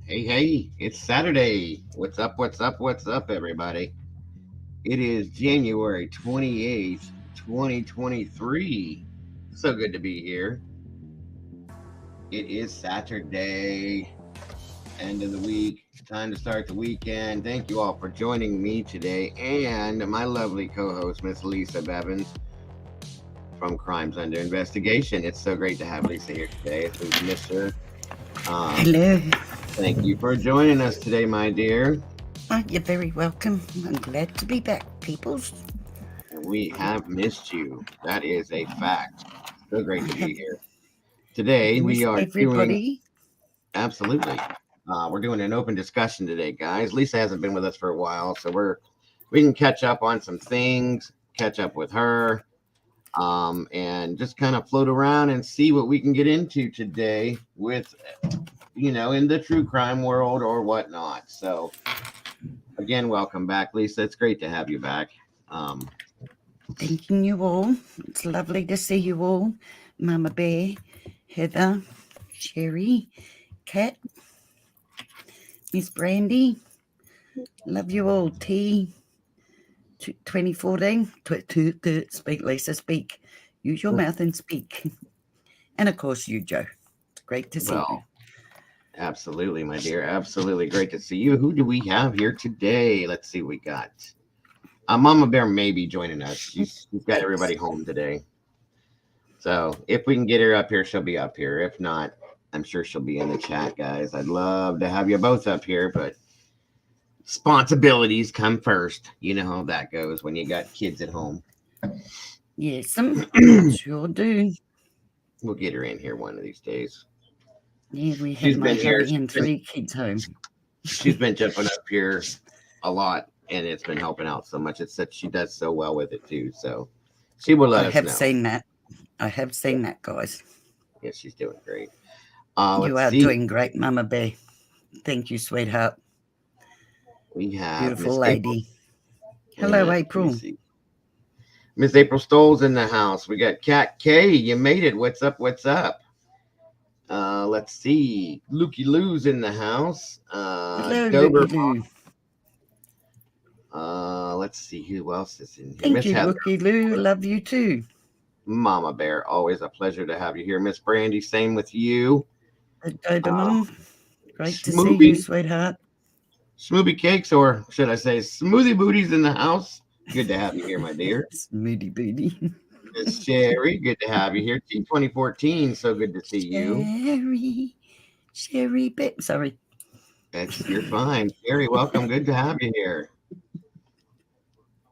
Hey, it's Saturday. What's up? What's up? What's up, everybody? It is January 28th, 2023. So good to be here. It is Saturday, end of the week. Time to start the weekend. Thank you all for joining me today and my lovely co host, Miss Lisa Bevins from Crimes Under Investigation. It's so great to have Lisa here today. We've missed her. Um, Hello. Thank you for joining us today, my dear. Oh, you're very welcome. I'm glad to be back, peoples. We have missed you. That is a fact. So great I to have be here. Today, we missed are doing everybody. absolutely. We're doing an open discussion today, guys. Lisa hasn't been with us for a while, so we can catch up on some things, catch up with her, and just kind of float around and see what we can get into today with, in the true crime world or whatnot. So, again, welcome back, Lisa. It's great to have you back. Um, Thanking you all. It's lovely to see you all. Mama Bear, Heather, Sherry, Kat, Miss Brandy. Love you all. T 2014. Speak, Lisa, speak. Use your mouth and speak. And of course, you, Joe. It's great to see you. well, absolutely, my dear. Absolutely great to see you. Who do we have here today? Let's see. We got Mama Bear may be joining us. She's got everybody home today. So if we can get her up here, she'll be up here. If not, I'm sure she'll be in the chat, guys. I'd love to have you both up here, but responsibilities come first. You know how that goes when you got kids at home. Yes, sure do. We'll get her in here one of these days. Yeah, we have She's my been here. hubby and 3 kids home. She's been jumping up here a lot, and it's been helping out so much. It's that she does so well with it too. So she will I let us have know. seen that. I have seen that, guys. Yeah, she's doing great. You Let's are see. doing great, Mama Bear. Thank you, sweetheart. We have Beautiful Miss April. lady. Hello, Let me April. see. Miss April Stoll's in the house. We got Cat K. You made it. What's up? What's up? Let's see. Lukey Lou's in the house. Hello, Dober. Looky Loo. Let's see who else is in here. Thank Miss you, Heather. Looky Loo. Love you too. Mama Bear. Always a pleasure to have you here. Miss Brandy. Same with you. Uh, Doberman. Great to see you, Smoothie. sweetheart. Smoothie Cakes, or should I say Smoothie Booties in the house. Good to have you here, my dear. It's Moody Booty. Miss Sherry, good to have you here. T2014, so good to see you. Sherry, babe. Sorry. You're fine. Sherry, welcome. Good to have you here.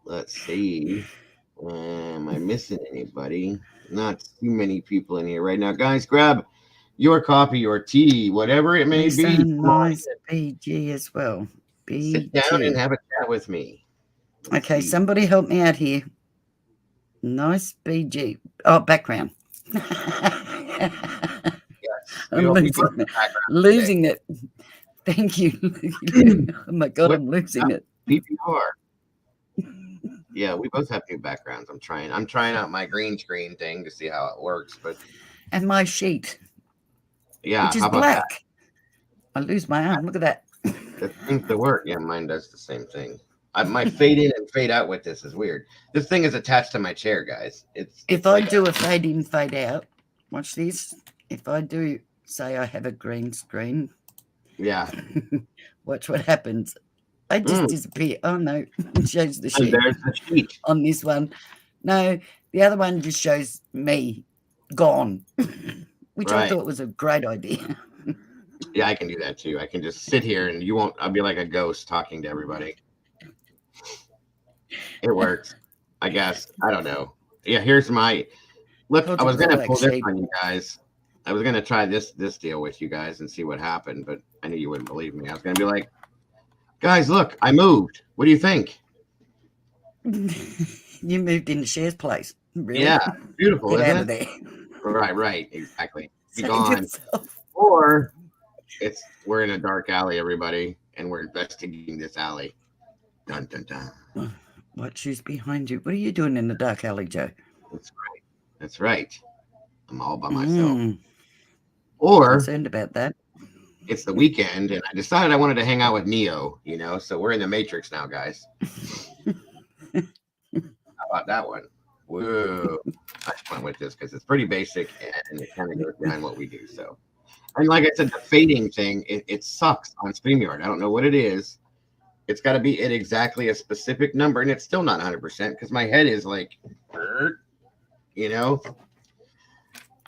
Let's see. Am I missing anybody? Not too many people in here right now. Guys, grab your coffee, your tea, whatever it may My be. son, Come on nice BG as well. sit down and BG. have a chat with me. Let's Okay, see. somebody help me out here. Nice BG. Oh, background. Yes, I'm we both have losing it. Thank you. Oh my God, What- I'm losing it. PPR. Yeah, we both have new backgrounds. I'm trying out my green screen thing to see how it works. But And my sheet, yeah, which is how about that? black. I lose my arm. Look at that. That seems to work. Yeah, mine does the same thing. My fade in and fade out with this is weird. This thing is attached to my chair, guys. If I do a fade in, fade out, watch this. If I do say I have a green screen, yeah, watch what happens. I just disappear. Oh no, it shows the and sheet there's the sheet. on this one. No, the other one just shows me gone, which I Right. thought was a great idea. Yeah, I can do that too. I can just sit here and you won't. I'll be like a ghost talking to everybody. It works, I guess. I don't know. Yeah, here's my look. I was gonna pull this on you guys. I was gonna try this deal with you guys and see what happened, but I knew you wouldn't believe me. I was gonna be like, guys, look, I moved. What do you think? You moved into Cher's place. Really? Yeah, beautiful. Get isn't out of it? there. Right, exactly. Be Save gone. yourself. Or we're in a dark alley, everybody, and we're investigating this alley. Dun dun dun. What shoes behind you? What are you doing in the dark alley, Joe? That's right. I'm all by myself. Or concerned about that. It's the weekend, and I decided I wanted to hang out with Neo. So we're in the Matrix now, guys. How about that one? Whoa! I just went with this because it's pretty basic, and it kind of goes behind what we do. So, and like I said, the fading thing, it sucks on StreamYard. I don't know what it is. It's got to be at exactly a specific number, and it's still not 100% because my head is like,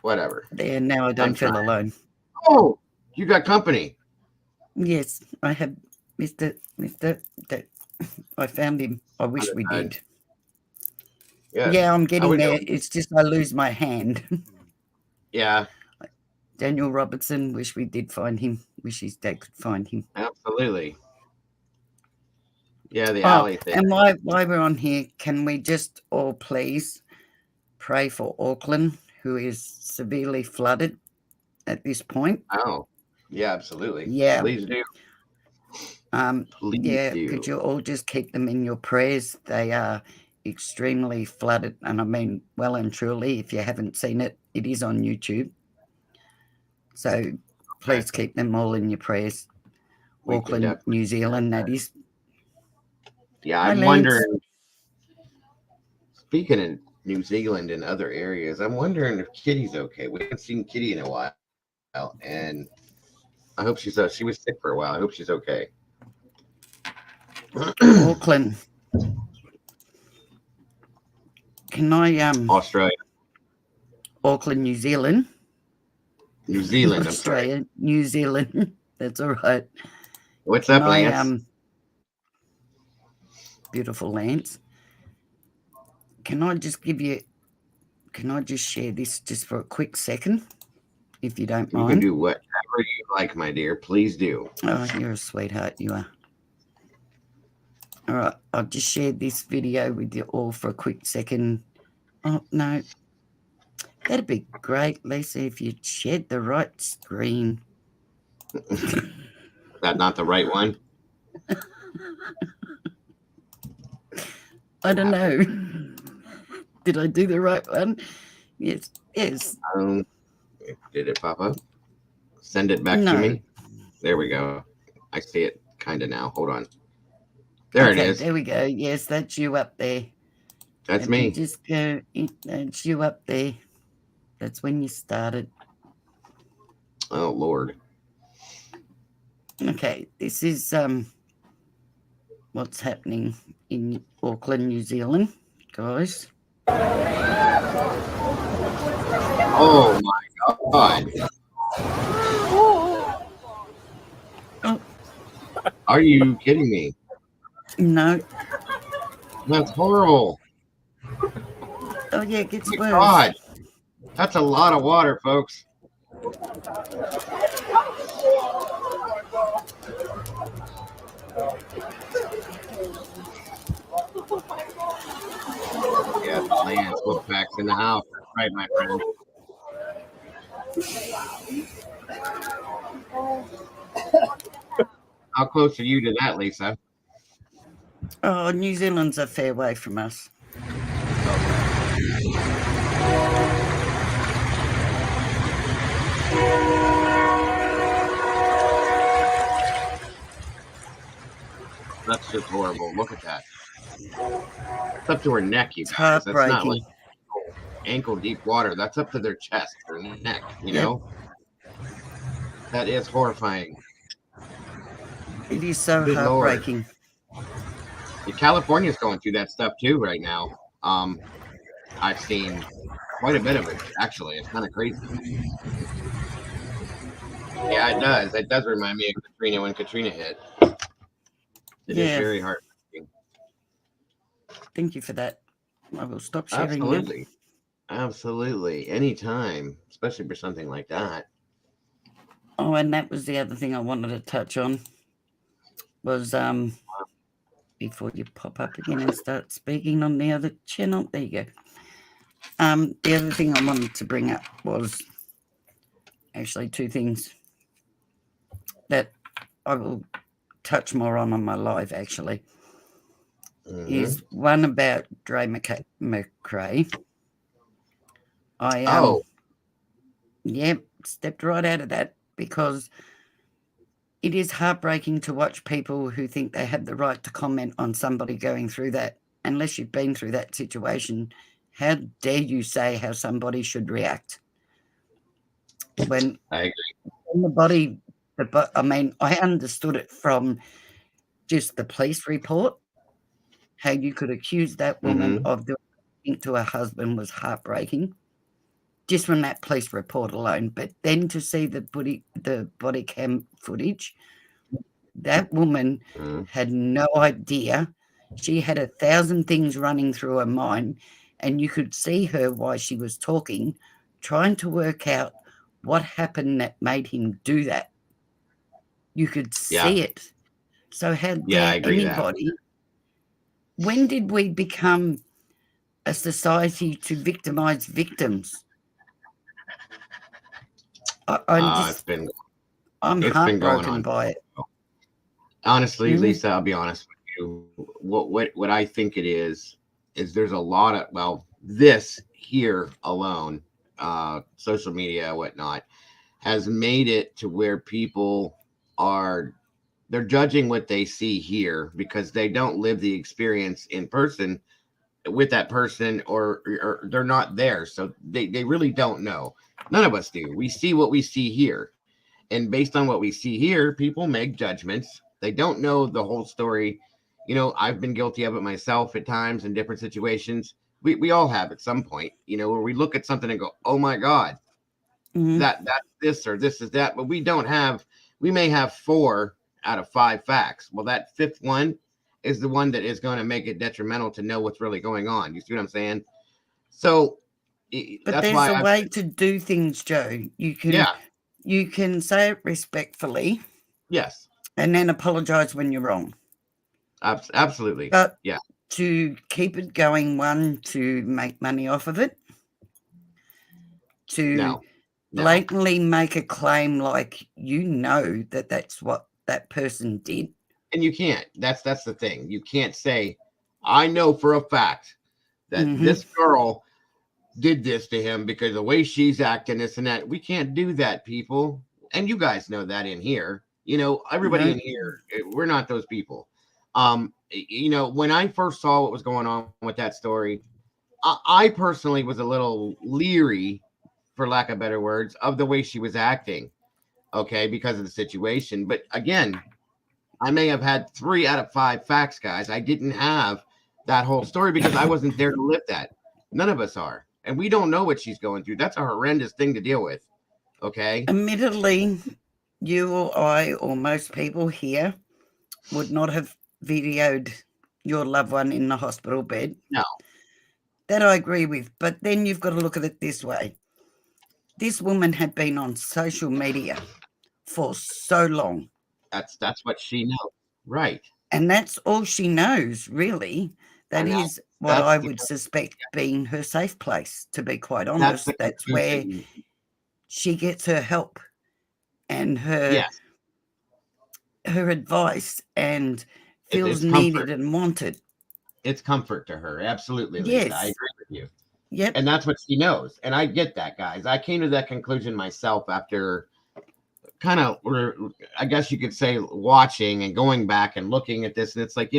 whatever. There, now I don't feel alone. Oh, you got company. Yes, I have Mr. I found him. I wish we did. Yeah, I'm getting there. It's just I lose my hand. Yeah. Daniel Robertson, wish we did find him. Wish his dad could find him. Absolutely. Yeah, the alley thing. And while we're on here, can we just all please pray for Auckland, who is severely flooded at this point? Oh, yeah, absolutely. Yeah. Please do. Please do. Could you all just keep them in your prayers? They are extremely flooded, and I mean well and truly. If you haven't seen it, it is on YouTube. So please keep them all in your prayers. Auckland, New Zealand, that is. Yeah, I'm wondering, speaking of New Zealand and other areas, I'm wondering if Kitty's okay. We haven't seen Kitty in a while, and I hope she was sick for a while. I hope she's okay. Auckland. Can I Australia. Auckland, New Zealand. New Zealand, Australia, New Zealand. That's all right. What's up, Lance? Beautiful Lance. Can I just share this just for a quick second, if you don't mind? You can do whatever you like, my dear. Please do. Oh, you're a sweetheart, you are. All right, I'll just share this video with you all for a quick second. Oh, no. That'd be great, Lisa, if you shared the right screen. Is that not the right one? I don't know. Did I do the right one? Yes. Did it pop up? Send it back to me. There we go. I see it kind of now. Hold on. There it is. There we go. Yes, that's you up there. That's me. Just go. That's you up there. That's when you started. Oh, Lord. Okay, this is what's happening in Auckland, New Zealand, guys. Oh my God. Oh, Are you kidding me? no. That's horrible. Oh, yeah, it gets My worse. God. That's a lot of water, folks. Yes, Lance Wolfpack's in the house. That's right, my friend. How close are you to that, Lisa? Oh, New Zealand's a fair way from us. That's just horrible. Look at that. It's up to her neck, you It's guys. That's not like heartbreaking. ankle deep water. That's up to their chest, their neck, you Yep. know? That is horrifying. It is so Good Lord. heartbreaking. California's going through that stuff too right now. I've seen quite a bit of it, actually. It's kind of crazy. Yeah, it does. It does remind me of Katrina when Katrina hit. It is very heartbreaking. Thank you for that. I will stop sharing now. Absolutely. Absolutely. Anytime, especially for something like that. Oh, and that was the other thing I wanted to touch on was before you pop up again and start speaking on the other channel. There you go. The other thing I wanted to bring up was actually two things that I will touch more on my live, actually. Is one about Dre McRae. I stepped right out of that because it is heartbreaking to watch people who think they have the right to comment on somebody going through that. Unless you've been through that situation, how dare you say how somebody should react? When I agree. the body, I mean, I understood it from just the police report, how you could accuse that woman of doing something to her husband was heartbreaking. Just from that police report alone, but then to see the body cam footage, that woman had no idea. She had 1,000 things running through her mind, and you could see her while she was talking, trying to work out what happened that made him do that. You could see it. So how dare anybody? When did we become a society to victimize victims? I'm heartbroken by it. Honestly, Lisa, I'll be honest with you. What I think it is there's a lot of this here alone, social media, whatnot, has made it to where people they're judging what they see here because they don't live the experience in person with that person or they're not there. So they really don't know. None of us do. We see what we see here. And based on what we see here, people make judgments. They don't know the whole story. I've been guilty of it myself at times in different situations. We all have at some point, where we look at something and go, oh my God, that's this or this is that. But we may have 4 out of 5 facts. Well, that 5th one is the one that is going to make it detrimental to know what's really going on. You see what I'm saying? So but there's a way to do things, Joe. You can say it respectfully. Yes. And then apologize when you're wrong. Absolutely. But to keep it going, one, to make money off of it, to blatantly make a claim like that that's what that person did. And you can't. That's the thing. You can't say, I know for a fact that this girl did this to him because the way she's acting, this and that. We can't do that, people. And you guys know that in here. Everybody in here, we're not those people. When I first saw what was going on with that story, I personally was a little leery, for lack of better words, of the way she was acting. Okay, because of the situation. But again, I may have had 3 out of 5 facts, guys. I didn't have that whole story because I wasn't there to live that. None of us are. And we don't know what she's going through. That's a horrendous thing to deal with. Okay. Admittedly, you or I or most people here would not have videoed your loved one in the hospital bed. No. That I agree with. But then you've got to look at it this way. This woman had been on social media for so long. That's what she knows. Right. And that's all she knows, really. That is what I would suspect being her safe place, to be quite honest. That's where she gets her help and her advice and feels needed and wanted. It's comfort to her. Absolutely, Lisa. Yes. I agree with you. Yep. And that's what she knows. And I get that, guys. I came to that conclusion myself after kind of, I guess you could say, watching and going back and looking at this. And it's like,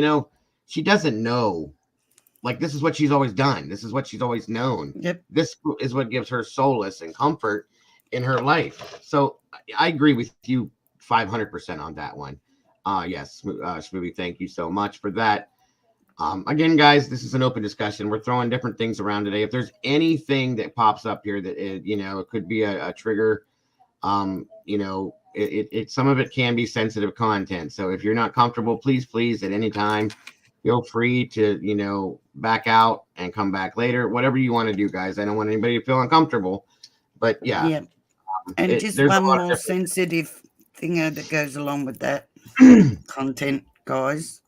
she doesn't know. Like, this is what she's always done. This is what she's always known. Yep. This is what gives her solace and comfort in her life. So I agree with you 500% on that one. Yes, Smoothie, thank you so much for that. Again, guys, this is an open discussion. We're throwing different things around today. If there's anything that pops up here that it could be a trigger, some of it can be sensitive content. So if you're not comfortable, please at any time, feel free to back out and come back later. Whatever you want to do, guys. I don't want anybody to feel uncomfortable, but yeah. And just one more sensitive thing that goes along with that content, guys.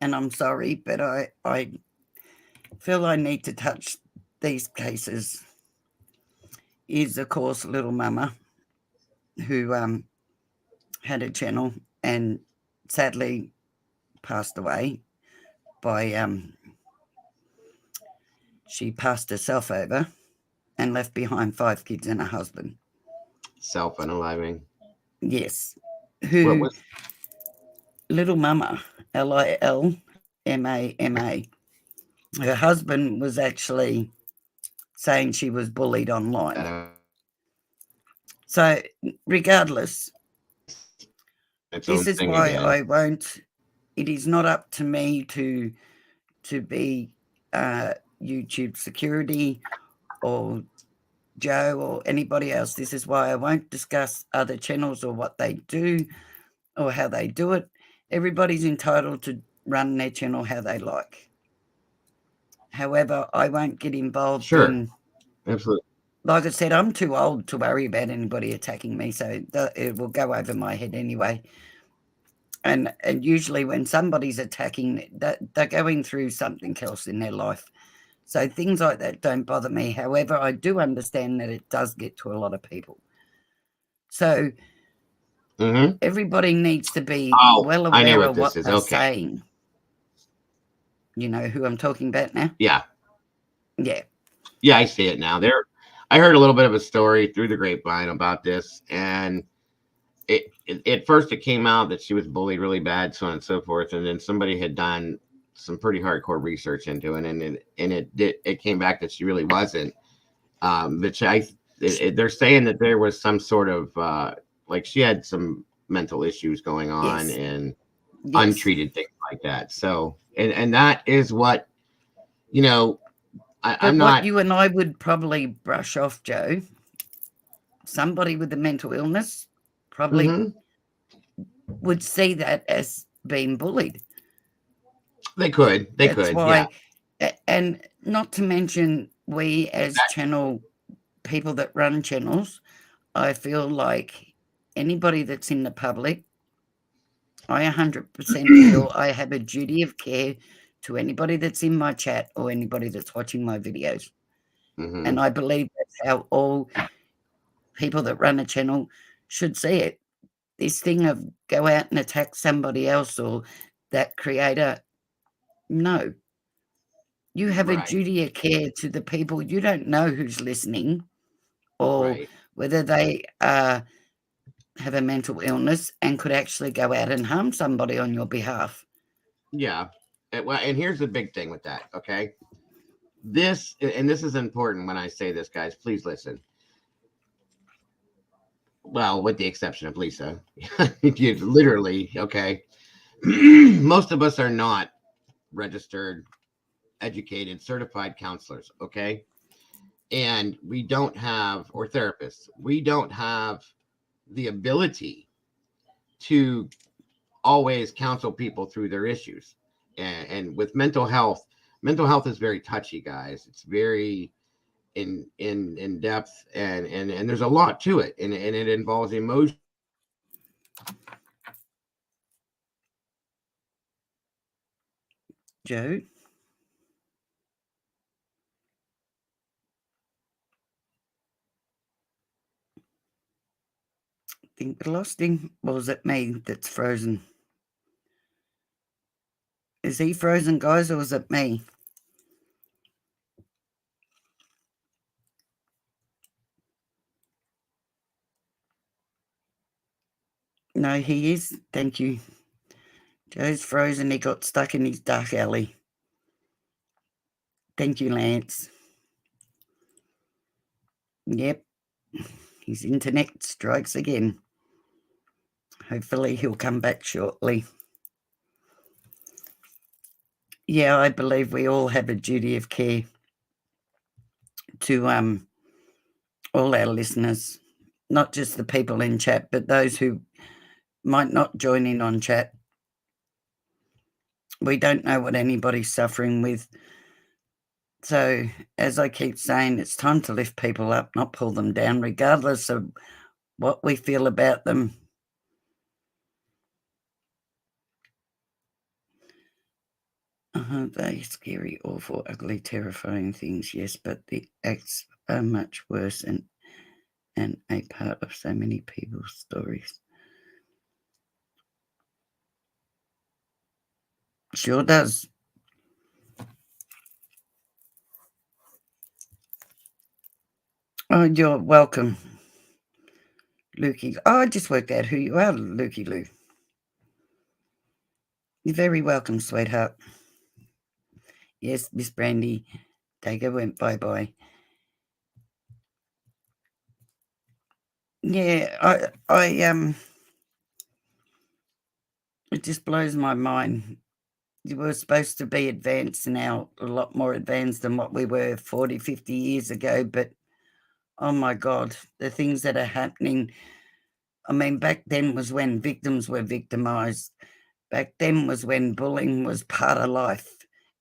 And I'm sorry, but I feel I need to touch these cases. Is, of course, Little Mama, who had a channel and sadly passed away by she passed herself over and left behind 5 kids and a husband. Self-unaliving. Yes. Who Little Mama, Lilmama. Her husband was actually saying she was bullied online. So regardless, this is why I won't. It is not up to me to be YouTube security or Joe or anybody else. This is why I won't discuss other channels or what they do or how they do it. Everybody's entitled to run their channel how they like. However, I won't get involved in. Absolutely. Like I said, I'm too old to worry about anybody attacking me, so it will go over my head anyway. And usually when somebody's attacking, they're going through something else in their life. So things like that don't bother me. However, I do understand that it does get to a lot of people. So everybody needs to be well aware of what they're saying. You know who I'm talking about now? Yeah. Yeah. Yeah, I see it now. I heard a little bit of a story through the grapevine about this, and at first it came out that she was bullied really bad, so on and so forth, and then somebody had done some pretty hardcore research into it, and it came back that she really wasn't. They're saying that there was some sort of like she had some mental issues going on and untreated things like that. So and that is what I'm not. What you and I would probably brush off, Joe. Somebody with a mental illness probably would see that as being bullied. They could. Why, and not to mention we as channel people that run channels, I feel like anybody that's in the public, I 100% feel I have a duty of care to anybody that's in my chat or anybody that's watching my videos. And I believe that's how all people that run a channel should see it. This thing of go out and attack somebody else or that creator, no. You have a duty of care to the people. You don't know who's listening or whether they have a mental illness and could actually go out and harm somebody on your behalf. Yeah. And here's the big thing with that, okay? This is important when I say this, guys. Please listen. Well, with the exception of Lisa. Literally, okay? most of us are not registered, educated, certified counselors, okay? And we don't have, or therapists, we don't have the ability to always counsel people through their issues. And with mental health is very touchy, guys. It's very in depth, and there's a lot to it, and it involves emotion. Joe? I think we lost him. Or was it me that's frozen? Is he frozen, guys, or is it me? No, he is. Thank you. Joe's frozen. He got stuck in his dark alley. Thank you, Lance. Yep. His internet strikes again. Hopefully he'll come back shortly. Yeah, I believe we all have a duty of care to all our listeners, not just the people in chat, but those who might not join in on chat. We don't know what anybody's suffering with. So, as I keep saying, it's time to lift people up, not pull them down, regardless of what we feel about them. They're scary, awful, ugly, terrifying things, yes, but the acts are much worse and a part of so many people's stories. Sure does. Oh, you're welcome, Lukey. Oh, I just worked out who you are, Lukey Lou. You're very welcome, sweetheart. Yes, Miss Brandy. Tiger went bye-bye. Yeah, it just blows my mind. We were supposed to be advanced now, a lot more advanced than what we were 40, 50 years ago, but oh my God, the things that are happening. I mean, back then was when victims were victimized. Back then was when bullying was part of life.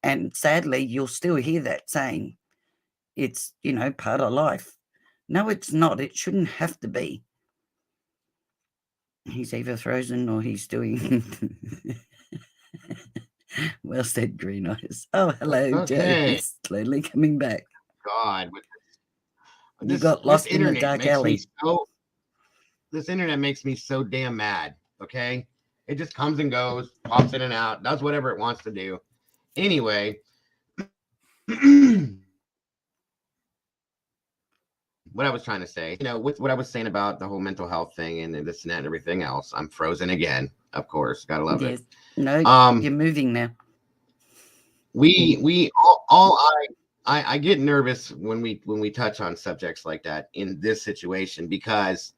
And sadly, you'll still hear that saying, it's, part of life. No, it's not. It shouldn't have to be. He's either frozen or he's doing... Well said, Green Eyes. Oh, hello, Okay. Joe. Slowly coming back. God, You got lost in the dark alley. This internet makes me so damn mad, okay? It just comes and goes, pops in and out, does whatever it wants to do. Anyway, what I was trying to say, with what I was saying about the whole mental health thing and this and that and everything else, I'm frozen again, of course. Gotta love it. No, you're moving now. I get nervous when we touch on subjects like that in this situation, because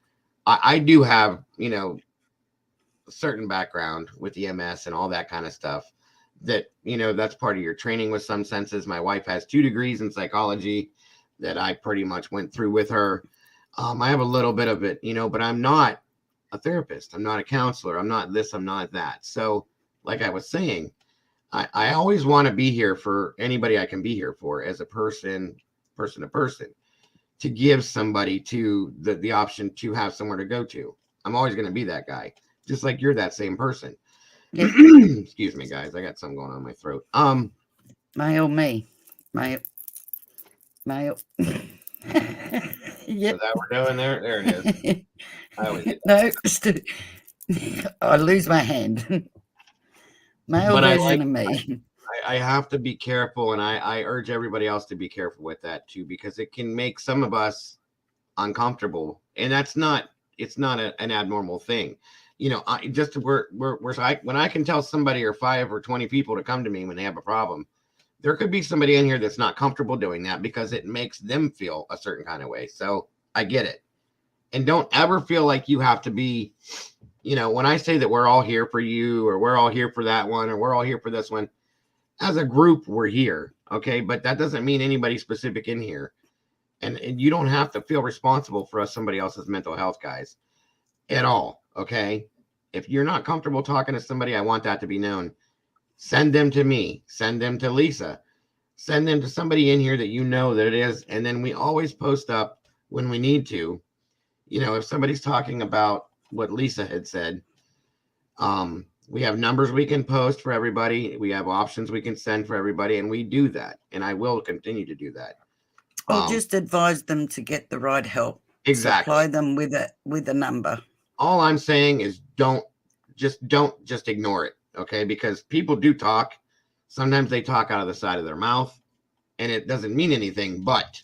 I do have, a certain background with EMS and all that kind of stuff, that, that's part of your training with some senses. My wife has 2 degrees in psychology that I pretty much went through with her. I have a little bit of it, but I'm not a therapist. I'm not a counselor. I'm not this, I'm not that. So like I was saying, I always want to be here for anybody I can be here for, as a person to person, to give somebody to the option to have somewhere to go to. I'm always going to be that guy, just like you're that same person. Yep. Excuse me, guys. I got something going on in my throat. Mail me. Mail. Yep. Is that what we're doing there? There it is. I always get that. No, I lose my hand. Male version of me. I have to be careful, and I urge everybody else to be careful with that too, because it can make some of us uncomfortable, and it's not an abnormal thing. When I can tell somebody or 5 or 20 people to come to me when they have a problem, there could be somebody in here that's not comfortable doing that because it makes them feel a certain kind of way. So I get it. And don't ever feel like you have to be You know, when I say that we're all here for you, or we're all here for that one, or we're all here for this one, as a group, we're here. Okay. But that doesn't mean anybody specific in here. And you don't have to feel responsible for somebody else's mental health, guys, at all. Okay. If you're not comfortable talking to somebody, I want that to be known. Send them to me, send them to Lisa, send them to somebody in here that you know that it is. And then we always post up when we need to. You know, if somebody's talking about what Lisa had said, we have numbers we can post for everybody. We have options we can send for everybody, and we do that. And I will continue to do that. Or just advise them to get the right help. Exactly. Supply them with a number. All I'm saying is don't just ignore it, okay? Because people do talk. Sometimes they talk out of the side of their mouth, and it doesn't mean anything, but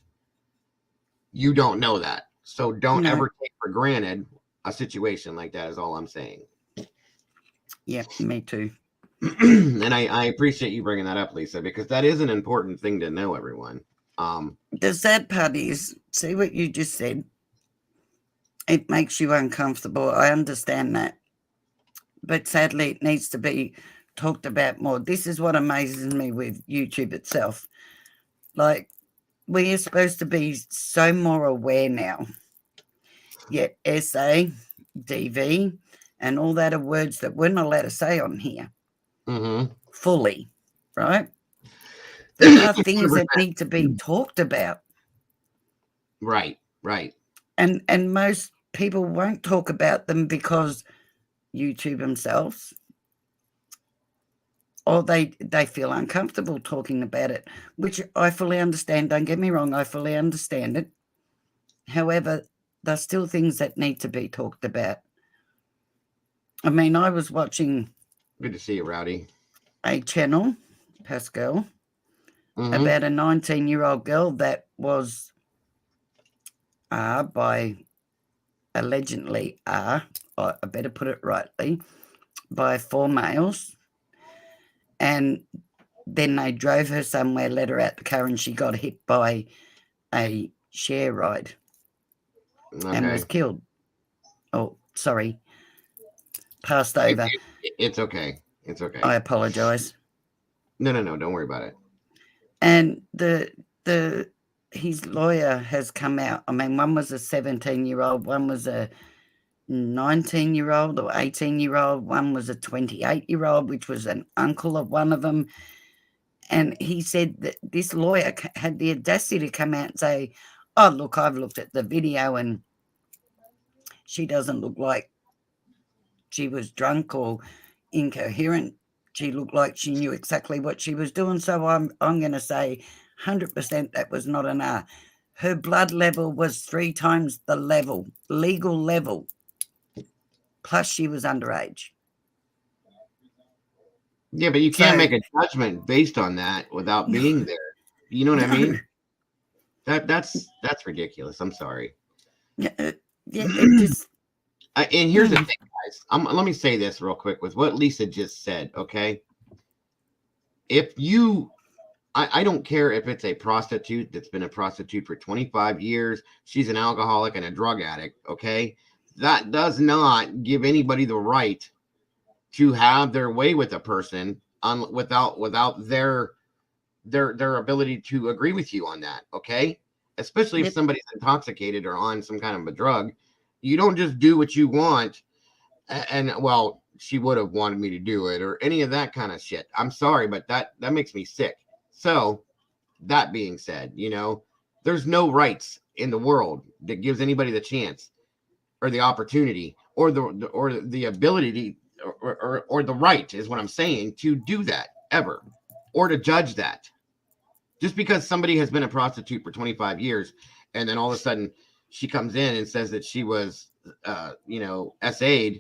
you don't know that. So don't ever take for granted a situation like that is all I'm saying. Yeah, me too. And I appreciate you bringing that up, Lisa, because that is an important thing to know, everyone. The sad part is, see what you just said? It makes you uncomfortable. I understand that. But sadly, it needs to be talked about more. This is what amazes me with YouTube itself. Like, we are supposed to be so more aware now. Yet SA, DV, and all that are words that we're not allowed to say on here. Fully, right? There are things that need to be talked about. Right. And most people won't talk about them because YouTube themselves, or they feel uncomfortable talking about it, which I fully understand. Don't get me wrong, I fully understand it. However, there's still things that need to be talked about. I mean, I was watching... Good to see you, Rowdy. A channel, Pascal, about a 19-year-old girl that was allegedly, I better put it rightly, by 4 males. And then they drove her somewhere, let her out the car, and she got hit by a share ride and was killed. Oh, sorry. Passed over. It's okay. It's okay. I apologize. No. Don't worry about it. And his lawyer has come out. I mean, one was a 17-year-old, one was a 19-year-old or 18-year-old, one was a 28-year-old, which was an uncle of one of them. And he said that this lawyer had the audacity to come out and say, oh, look, I've looked at the video and she doesn't look like she was drunk or incoherent. She looked like she knew exactly what she was doing. So I'm going to say 100% that was not an R. Her blood level was 3 times the legal level. Plus she was underage. Yeah, but you can't make a judgment based on that without being there. You know what I mean? That's ridiculous. I'm sorry. It just... and here's the thing, guys. Let me say this real quick with what Lisa just said, okay? If you... I don't care if it's a prostitute that's been a prostitute for 25 years. She's an alcoholic and a drug addict, okay? That does not give anybody the right to have their way with a person without their ability to agree with you on that, okay? Especially if somebody's intoxicated or on some kind of a drug. You don't just do what you want and well, she would have wanted me to do it or any of that kind of shit. I'm sorry, but that makes me sick. So that being said, you know, there's no rights in the world that gives anybody the chance or the opportunity or the ability to, or the right is what I'm saying to do that ever or to judge that. Just because somebody has been a prostitute for 25 years and then all of a sudden she comes in and says that she was, SA'd,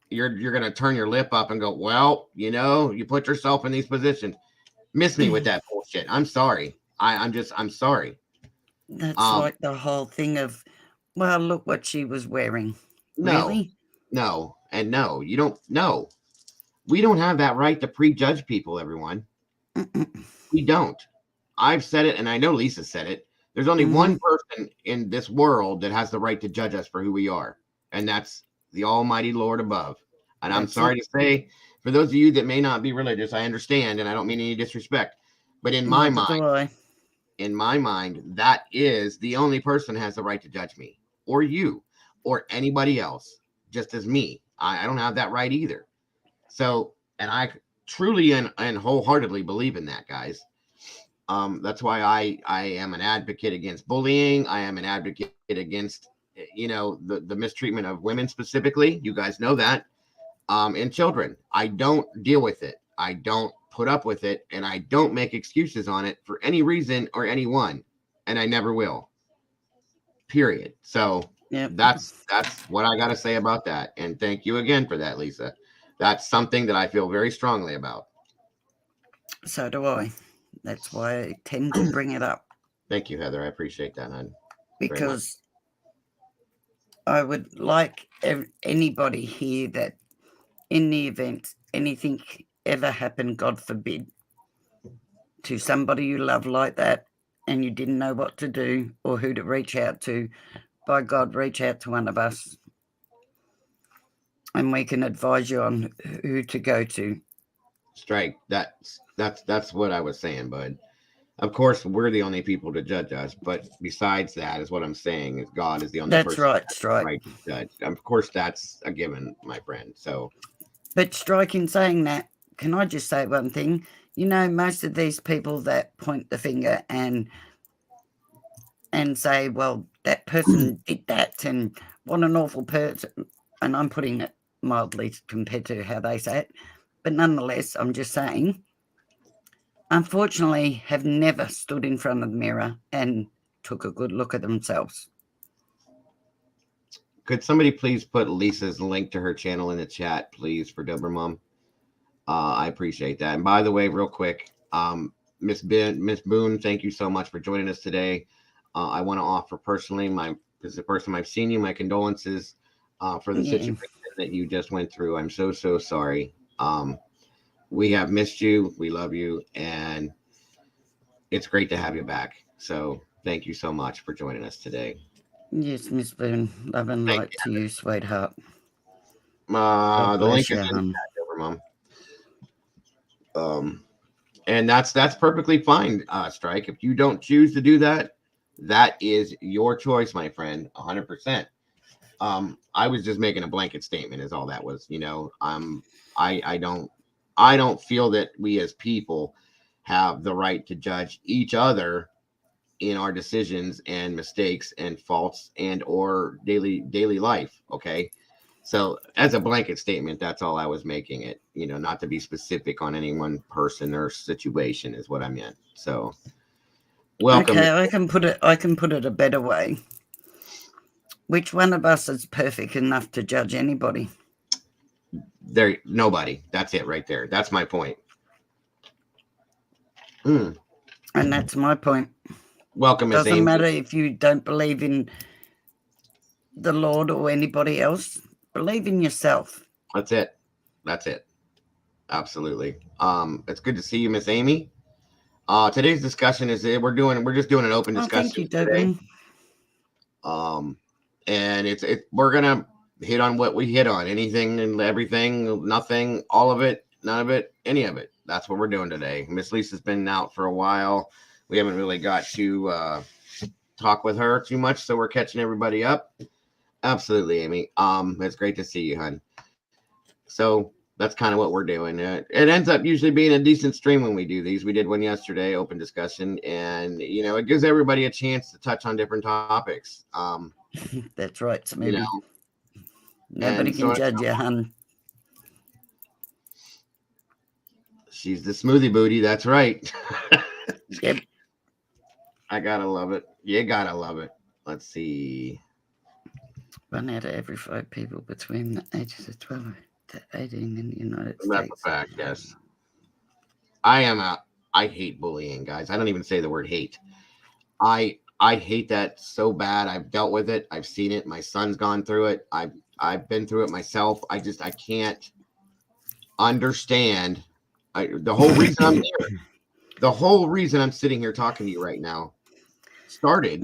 you're going to turn your lip up and go, well, you know, you put yourself in these positions. Miss me with that bullshit. I'm sorry. I'm sorry. That's like the whole thing of, well, look what she was wearing. No, really? No, and no, you don't. No, we don't have that right to prejudge people, everyone. We don't. I've said it, and I know Lisa said it. There's only one person in this world that has the right to judge us for who we are, and that's the almighty Lord above. And I'm That's sorry it. to say, for those of you that may not be religious, I understand, and I don't mean any disrespect, but Neither do I. in my mind, that is the only person that has the right to judge me or you or anybody else, just as me. I don't have that right either. So, and I truly and wholeheartedly believe in that, guys. That's why I am an advocate against bullying. I am an advocate against, the mistreatment of women specifically. You guys know that. And children. I don't deal with it. I don't put up with it, and I don't make excuses on it for any reason or anyone, and I never will. Period. So Yep. that's what I got to say about that. And thank you again for that, Lisa. That's something that I feel very strongly about. So do I. That's why I tend to bring it up. Thank you, Heather. I appreciate that, hon. Because I would like anybody here that in the event anything ever happened, God forbid, to somebody you love like that and you didn't know what to do or who to reach out to, by God, reach out to one of us and we can advise you on who to go to. Strike. That's what I was saying, bud. Of course, we're the only people to judge us, but besides that, is what I'm saying is God is the only That's person right, Strike. right to judge. Of course, that's a given, my friend. So, but Strike, in saying that, can I just say one thing? Most of these people that point the finger and say, well, that person did that and what an awful person, and I'm putting it mildly compared to how they say it, but nonetheless, I'm just saying, unfortunately, have never stood in front of the mirror and took a good look at themselves. Could somebody please put Lisa's link to her channel in the chat, please, for Dobermom? I appreciate that. And by the way, real quick, Miss Boone, thank you so much for joining us today. I want to offer personally, this is the first time I've seen you, my condolences for the situation that you just went through. I'm so sorry. We have missed you. We love you. And it's great to have you back. So thank you so much for joining us today. Yes, Miss Boone. Love and light to you, sweetheart. The link is in the chat, Mom. And that's perfectly fine, Strike. If you don't choose to do that, that is your choice, my friend, 100%. I was just making a blanket statement, is all that was. I don't feel that we as people have the right to judge each other in our decisions and mistakes and faults and or daily life. Okay. So as a blanket statement, that's all I was making it, not to be specific on any one person or situation is what I meant. So welcome. Okay, I can put it a better way. Which one of us is perfect enough to judge anybody? Nobody. That's it right there. That's my point. And that's my point. Welcome, Miss Amy. Doesn't matter if you don't believe in the Lord or anybody else. Believe in yourself. That's it. Absolutely. It's good to see you, Miss Amy. Today's discussion is we're just doing an open discussion. Thank you, today. And we're gonna hit on what we hit on, anything and everything, nothing, all of it, none of it, any of it. That's what we're doing today. Miss Lisa's been out for a while. We haven't really got to talk with her too much, so we're catching everybody up. Absolutely, Amy. It's great to see you, hon. So that's kind of what we're doing. It ends up usually being a decent stream when we do these. We did one yesterday, open discussion, and it gives everybody a chance to touch on different topics. That's right, Smitty. Nobody can judge you, hun. She's the smoothie booty. That's right. Yep. I gotta love it. You gotta love it. Let's see. 1 out of every 5 people between the ages of 12 to 18 in the United States. That's a fact, yes. I hate bullying, guys. I don't even say the word hate. I hate that so bad. I've dealt with it. I've seen it. My son's gone through it. I've been through it myself. I can't understand. The whole reason I'm here, the whole reason I'm sitting here talking to you right now started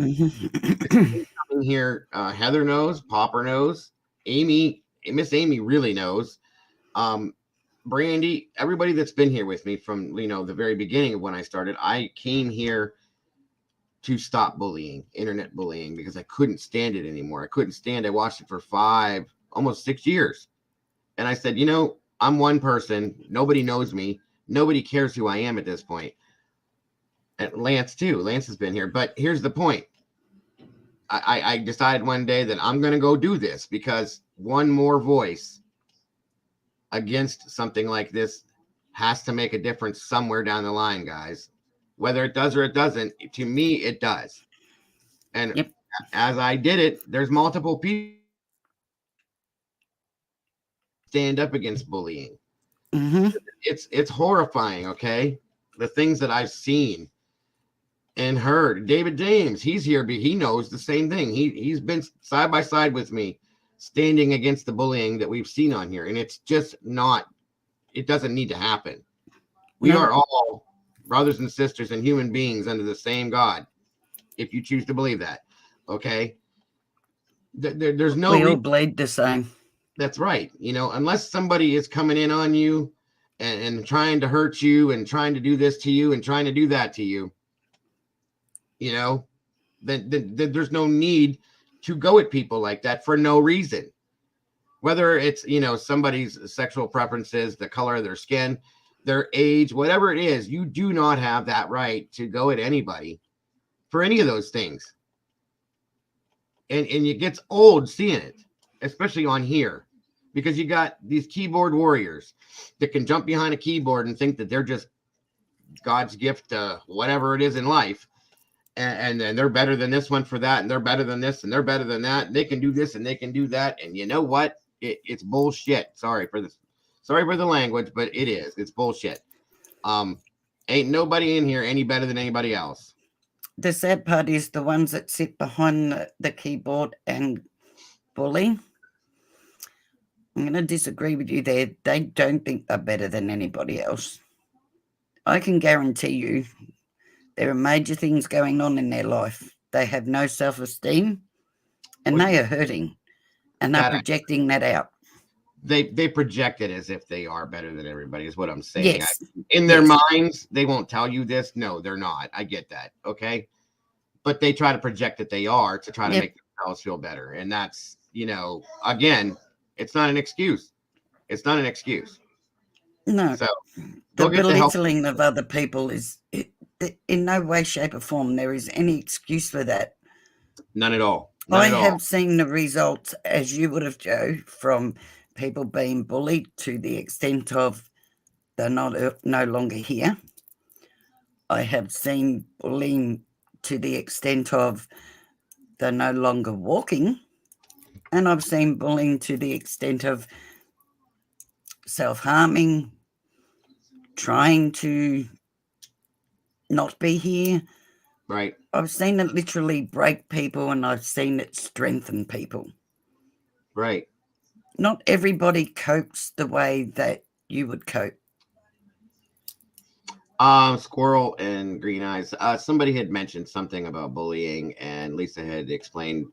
coming here. Heather knows, Popper knows, Amy Miss Amy really knows. Brandy, everybody that's been here with me from the very beginning of when I started, I came here to stop bullying, internet bullying, because I couldn't stand it anymore. I couldn't stand. I watched it for 5, almost 6 years, and I said, I'm one person. Nobody knows me. Nobody cares who I am at this point. And Lance too. Lance has been here, but here's the point. I decided one day that I'm going to go do this, because one more voice against something like this has to make a difference somewhere down the line, guys. Whether it does or it doesn't, to me, it does. And Yep. as I did it, there's multiple people stand up against bullying. Mm-hmm. It's horrifying, okay? The things that I've seen and heard. David James, he's here, but he knows the same thing. He's been side by side with me, standing against the bullying that we've seen on here, and it's just not. It doesn't need to happen. We are all brothers and sisters and human beings under the same God, if you choose to believe that. Okay, there's no. We all bleed the same. That's right. Unless somebody is coming in on you and trying to hurt you and trying to do this to you and trying to do that to you, then there's no need to go at people like that for no reason. Whether it's, somebody's sexual preferences, the color of their skin, their age, whatever it is, you do not have that right to go at anybody for any of those things. And it gets old seeing it, especially on here, because you got these keyboard warriors that can jump behind a keyboard and think that they're just God's gift to whatever it is in life. And then they're better than this one for that, and they're better than this, and they're better than that. And they can do this and they can do that. And you know what? It's bullshit. Sorry for the language, but it is. It's bullshit. Ain't nobody in here any better than anybody else. The sad part is the ones that sit behind the keyboard and bully. I'm going to disagree with you there. They don't think they're better than anybody else. I can guarantee you there are major things going on in their life. They have no self-esteem, and they are hurting, and they're projecting that out. They project it as if they are better than everybody, is what I'm saying. Yes. In their minds, they won't tell you this. No, they're not. I get that. Okay. But they try to project that they are to try to make themselves feel better. And that's, again, it's not an excuse. It's not an excuse. No. So the belittling of other people is in no way, shape, or form there is any excuse for that. None at all. I have seen the results, as you would have, Joe, from people being bullied to the extent of they're no longer here. I have seen bullying to the extent of they're no longer walking. And I've seen bullying to the extent of self-harming, trying to not be here. Right. I've seen it literally break people, and I've seen it strengthen people. Right. Not everybody copes the way that you would cope. Squirrel and Green Eyes. Somebody had mentioned something about bullying, and Lisa had explained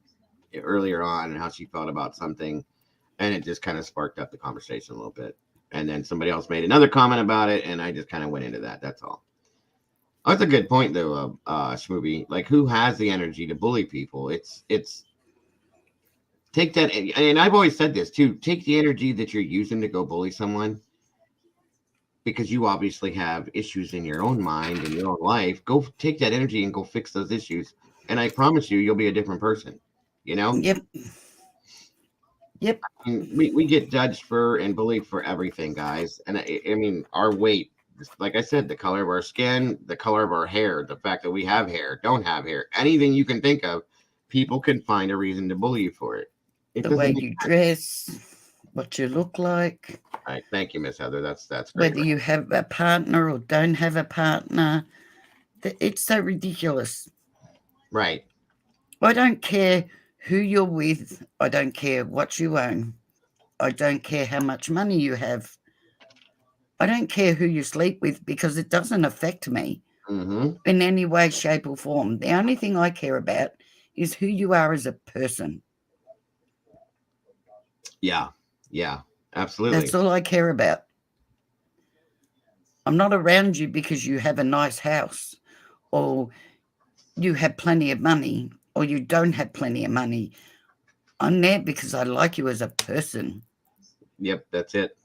earlier on how she felt about something, and it just kind of sparked up the conversation a little bit. And then somebody else made another comment about it, and I just kind of went into that. That's all. That's a good point, though, Schmooby. Like, who has the energy to bully people? It's take that, and I've always said this too. Take the energy that you're using to go bully someone, because you obviously have issues in your own mind and your own life. Go take that energy and go fix those issues, and I promise you'll be a different person. Yep. I mean, we get judged for and bullied for everything, guys. And I mean, our weight, like I said, the color of our skin, the color of our hair, the fact that we have hair, don't have hair, anything you can think of, people can find a reason to bully you for it. The way you dress, what you look like. All right, thank you, Miss Heather. That's great. Whether you have a partner or don't have a partner, it's so ridiculous. Right. I don't care who you're with. I don't care what you own. I don't care how much money you have. I don't care who you sleep with, because it doesn't affect me in any way, shape, or form. The only thing I care about is who you are as a person. Yeah. Yeah, absolutely. That's all I care about. I'm not around you because you have a nice house or you have plenty of money or you don't have plenty of money. I'm there because I like you as a person. Yep, that's it.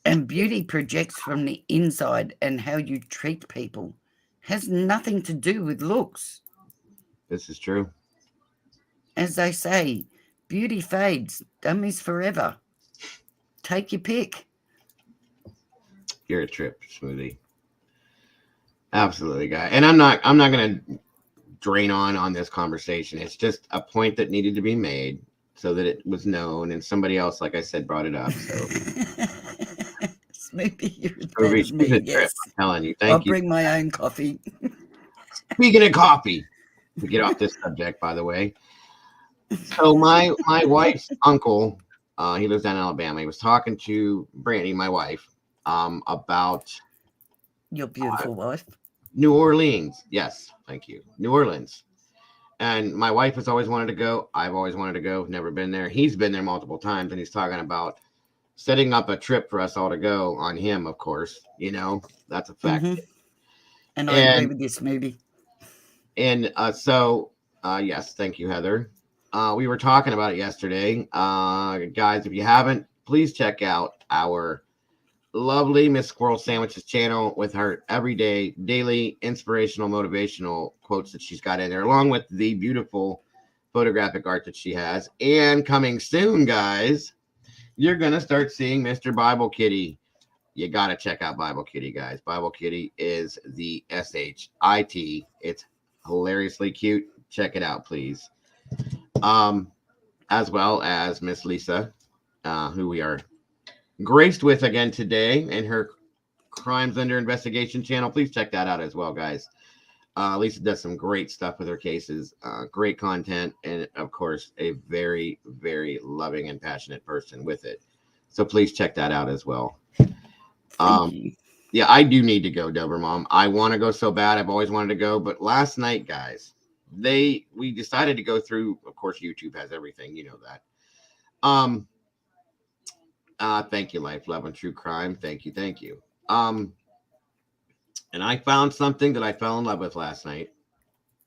And beauty projects from the inside, and how you treat people has nothing to do with looks. This is true. As they say, beauty fades, dummies forever. Take your pick. You're a trip, Smoothie. Absolutely, guy. And I'm not gonna drain on this conversation. It's just a point that needed to be made so that it was known, and somebody else, like I said, brought it up. So Smoothie, you're Smoothie, that she's me, a trip. yes. I'm telling you. I'll Thank you. bring my own coffee. Speaking of coffee, to get off this subject, by the way. So my wife's uncle, he lives down in Alabama. He was talking to Brandy, my wife, about Your beautiful wife. New Orleans. Yes, thank you. New Orleans. And my wife has always wanted to go. I've always wanted to go. Never been there. He's been there multiple times, and he's talking about setting up a trip for us all to go on him, of course. You know, that's a fact. Mm-hmm. And I agree with this movie. And yes, thank you, Heather. We were talking about it yesterday. Guys, if you haven't, please check out our lovely Miss Squirrel Sandwiches channel with her everyday, daily, inspirational, motivational quotes that she's got in there, along with the beautiful photographic art that she has. And coming soon, guys, you're going to start seeing Mr. Bible Kitty. You got to check out Bible Kitty, guys. Bible Kitty is the SHIT. It's hilariously cute. Check it out, please. As well as Miss Lisa, who we are graced with again today, and her Crimes Under Investigation channel. Please check that out as well, guys. Lisa does some great stuff with her cases, great content, and of course, a very, very loving and passionate person with it. So please check that out as well. Thank you. Yeah, I do need to go, Dober Mom. I want to go so bad. I've always wanted to go, but last night, guys, we decided to go through. Of course, YouTube has everything, you know that. Thank you, Life, Love, and True Crime. Thank you. And I found something that I fell in love with last night.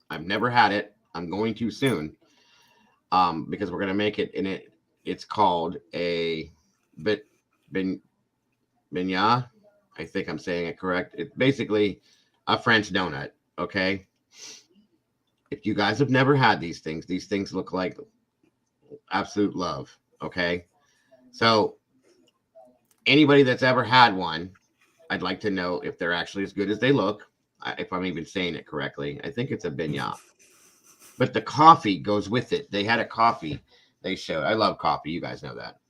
I've never had it. I'm going to soon. Because we're gonna make it, and it's called a beignet. I think I'm saying it correct. It's basically a French donut. Okay. If you guys have never had these things look like absolute love. Okay. So anybody that's ever had one, I'd like to know if they're actually as good as they look. If I'm even saying it correctly, I think it's a beignet. But the coffee goes with it. They had a coffee they showed. I love coffee. You guys know that.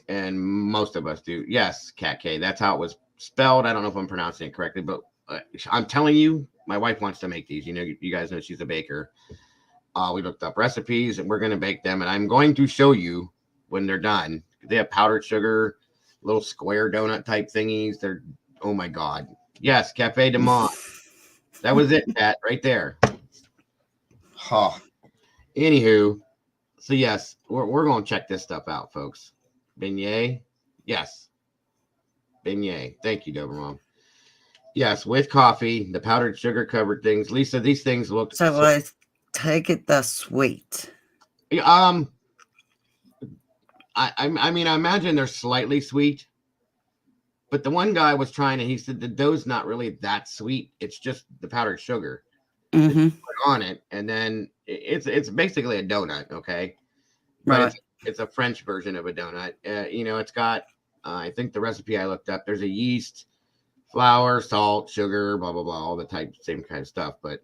And most of us do. Yes, Cat K. That's how it was spelled. I don't know if I'm pronouncing it correctly, but I'm telling you, my wife wants to make these. You know, you guys know she's a baker. We looked up recipes, and we're going to bake them. And I'm going to show you when they're done. They have powdered sugar, little square donut type thingies. They're, oh my God. Yes, Cafe de Monde. That was it, Pat, right there. Huh. Anywho, so yes, we're going to check this stuff out, folks. Beignet. Yes. Beignet. Thank you, Dober Mom. Yes, with coffee, the powdered sugar covered things. Lisa, these things look So I take it they're sweet. I mean, I imagine they're slightly sweet, but the one guy was trying to, he said the dough's not really that sweet. It's just the powdered sugar Mm-hmm. put on it, and then it's basically a donut, okay? But Right. it's a French version of a donut. You know, it's got I think the recipe I looked up, there's a yeast, flour, salt, sugar, blah blah blah, all the same kind of stuff. But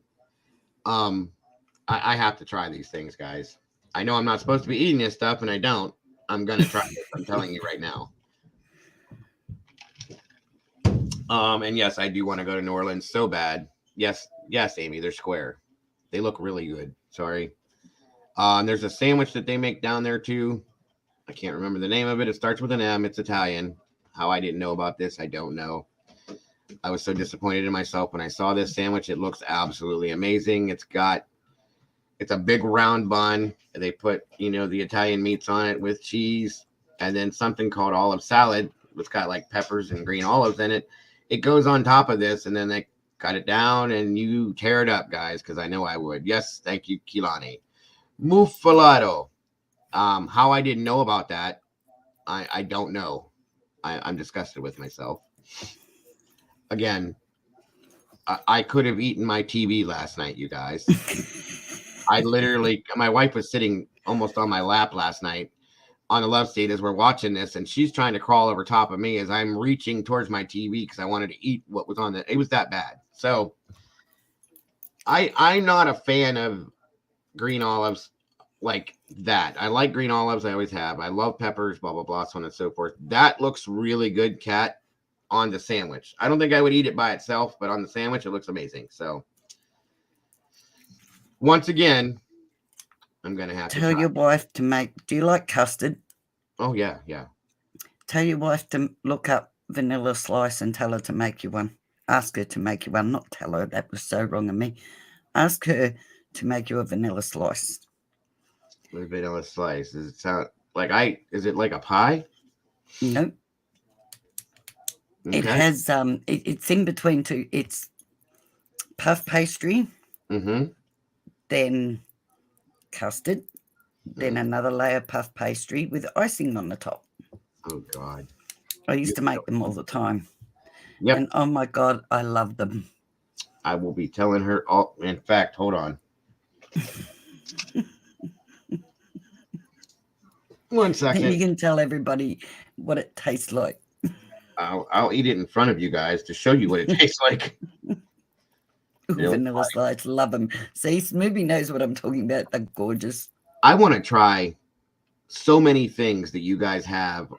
I have to try these things, guys. I know I'm not supposed to be eating this stuff, and I don't. I'm gonna try it. I'm telling you right now. And yes, I do want to go to New Orleans so bad. Yes, Amy, they're square. They look really good. Sorry. And there's a sandwich that they make down there too. I can't remember the name of it. It starts with an M. It's Italian. How I didn't know about this, I don't know. I was so disappointed in myself when I saw this sandwich. It looks absolutely amazing. It's a big round bun. They put, the Italian meats on it with cheese. and then something called olive salad. It's got like peppers and green olives in it. It goes on top of this, and then they cut it down, and you tear it up, guys, because I know I would. Yes, thank you, Kilani. Muffalado. How I didn't know about that, I don't know. I'm disgusted with myself. Again, I could have eaten my TV last night, you guys. I literally, my wife was sitting almost on my lap last night on the love seat as we're watching this, and she's trying to crawl over top of me as I'm reaching towards my TV because I wanted to eat what was on it. It was that bad. So I'm not a fan of green olives like that. I like green olives. I always have. I love peppers, blah, blah, blah, so on and so forth. That looks really good, Kat, on the sandwich. I don't think I would eat it by itself, but on the sandwich, it looks amazing. So once again, I'm going to have to Tell your wife to make, do you like custard? Oh, yeah, yeah. Tell your wife to look up vanilla slice and tell her to make you one. Ask her to make you one. Not tell her. That was so wrong of me. Ask her to make you a vanilla slice. A vanilla slice. Does it sound like is it like a pie? Nope. Okay. It has it's in between two. It's puff pastry, then custard, then another layer of puff pastry with icing on the top. Oh God. I used to make them all the time. Yep. And oh my God, I love them. I will be telling her. Oh, in fact, hold on. 1 second. And you can tell everybody what it tastes like. I'll eat it in front of you guys to show you what it tastes like. Vanilla slice, love them. See, Smoothie knows what I'm talking about. They're gorgeous. I want to try so many things that you guys have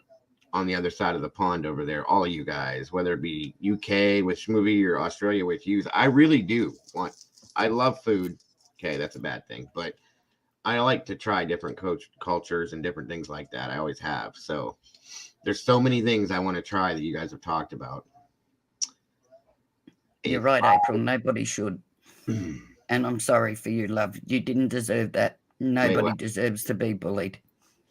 on the other side of the pond over there. All of you guys, whether it be UK with Smoothie or Australia with Hughes. I really do want. I love food. Okay, that's a bad thing, but I like to try different cultures and different things like that. I always have. So there's so many things I want to try that you guys have talked about. You're right, April. Nobody should. And I'm sorry for you, love. You didn't deserve that. Nobody deserves to be bullied.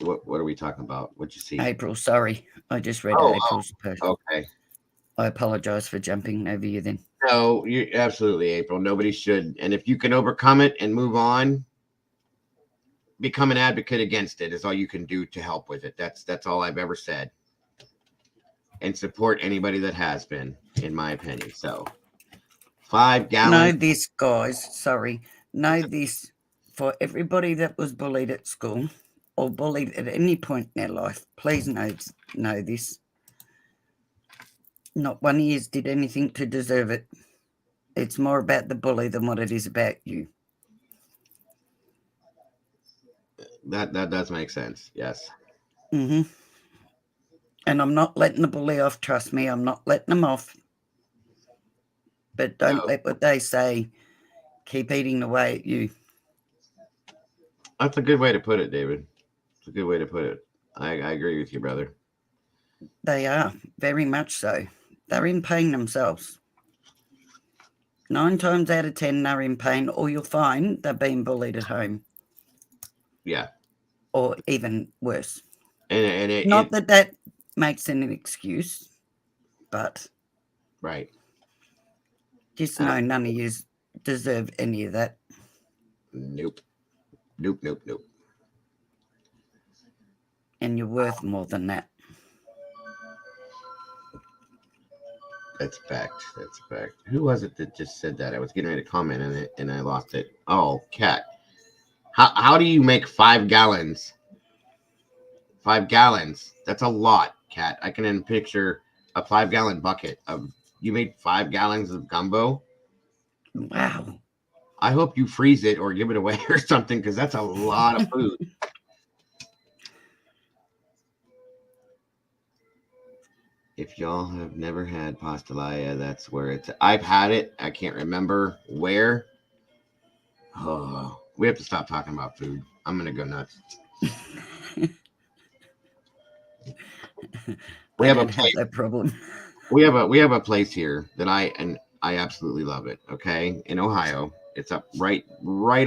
What are we talking about? What'd you see? April, sorry. I just read April's post. Okay. I apologize for jumping over you then. No, you're absolutely, April. Nobody should. And if you can overcome it and move on, become an advocate against it is all you can do to help with it. That's all I've ever said. And support anybody that has been, in my opinion. So 5 gallons. Know this, guys. Sorry. Know this. For everybody that was bullied at school or bullied at any point in their life, please know this. Not one of you did anything to deserve it. It's more about the bully than what it is about you. That does make sense. Yes. And I'm not letting the bully off. Trust me, I'm not letting them off. But don't let what they say keep eating away at you. That's a good way to put it, David. It's a good way to put it. I agree with you, brother. They are, very much so. They're in pain themselves. 9 times out of 10, they're in pain, or you'll find they're being bullied at home. Yeah. Or even worse. And Not that makes it an excuse, but... Right. Just know none of you deserve any of that. Nope. And you're worth more than that. That's fact. Who was it that just said that? I was getting ready to comment on it and I lost it. Oh, Kat. How do you make 5 gallons? 5 gallons. That's a lot, Kat. I can picture a 5-gallon bucket of. You made 5 gallons of gumbo. Wow. I hope you freeze it or give it away or something, because that's a lot of food. If y'all have never had pastelaya, that's where it's. I've had it. I can't remember where. Oh, we have to stop talking about food. I'm gonna go nuts. We have a place. That problem. We have a place here that I absolutely love it. Okay, in Ohio, it's up right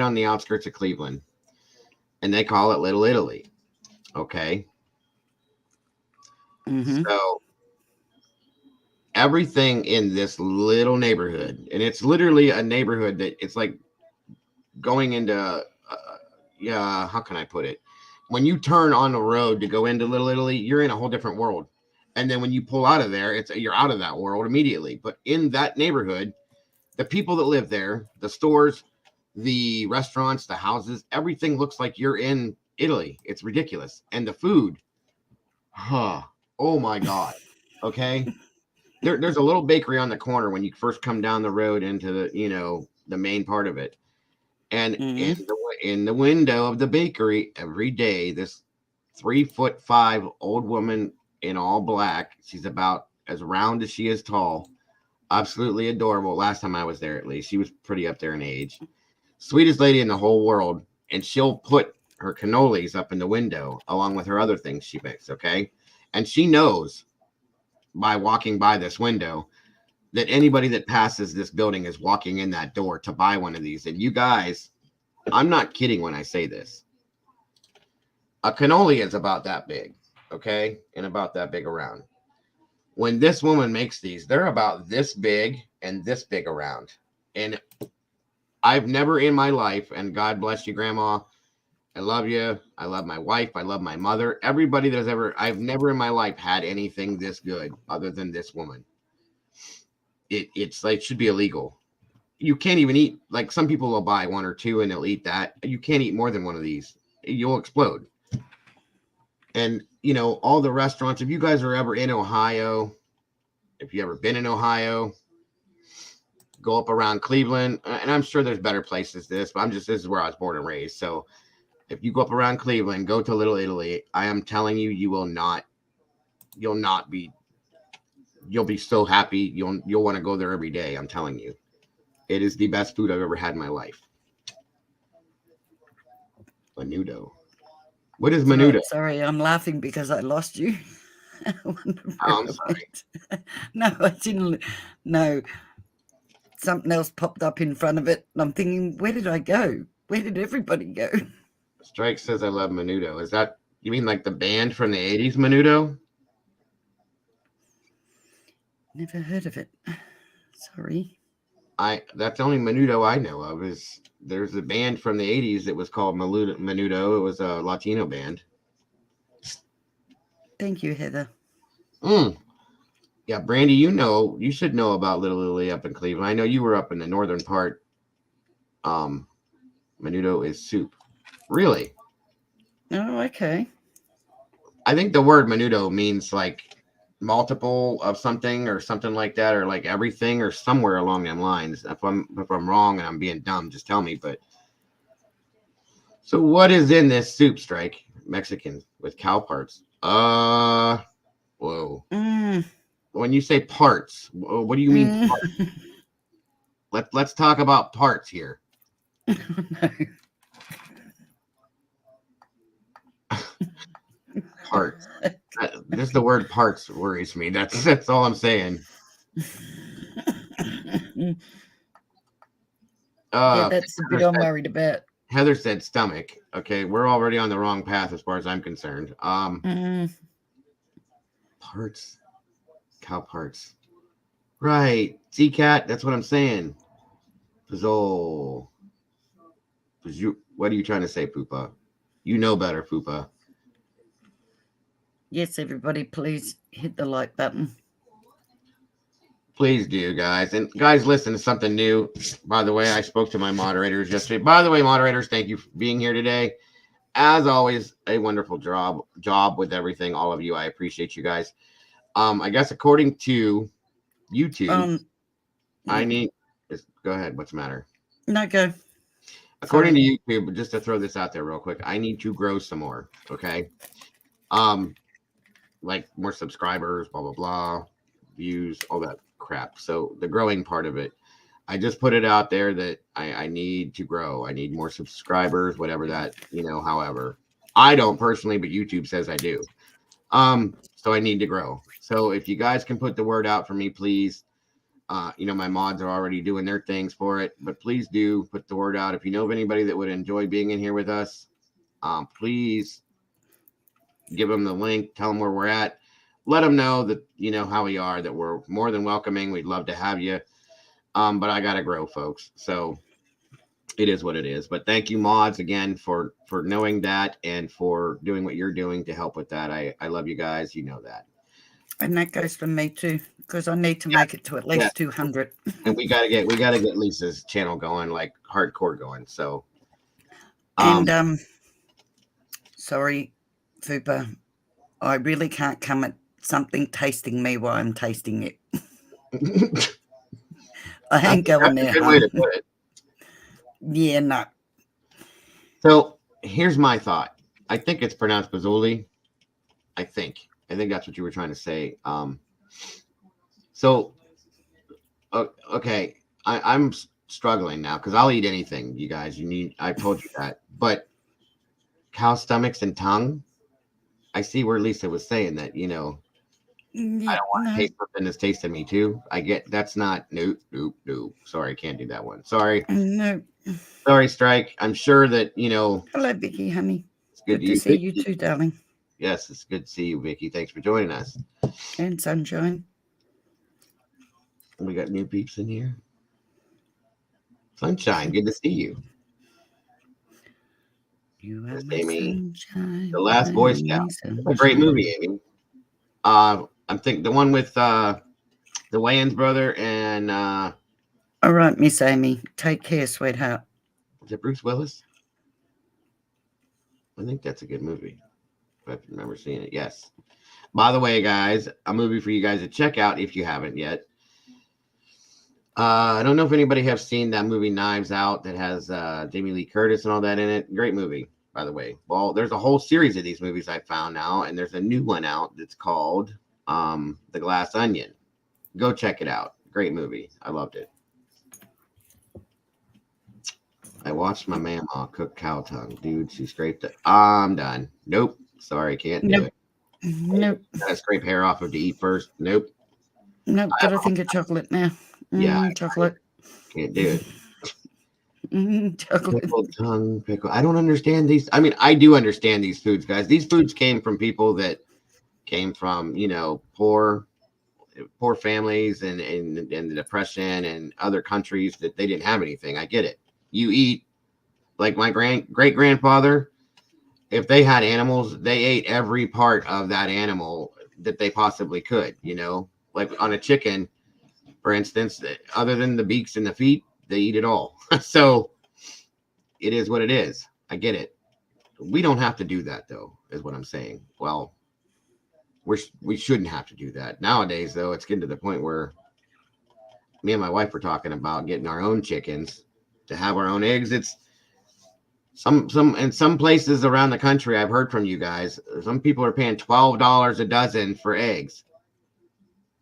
on the outskirts of Cleveland, and they call it Little Italy. Okay, Mm-hmm. So everything in this little neighborhood, and it's literally a neighborhood that it's like going into, yeah, how can I put it? When you turn on the road to go into Little Italy, you're in a whole different world. And then when you pull out of there, you're out of that world immediately. But in that neighborhood, the people that live there, the stores, the restaurants, the houses, everything looks like you're in Italy. It's ridiculous. And the food, huh? Oh my God. Okay. There's a little bakery on the corner when you first come down the road into the main part of it. And Mm-hmm. in the window of the bakery every day, this 3'5" old woman in all black. She's about as round as she is tall. Absolutely adorable. Last time I was there, at least, she was pretty up there in age. Sweetest lady in the whole world. And she'll put her cannolis up in the window along with her other things she makes. Okay. And she knows by walking by this window that anybody that passes this building is walking in that door to buy one of these. And you guys, I'm not kidding when I say this. A cannoli is about that big, okay? And about that big around. When this woman makes these, they're about this big and this big around. And I've never in my life, and God bless you, Grandma. I love you. I love my wife. I love my mother. Everybody that's I've never in my life had anything this good other than this woman. It's like, should be illegal. You can't even eat, like some people will buy one or two and they'll eat that. You can't eat more than one of these. You'll explode. And, all the restaurants, if you guys are ever in Ohio, if you ever been in Ohio, go up around Cleveland, and I'm sure there's better places this is where I was born and raised. So if you go up around Cleveland, go to Little Italy, I am telling you, you'll be so happy. You'll want to go there every day. I'm telling you, it is the best food I've ever had in my life. Menudo. What is menudo? Sorry, I'm laughing because I lost you. I'm sorry. No, I didn't. No, something else popped up in front of it. And I'm thinking, where did I go? Where did everybody go? Strike says I love menudo. Is that, you mean like the band from the 80s, Menudo? Never heard of it. Sorry. That's the only Menudo I know of. There's a band from the 80s that was called Menudo. It was a Latino band. Thank you, Heather. Yeah, Brandy, you should know about Little Italy up in Cleveland. I know you were up in the northern part. Menudo is soup. Really? Oh, okay. I think the word menudo means like multiple of something or something like that, or like everything or somewhere along them lines. If I'm wrong and I'm being dumb, just tell me. But so what is in this soup, Strike? Mexican with cow parts. Whoa. When you say parts, what do you mean parts? Let's talk about parts here. No. Parts. Just the word parts worries me. That's all I'm saying. Yeah, that's the bit I'm worried about. Heather said stomach. Okay, we're already on the wrong path as far as I'm concerned. Parts. Cow parts. Right. See, cat, that's what I'm saying. What are you trying to say, Poopa? You know better, Poopa. Yes, everybody, please hit the like button. Please do, guys. And guys, listen to something new. By the way, I spoke to my moderators yesterday. By the way, moderators, thank you for being here today. As always, a wonderful job with everything. All of you, I appreciate you guys. I guess according to YouTube, go ahead. What's the matter? No, go. According to YouTube, just to throw this out there real quick, I need to grow some more. Okay. Like more subscribers, blah, blah, blah, views, all that crap. So the growing part of it, I just put it out there that I need to grow. I need more subscribers, whatever that, however. I don't personally, but YouTube says I do. So I need to grow. So if you guys can put the word out for me, please. My mods are already doing their things for it, but please do put the word out. If you know of anybody that would enjoy being in here with us, please give them the link, tell them where we're at. let them know that you know how we are, that we're more than welcoming. We'd love to have you. But I gotta grow, folks. So it is what it is. But thank you, mods, again for knowing that and for doing what you're doing to help with that. I love you guys. You know that. And that goes for me too, because I need to make it to at least 200. And we gotta get Lisa's channel going, like hardcore going. So and sorry, Fupa, I really can't come at something tasting me while I'm tasting it. I ain't going there. That's a good way to put it. Yeah, no. So here's my thought. I think it's pronounced Bazuli. I think that's what you were trying to say. So okay, I'm struggling now because I'll eat anything, you guys. I told you that. But cow stomachs and tongue, I see where Lisa was saying that, I don't want to taste something that's tasting me too. I get that's not nope. Sorry, I can't do that one. Sorry. No. Sorry, Strike. I'm sure that Hello, Vicky, honey. It's good to see you too, darling. Yes, it's good to see you, Vicky. Thanks for joining us. And Sunshine. We got new peeps in here. Sunshine, good to see you. You are Amy, sunshine, The Last Boy Scout. A great movie, Amy. I'm thinking the one with the Wayans brother and all right, Miss Amy. Take care, sweetheart. Is it Bruce Willis? I think that's a good movie. If I remember seeing it. Yes. By the way, guys, a movie for you guys to check out if you haven't yet. I don't know if anybody have seen that movie Knives Out that has Jamie Lee Curtis and all that in it. Great movie, by the way. Well, there's a whole series of these movies I found now, and there's a new one out that's called The Glass Onion. Go check it out. Great movie. I loved it. I watched my mama cook cow tongue. Dude, she scraped it. I'm done. Nope. Sorry, can't do it. Nope. Gotta scrape hair off of to eat first. Nope. Nope. Gotta think of chocolate now. Yeah. Chocolate. Can't do it. Chocolate. Pickled tongue, pickle. I don't understand these. I mean, I do understand these foods, guys. These foods came from people that came from, poor families and the Depression and other countries that they didn't have anything. I get it. You eat like my great grandfather. If they had animals, they ate every part of that animal that they possibly could, like on a chicken, for instance, other than the beaks and the feet, they eat it all. So it is what it is. I get it. We don't have to do that, though, is what I'm saying. Well, we shouldn't have to do that. Nowadays, though, it's getting to the point where me and my wife were talking about getting our own chickens to have our own eggs. It's in some places around the country, I've heard from you guys, some people are paying $12 a dozen for eggs.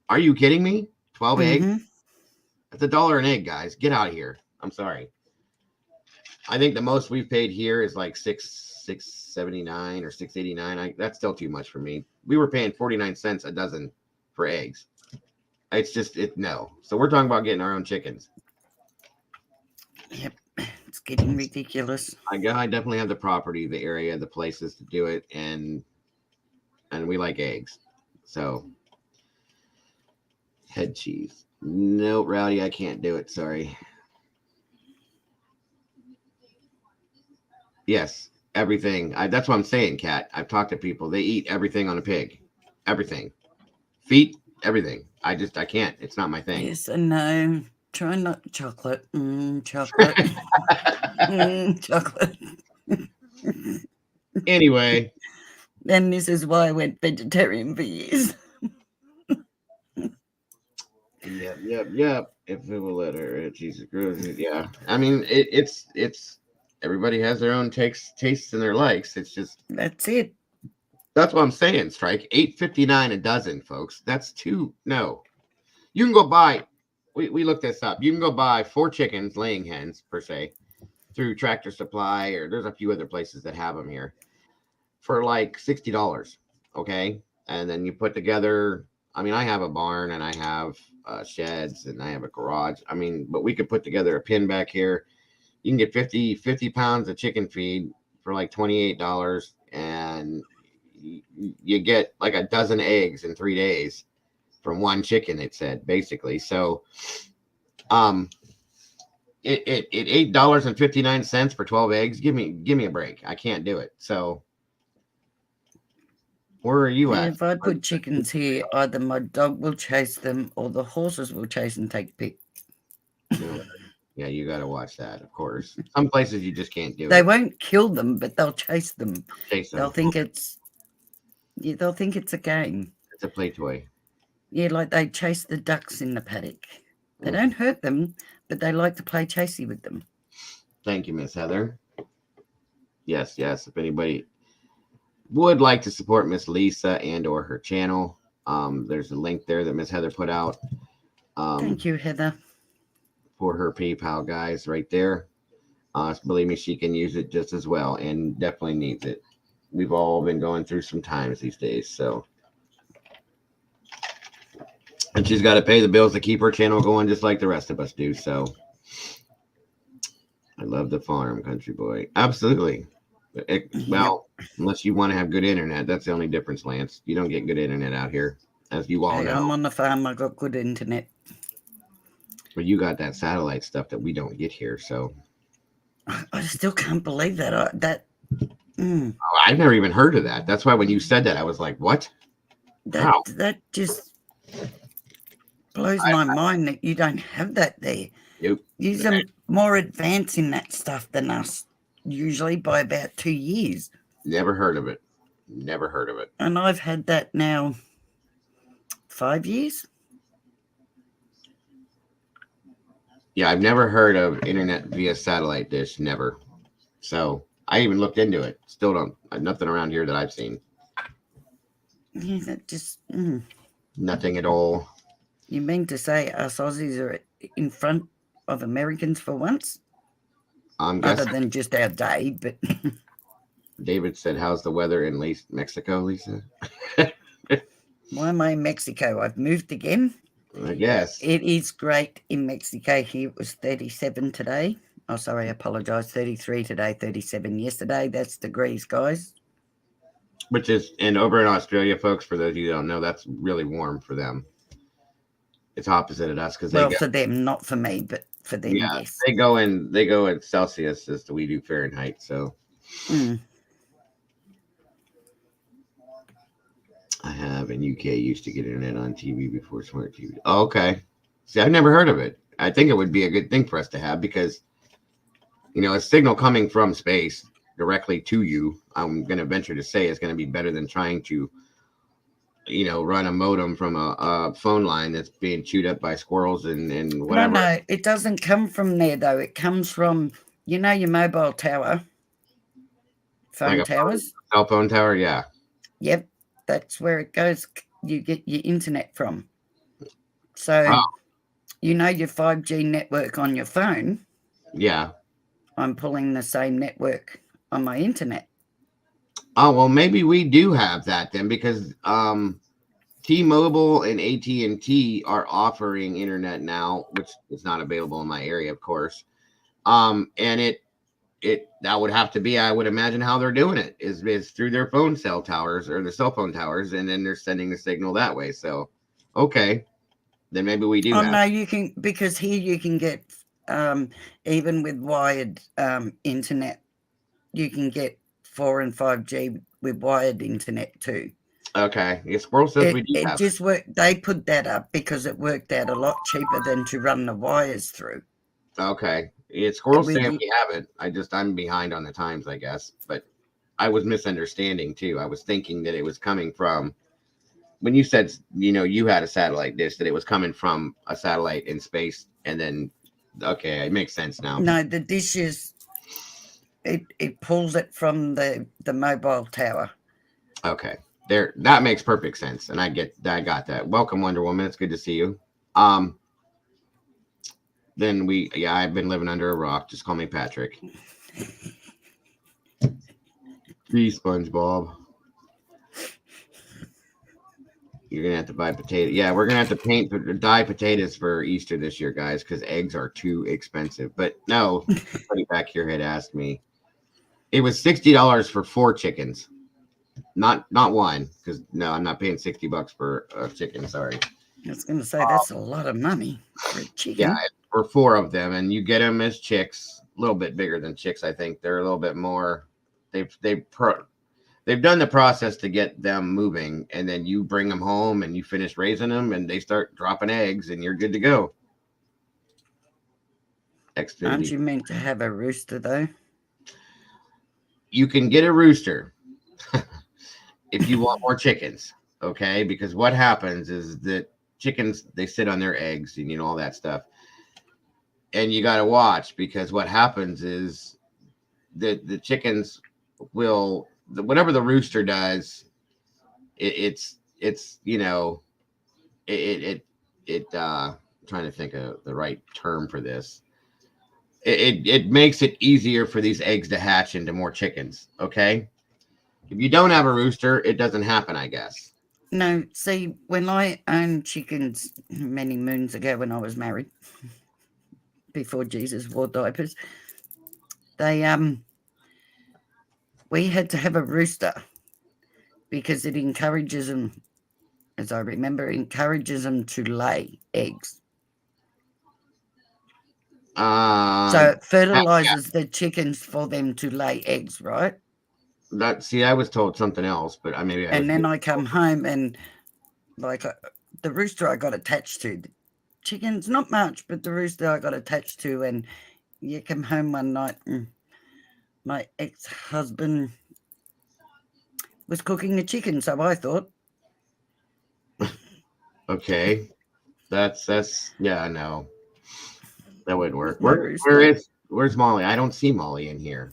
Are you kidding me? 12 eggs? That's $1 an egg, guys. Get out of here. I'm sorry. I think the most we've paid here is like $6.79 or $6.89. That's still too much for me. We were paying 49 cents a dozen for eggs. It's just no. So we're talking about getting our own chickens. Yep. It's getting ridiculous. I definitely have the property, the area, the places to do it, and we like eggs. So head cheese. No, Rowdy, I can't do it. Sorry. Yes, everything. That's what I'm saying, Kat. I've talked to people. They eat everything on a pig. Everything. Feet, everything. I can't. It's not my thing. Yes and no. Try not chocolate. Chocolate. Chocolate. Anyway. And this is why I went vegetarian for years. Yep. If it will let her, Jesus Christ. Yeah. I mean, it's everybody has their own tastes and their likes. It's just that's it. That's what I'm saying, Strike. $8.59 a dozen, folks. That's no. You can go buy. We looked this up. You can go buy 4 chickens, laying hens per se, through Tractor Supply, or there's a few other places that have them here for like $60. Okay, and then you put together. I mean, I have a barn and I have sheds and I have a garage. I mean, but we could put together a pen back here. You can get 50 pounds of chicken feed for like $28, and you get like a dozen eggs in 3 days from one chicken, it said, basically. So it $8.59 for 12 eggs. Give me a break. I can't do it. So where are you at? If I put chickens here, either my dog will chase them or the horses will chase and take pick. Yeah, you got to watch that, of course. Some places you just can't do They it. won't kill them, but they'll chase them. Chase them. They'll think it's a game. It's a play toy. Yeah, like they chase the ducks in the paddock. They Mm. don't hurt them, but they like to play chasey with them. Thank you, Miss Heather. Yes. If anybody would like to support Miss Lisa and or her channel, there's a link there that Miss Heather put out. Thank you, Heather. For her PayPal, guys, right there. Believe me, she can use it just as well and definitely needs it. We've all been going through some times these days, so. And she's got to pay the bills to keep her channel going just like the rest of us do, so. I love the farm, country boy. Absolutely. Well, unless you want to have good internet, that's the only difference, Lance. You don't get good internet out here, as you all know. I'm on the farm. I got good internet. But you got that satellite stuff that we don't get here, so. I still can't believe that. I've never even heard of that. That's why when you said that, I was like, what? That just blows my mind that you don't have that there. Nope. You're more advanced in that stuff than us, usually by about 2 years. Never heard of it. And I've had that now 5 years. Yeah, I've never heard of internet via satellite dish. Never. So I even looked into it. Still don't. Nothing around here that I've seen. Yeah, that just. Nothing at all. You mean to say us Aussies are in front of Americans for once? Other than just our day, but. David said, "How's the weather in Mexico, Lisa?" Why am I in Mexico? I've moved again. I guess. It is great in Mexico. Here it was 37 today. Oh, sorry, I apologize. 33 today, 37 yesterday. That's degrees, guys. Which is, and over in Australia, folks, for those of you who don't know, that's really warm for them. It's opposite of us because for them, not for me, but for them, yeah, yes. They go in Celsius as we do Fahrenheit. So. I have in UK used to get internet on TV before smart TV. Oh, okay. See, I've never heard of it. I think it would be a good thing for us to have because, a signal coming from space directly to you, I'm going to venture to say is going to be better than trying to, run a modem from a phone line that's being chewed up by squirrels and whatever. No, it doesn't come from there, though. It comes from, your mobile tower. Phone towers. Cell phone tower, yeah. Yep. That's where it goes. You get your internet from. So, your 5G network on your phone. Yeah. I'm pulling the same network on my internet. Oh, well, maybe we do have that then because T-Mobile and AT&T are offering internet now, which is not available in my area, of course. And that would have to be, I would imagine, how they're doing it is through their phone cell towers or the cell phone towers, and then they're sending the signal that way. So, okay, then maybe we do. Oh no, you can, because here you can get even with wired internet, you can get 4 and 5G with wired internet too. Okay, Squirrel says we do. It just worked. They put that up because it worked out a lot cheaper than to run the wires through. Okay. It's Squirrel saying we have it. I'm behind on the times, I guess. But I was misunderstanding too. I was thinking that it was coming from when you said, you had a satellite dish, that it was coming from a satellite in space. And then, okay, it makes sense now. No, the dish is, it pulls it from the mobile tower. Okay. That makes perfect sense. And I got that. Welcome, Wonder Woman. It's good to see you. Then I've been living under a rock. Just call me Patrick. Gee, SpongeBob. You're going to have to buy potatoes. Yeah, we're going to have to dye potatoes for Easter this year, guys, because eggs are too expensive. But no, somebody back here had asked me. It was $60 for 4 chickens. Not one, because no, I'm not paying $60 for a chicken. Sorry. I was going to say that's a lot of money for a chicken. Yeah, for 4 of them, and you get them as chicks, a little bit bigger than chicks. I think they're a little bit more. They've done the process to get them moving, and then you bring them home and you finish raising them, and they start dropping eggs, and you're good to go. Xfinity. Aren't you meant to have a rooster though? You can get a rooster if you want more chickens, okay? Because what happens is that chickens, they sit on their eggs and all that stuff, and you got to watch, because what happens is that the chickens will, whatever the rooster does, it's I'm trying to think of the right term for this. It makes it easier for these eggs to hatch into more chickens. Okay. If you don't have a rooster, it doesn't happen, I guess. No, see, when I owned chickens many moons ago when I was married, before Jesus wore diapers, we had to have a rooster because it encourages them, as I remember, to lay eggs. So it fertilizes the chickens for them to lay eggs, right? I was told something else, but I come home and like the rooster I got attached to, the chickens not much, but the rooster I got attached to, and you come home one night and my ex-husband was cooking the chicken, so I thought. Okay, that's yeah, no. That wouldn't work. Where's Molly? I don't see Molly in here.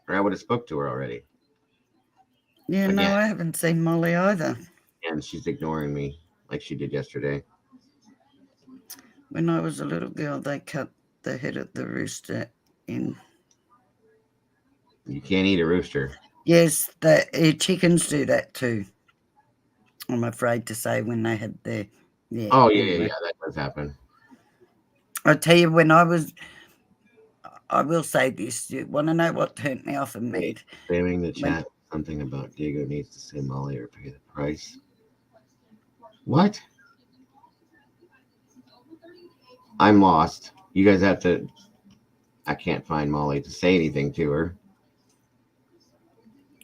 Or I would have spoke to her already. Yeah, no, I haven't seen Molly either. And she's ignoring me like she did yesterday. When I was a little girl, they cut the head of the rooster in. You can't eat a rooster. Yes, the chickens do that too. I'm afraid to say when they had their. Yeah, oh, yeah, that does happen. I tell you, I will say this. You want to know what turned me off and mad? Spamming the chat, something about Diego needs to say Molly or pay the price. What? I'm lost. You guys have to. I can't find Molly to say anything to her.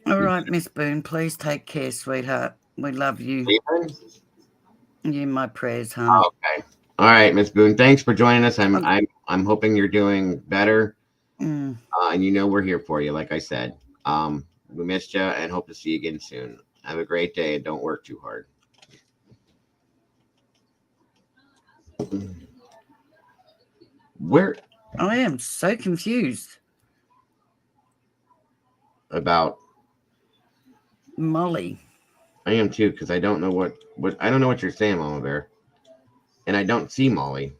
All right, Miss Boone, please take care, sweetheart. We love you. You my prayers, hon. Okay. All right, Miss Boone. Thanks for joining us. I'm hoping you're doing better. And we're here for you, like I said. We missed you and hope to see you again soon. Have a great day and don't work too hard. Where? I am so confused. About Molly. I am too, because I don't know what I don't know what you're saying, Mama Bear. And I don't see Molly.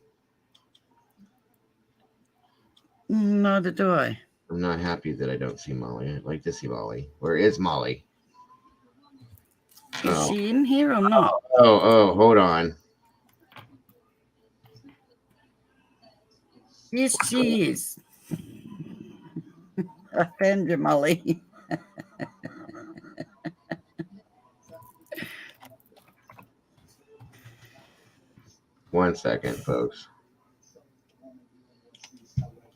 Neither do I. I'm not happy that I don't see Molly. I'd like to see Molly. Where is Molly? Is she in here or not? Oh, hold on. Yes, she is. I found you, Molly. 1 second, folks.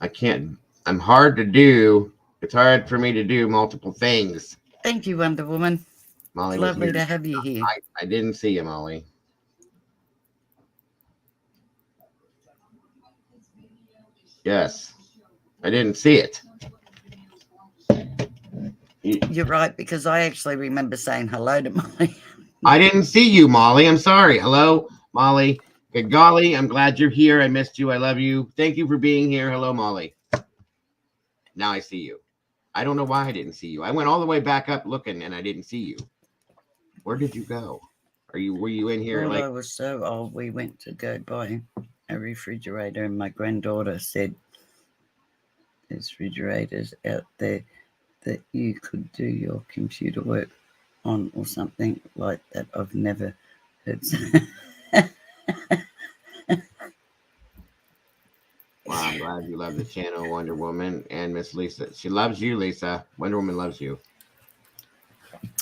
I can't. I'm hard to do. It's hard for me to do multiple things. Thank you, Wonder Woman. Molly, it's lovely to have you here. I didn't see you, Molly. Yes, I didn't see it. You're right, because I actually remember saying hello to Molly. I didn't see you, Molly. I'm sorry. Hello, Molly. Good golly, I'm glad you're here. I missed you. I love you. Thank you for being here. Hello, Molly. Now I see you. I don't know why I didn't see you. I went all the way back up looking and I didn't see you. Where did you go? Were you in here? Well, I was so old. We went to go buy a refrigerator, and my granddaughter said there's refrigerators out there that you could do your computer work on or something like that. I've never heard. Well, I'm glad you love the channel, Wonder Woman, and Miss Lisa. She loves you, Lisa. Wonder Woman loves you.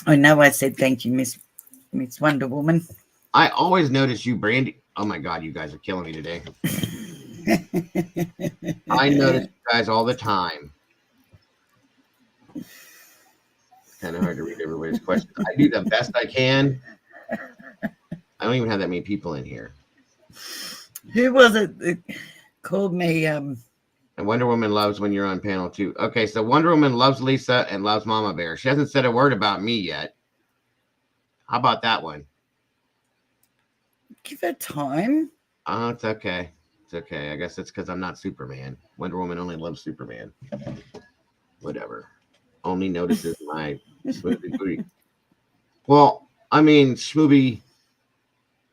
I know I said thank you, Miss Wonder Woman. I always notice you, Brandy. Oh my God, you guys are killing me today. I notice you guys all the time. It's kind of hard to read everybody's questions. I do the best I can. I don't even have that many people in here. Who was it that called me? And Wonder Woman loves when you're on panel too. Okay, so Wonder Woman loves Lisa and loves Mama Bear. She hasn't said a word about me yet. How about that one? Give her time. Oh, it's okay. It's okay. I guess it's because I'm not Superman. Wonder Woman only loves Superman. Whatever. Only notices my smoothie booty. Well, I mean, Smoothie,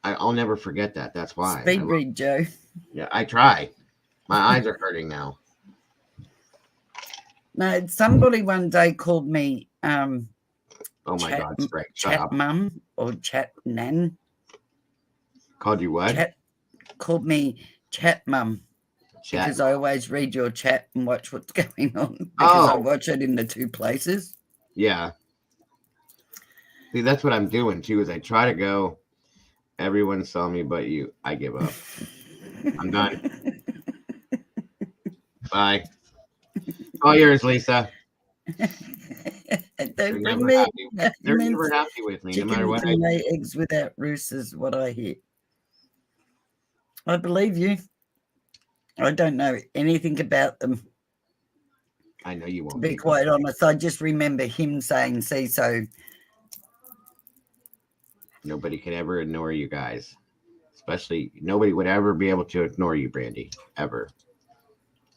I'll never forget that. That's why. Speed read, Joe. Yeah, I try. My eyes are hurting now. No, somebody one day called me Oh my God, Strike. Shut chat up. mum or chat nan. Called you what? Called me chat mum. Chat. Because I always read your chat and watch what's going on. Because I Oh. watch it in the two places. Yeah. See, that's what I'm doing too, is I try to go, everyone saw me but you. I give up. I'm done. Bye. All yours, Lisa. Don't They're bring never me happy. They're never happy with me, no matter what I chickens do. and lay eggs without roosters, what I hear. I believe you. I don't know anything about them. I know you To won't. be quite honest, I just remember him saying, see, so Nobody can ever ignore you guys. Especially, nobody would ever be able to ignore you, Brandy. Ever.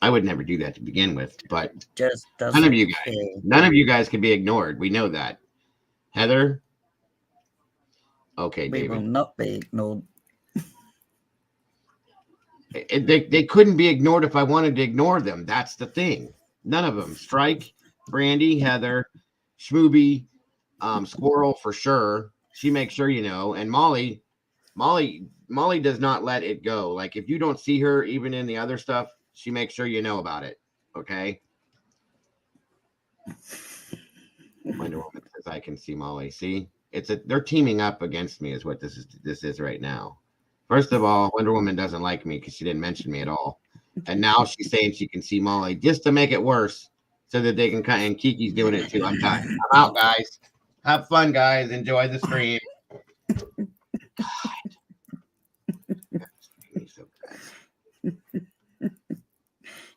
I would never do that to begin with, but just doesn't none of you guys. care. None of you guys can be ignored. We know that. Heather? Okay, We David. will not be ignored. They couldn't be ignored if I wanted to ignore them. That's the thing. None of them. Strike, Brandy, Heather, Schmooby, Squirrel for sure. She makes sure you know. And Molly does not let it go. Like if you don't see her even in the other stuff, she makes sure you know about it. Okay. Wonder Woman says I can see Molly. See, they're teaming up against me is what this is right now. First of all, Wonder Woman doesn't like me because she didn't mention me at all. And now she's saying she can see Molly just to make it worse so that they can kind of, and Kiki's doing it too. I'm done. I'm out, guys. Have fun, guys. Enjoy the stream.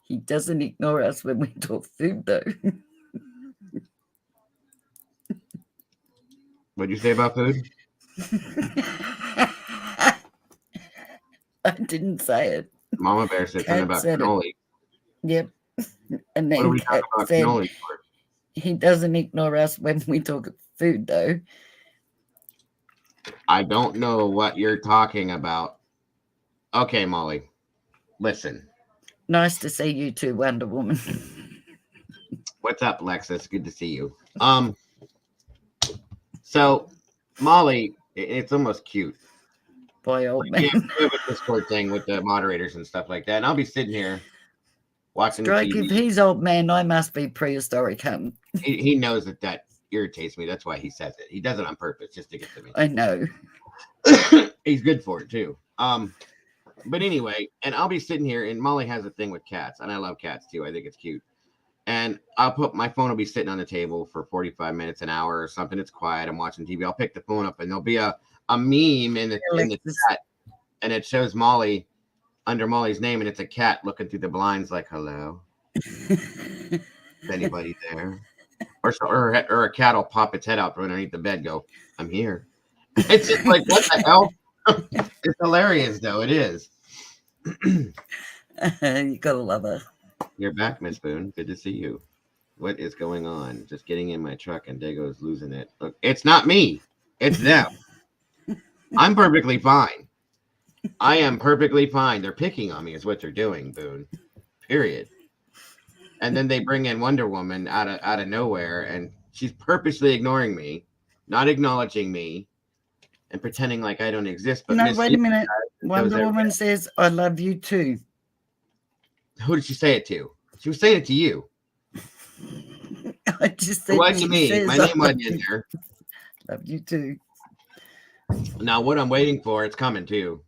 He doesn't ignore us when we talk food, though. What'd you say about food? I didn't say it. Mama Bear said something about cannoli. Yep. And What are then we Kat talking about said cannoli for? he doesn't ignore us when we talk food, though. I don't know what you're talking about. Okay, Molly. Listen. Nice to see you too, Wonder Woman. What's up, Lexus? Good to see you. So Molly, it's almost cute. Boy, old Yeah, man. we have a Discord thing with the moderators and stuff like that. And I'll be sitting here watching Strike, TV. if he's old man, I must be prehistoric, hun. He knows that irritates me. That's why he says it. He does it on purpose just to get to me. I know. He's good for it too. But anyway, and I'll be sitting here, and Molly has a thing with cats, and I love cats too. I think it's cute. And I'll put my phone will be sitting on the table for 45 minutes, an hour or something. It's quiet. I'm watching TV. I'll pick the phone up, and there'll be a meme in the chat, and it shows Molly under Molly's name, and it's a cat looking through the blinds like, hello. Is anybody there? Or a cat will pop its head out from underneath the bed, go, I'm here. It's just like, what the hell? It's hilarious, though. It is. You gotta love her. You're back, Miss Boone. Good to see you. What is going on? Just getting in my truck and Dago's losing it. Look, it's not me. It's them. I'm perfectly fine. I am perfectly fine. They're picking on me is what they're doing, Boone. Period. And then they bring in Wonder Woman out of nowhere, and she's purposely ignoring me, not acknowledging me, and pretending like I don't exist. But no, wait a minute. Wonder Woman says, I love you too. Who did she say it to? She was saying it to you. I just It said wasn't she me. says My I name wasn't love in you. there. Love you too. Now, what I'm waiting for, it's coming too,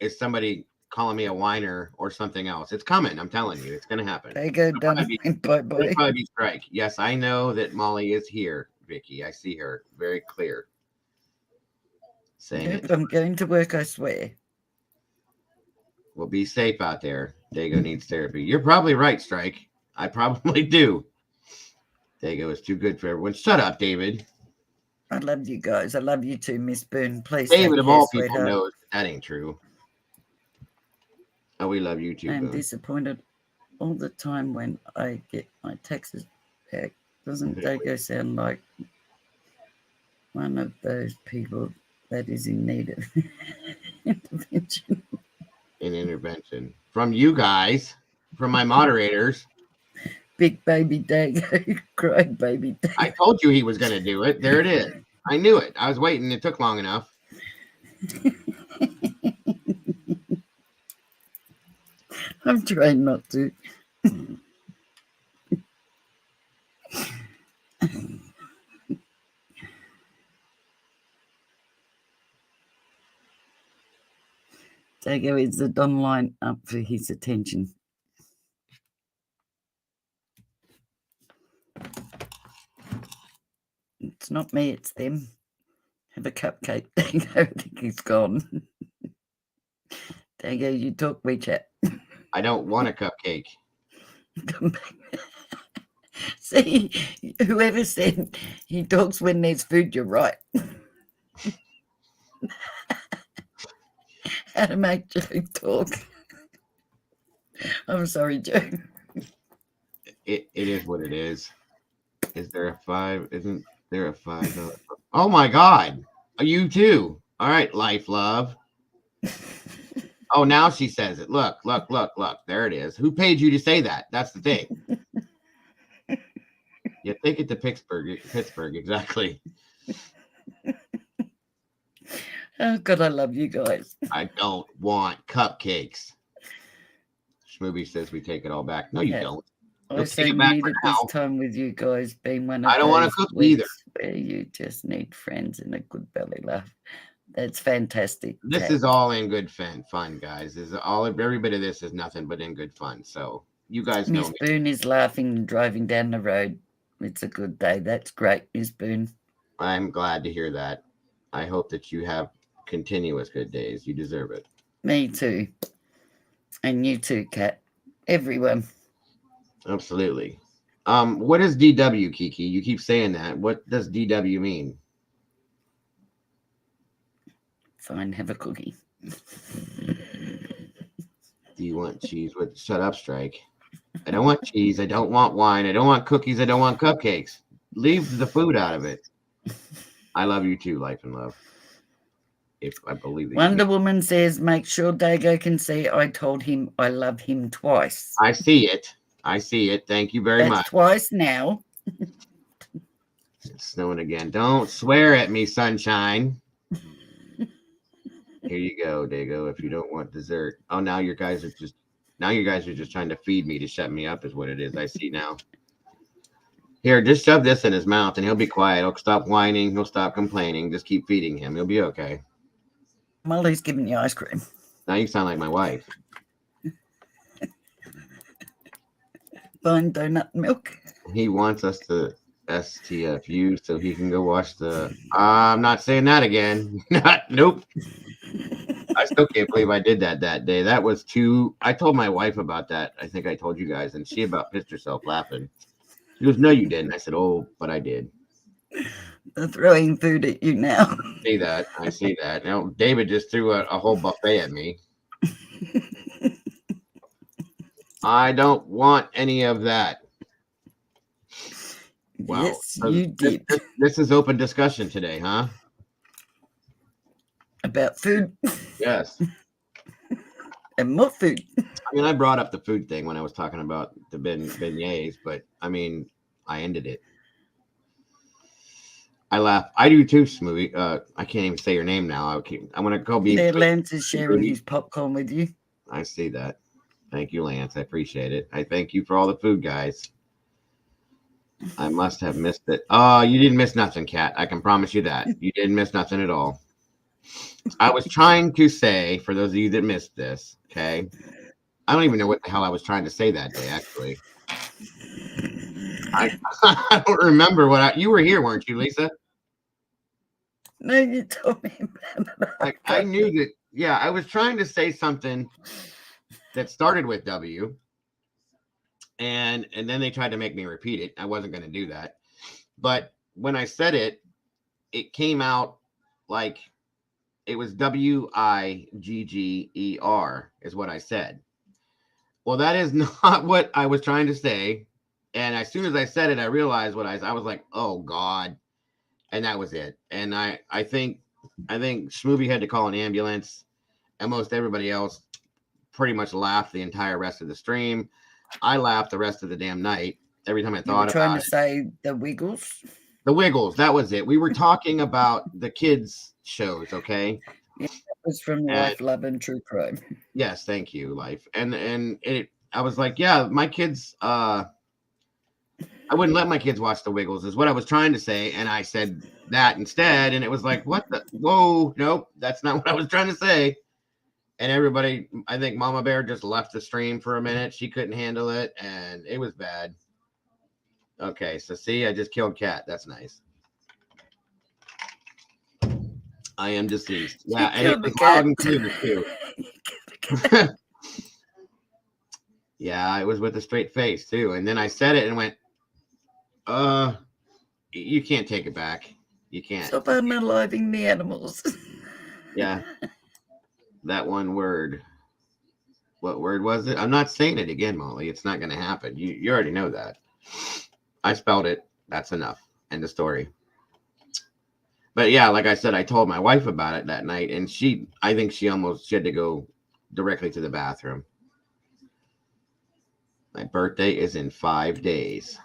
is somebody calling me a whiner or something else. It's coming. I'm telling you, it's going to happen. There you go, done. Bye It'll bye. probably be strike. Yes, I know that Molly is here, Vicky. I see her very clear. Saying Nope, it. I'm going to work, I swear. Well, be safe out there. Dago needs therapy. You're probably right, Strike. I probably do. Dago is too good for everyone. Shut up, David. I love you guys. I love you too, Miss Boone. Please David, take of care, all people, sweetheart. knows that ain't true. Oh, we love you too, I'm Boone. disappointed all the time when I get my taxes back. Doesn't Dago sound like one of those people that is in need of intervention? An intervention from you guys, from my moderators. Big baby Dago, cry baby Dago. I told you he was going to do it. There it is. I knew it. I was waiting. It took long enough. I'm trying not to. Dago is the Don line up for his attention. It's not me, it's them. Have a cupcake. Dago, I think he's gone. Dago, you talk, we chat. I don't want a cupcake. Come back. See, whoever said he talks when there's food, you're right. How to make Joe talk. I'm sorry, Joe. It is what it is. Is there a 5? Isn't there a 5? Oh my God. You too. All right, life, love. Oh, now she says it. Look. There it is. Who paid you to say that? That's the thing. Yeah, take it to Pittsburgh, exactly. Oh, God, I love you guys. I don't want cupcakes. Schmooby says we take it all back. No, you don't. I so needed this time with you guys, being one of I don't want to cook either. Where you just need friends and a good belly laugh. That's fantastic. This is all in good fun, guys. Every bit of this is nothing but in good fun. So you guys know Miss Boone is laughing and driving down the road. It's a good day. That's great, Miss Boone. I'm glad to hear that. I hope that you have continuous good days. You deserve it. Me too. And you too, Kat. Everyone. Absolutely. What is DW, Kiki? You keep saying that. What does DW mean? Fine, have a cookie. Do you want cheese with shut up, Strike? I don't want cheese. I don't want wine. I don't want cookies. I don't want cupcakes. Leave the food out of it. I love you too, life and love. If I believe that Wonder Woman says, make sure Dago can see I told him I love him twice. I see it. Thank you very much. Twice now. It's snowing again. Don't swear at me, sunshine. Here you go, Dago. If you don't want dessert. Oh, now you guys are just trying to feed me to shut me up is what it is. I see now. Here, just shove this in his mouth and he'll be quiet. He'll stop whining. He'll stop complaining. Just keep feeding him. He'll be okay. Molly's giving you ice cream. Now you sound like my wife. Fine donut milk. He wants us to STFU so he can go watch the. I'm not saying that again. Nope. I still can't believe I did that day. That was too. I told my wife about that. I think I told you guys, and she about pissed herself laughing. She goes, "No, you didn't." I said, "Oh, but I did." They're throwing food at you now. I see that. Now David just threw a whole buffet at me. I don't want any of that. Wow. Yes, so you did. This is open discussion today, huh? About food? Yes. And more food. I mean, I brought up the food thing when I was talking about the beignets, but I mean, I ended it. I laugh. I do too, Smoothie. I can't even say your name now. I'm going to go be. Lance is sharing his popcorn with you. I see that. Thank you, Lance. I appreciate it. I thank you for all the food, guys. I must have missed it. Oh, you didn't miss nothing, Kat. I can promise you that. You didn't miss nothing at all. I was trying to say, for those of you that missed this, okay, I don't even know what the hell I was trying to say that day, actually. I, I don't remember you were here, weren't you, Lisa? No, you told me about it. I knew that. Yeah, I was trying to say something that started with W, and then they tried to make me repeat it. I wasn't going to do that, but when I said it, it came out like it was WIGGER is what I said. Well, that is not what I was trying to say. And as soon as I said it, I realized what I was like, oh God. And that was it. And I think Schmoovy had to call an ambulance, and most everybody else pretty much laughed the entire rest of the stream. I laughed the rest of the damn night every time I thought about it. Trying to say the Wiggles. The Wiggles, that was it. We were talking about the kids' shows, okay? Yeah, that was from Life, Love, and True Crime. Yes, thank you, Life. And I was like, yeah, my kids. I wouldn't let my kids watch the Wiggles, is what I was trying to say, and I said that instead, and it was like, what the? Whoa, nope, that's not what I was trying to say. And everybody, I think Mama Bear just left the stream for a minute. She couldn't handle it, and it was bad. Okay, so see, I just killed Kat. That's nice. I am deceased. Yeah, and it was loud and clear too. Yeah, it was with a straight face too. And then I said it and went, you can't take it back. You can't. Stop unaliving the animals. Yeah. That one word. What word was it? I'm not saying it again, Molly. It's not going to happen. You already know that. I spelled it. That's enough. End of story. But yeah, like I said, I told my wife about it that night, and I think she had to go directly to the bathroom. My birthday is in 5 days.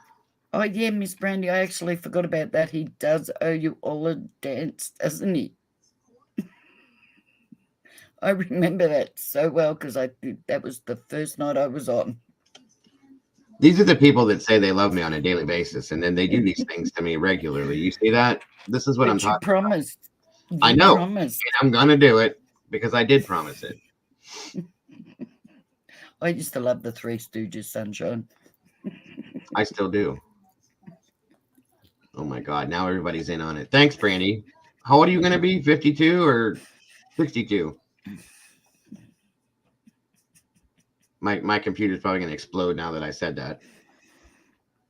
Oh, yeah, Miss Brandy, I actually forgot about that. He does owe you all a dance, doesn't he? I remember that so well because that was the first night I was on. These are the people that say they love me on a daily basis, and then they do these things to me regularly. You see that? This is what I'm talking promised. about. I know. Promised. And I'm going to do it because I did promise it. I used to love the Three Stooges, Sunshine. I still do. Oh, my God. Now everybody's in on it. Thanks, Brandy. How old are you going to be? 52 or 62? My computer's probably going to explode now that I said that.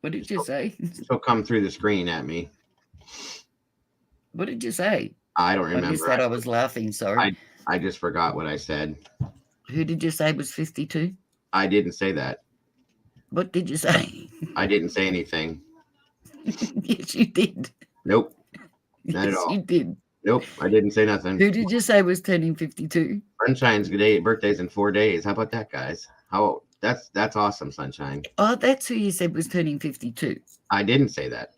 What did you say? She'll come through the screen at me. What did you say? I don't remember. I just said I was laughing, sorry. I just forgot what I said. Who did you say was 52? I didn't say that. What did you say? I didn't say anything. Yes, you did. Nope. Not at all. You did. Nope, I didn't say nothing. Who did you say was turning 52? Sunshine's birthday's in 4 days. How about that, guys? That's awesome, Sunshine. Oh, that's who you said was turning 52. I didn't say that.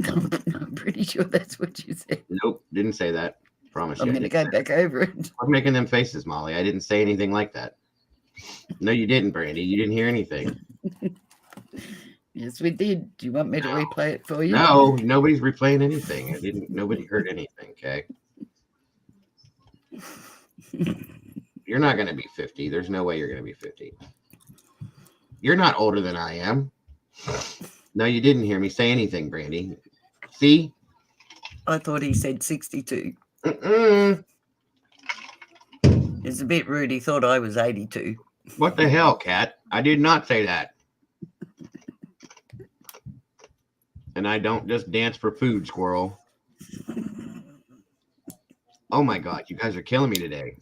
I'm pretty sure that's what you said. Nope, didn't say that. Promise you. I'm going to go back over it. I'm making them faces, Molly. I didn't say anything like that. No, you didn't, Brandy. You didn't hear anything. Yes, we did. Do you want me to replay it for you? No, nobody's replaying anything. Nobody heard anything, okay? You're not going to be 50. There's no way you're going to be 50. You're not older than I am. No, you didn't hear me say anything, Brandy. See? I thought he said 62. Mm-mm. It's a bit rude. He thought I was 82. What the hell, Kat? I did not say that. And I don't just dance for food, squirrel. Oh my God, you guys are killing me today.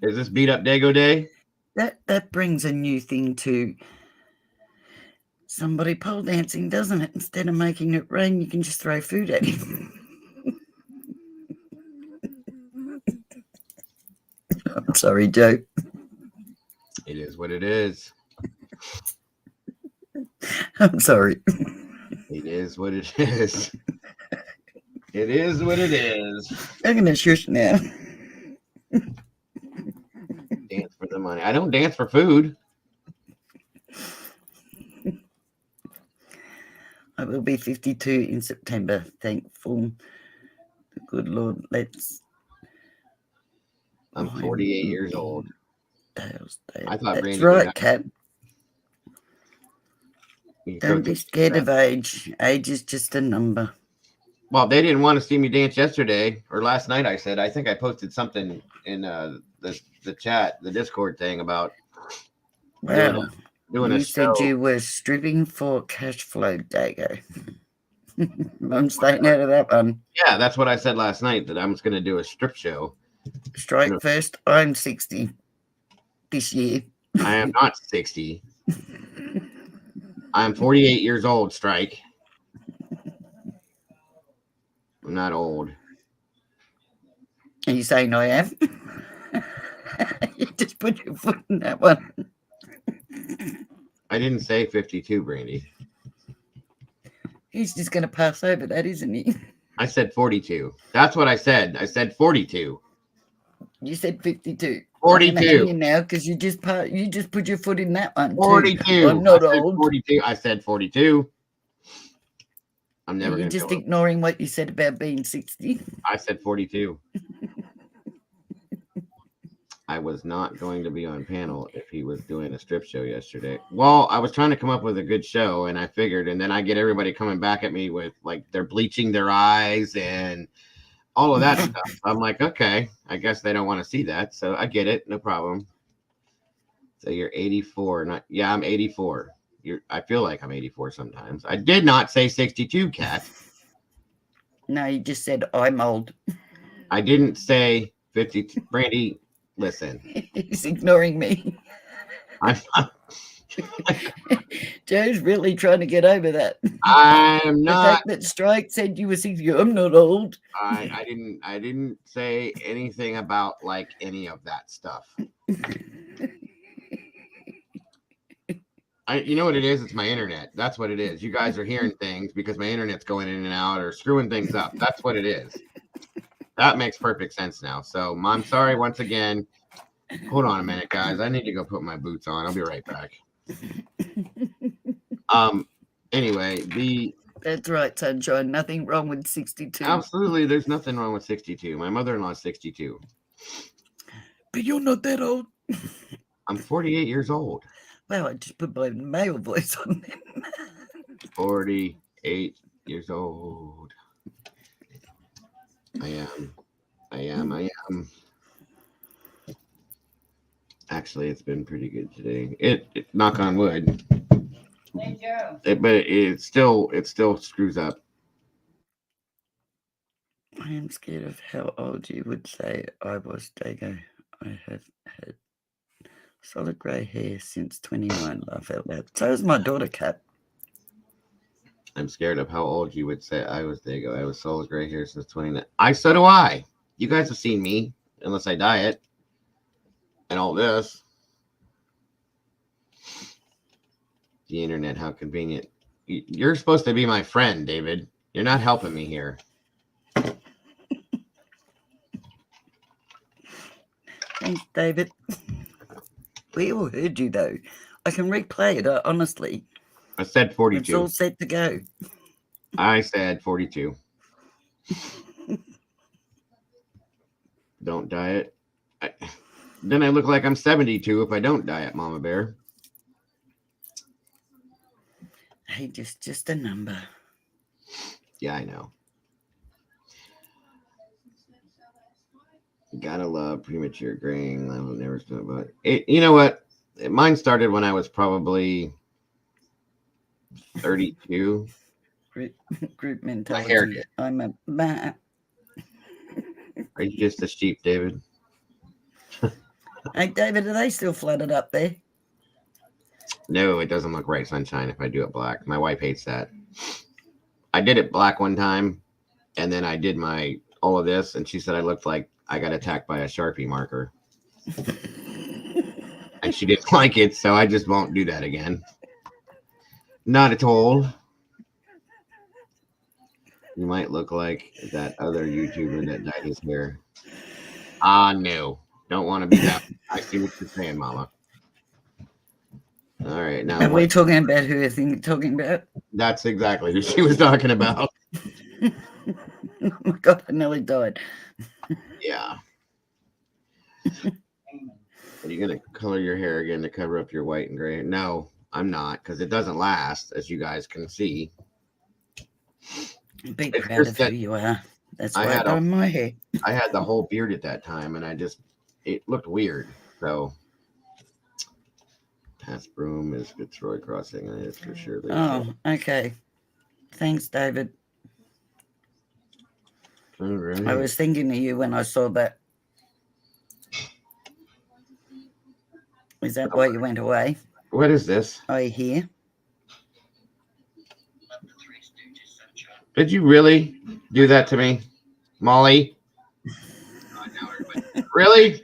Is this beat up Dago day? That brings a new thing to somebody pole dancing, doesn't it? Instead of making it rain, you can just throw food at him. I'm sorry, Joe. It is what it is. I'm sorry. It is what it is. It is what it is. I'm going to shush now. Dance for the money. I don't dance for food. I will be 52 in September. Thankful. The good Lord lets. I'm 48 years old. Dale's I thought That's Brandy right, Kat. You Don't be scared of age. Age is just a number. Well, they didn't want to see me dance yesterday or last night. I said, I think I posted something in the chat, the Discord thing about Well, doing you a show. said you were stripping for cash flow, Dago. I'm staying out of that one. Yeah, that's what I said last night, that I was going to do a strip show. Strike first. I'm 60 this year. I am not 60. I'm 48 years old, Strike. I'm not old. Are you saying I am? You just put your foot in that one. I didn't say 52, Brandy. He's just going to pass over that, isn't he? I said 42. That's what I said. I said 42. You said 52. 42 now because you just put your foot in that one. 42. Too. I'm not old. 42. I said 42. I'm never going to. You're just ignoring what you said about being 60. I said 42. I was not going to be on panel if he was doing a strip show yesterday. Well, I was trying to come up with a good show, and I figured, and then I get everybody coming back at me with like they're bleaching their eyes and all of that stuff. I'm like, okay, I guess they don't want to see that, so I get it, no problem. So you're 84, yeah, I'm 84. I feel like I'm 84 sometimes. I did not say 62, Kat. No, you just said I'm old. I didn't say 52, Brandy. Listen, he's ignoring me. I'm Joe's really trying to get over that. I'm not. The fact that Strike said you were 60. I'm not old. I didn't say anything about like any of that stuff. You know what it is? It's my internet. That's what it is. You guys are hearing things because my internet's going in and out or screwing things up. That's what it is. That makes perfect sense now. So I'm sorry once again. Hold on a minute, guys. I need to go put my boots on. I'll be right back. Anyway, That's right, Sunshine. Nothing wrong with 62. Absolutely, there's nothing wrong with 62. My mother-in-law's 62. But you're not that old. I'm 48 years old. Well, I just put my male voice on them. 48 years old. I am. Actually, it's been pretty good today. It knock on wood. Hey, Joe. But it still screws up. I am scared of how old you would say I was, Dago. I have had solid grey hair since 21. Laugh out loud. So is my daughter, Kat. I'm scared of how old you would say I was. Dago. I was solid gray hair since 29. So do I. You guys have seen me, unless I diet. And all this. The internet, how convenient. You're supposed to be my friend, David. You're not helping me here. Thanks, David. We all heard you, though. I can replay it, honestly. I said 42. It's all set to go. I said 42. Don't diet. Then I look like I'm 72 if I don't diet, Mama Bear. Hey, just a number. Yeah, I know. Gotta love premature graying. I will never spend about it. You know what? Mine started when I was probably 32. Group mentality. My hair did. I'm a bat. Are you just a sheep, David? Hey, David, are they still flooded up there? No, it doesn't look right, Sunshine, if I do it black. My wife hates that. I did it black one time, and then I did all of this, and she said I looked like I got attacked by a Sharpie marker. And she didn't like it, so I just won't do that again. Not at all. You might look like that other YouTuber that dyed his hair. No. Don't want to be that. I see what you're saying, Mama. All right, now. Are we talking about who I think you're talking about? That's exactly who she was talking about. Oh my God, I nearly died. Yeah. Are you gonna color your hair again to cover up your white and gray? No, I'm not, because it doesn't last, as you guys can see. Be It's proud just of who that you are. That's I why I had a dye my hair. I had the whole beard at that time, and it looked weird. So Pat's Broom is Fitzroy Crossing. That is for sure. Oh, okay. Thanks, David. All right. I was thinking of you when I saw that. Is that why you went away? What is this? I hear. Did you really do that to me, Molly? Really?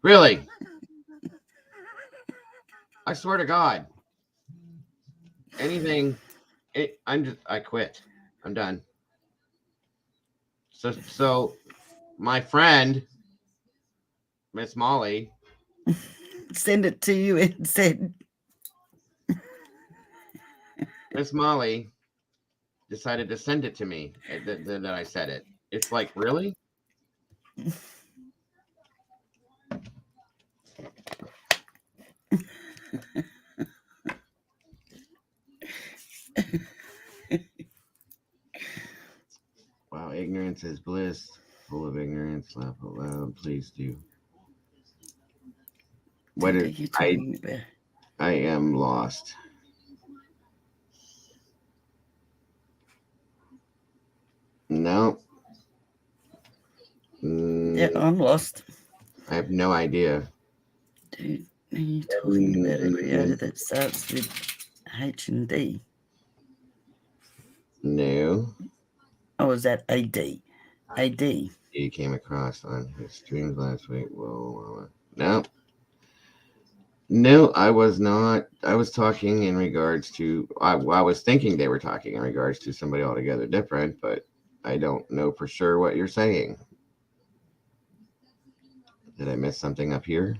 Really? I swear to God. Anything. I quit. I'm done. So my friend, Miss Molly, Send it to you and said, Miss Molly decided to send it to me that I said it. It's like, really? Wow, ignorance is bliss. Full of ignorance, laugh out loud. Please do. What are is you talking about? I am lost. No. Yeah, I'm lost. I have no idea. Dude, are you talking about a creator that starts with H and D? No. Oh, is that AD? AD. You came across on his streams last week. Whoa. No. No, I was not. I was talking in regards to. I was thinking they were talking in regards to somebody altogether different, but I don't know for sure what you're saying. Did I miss something up here?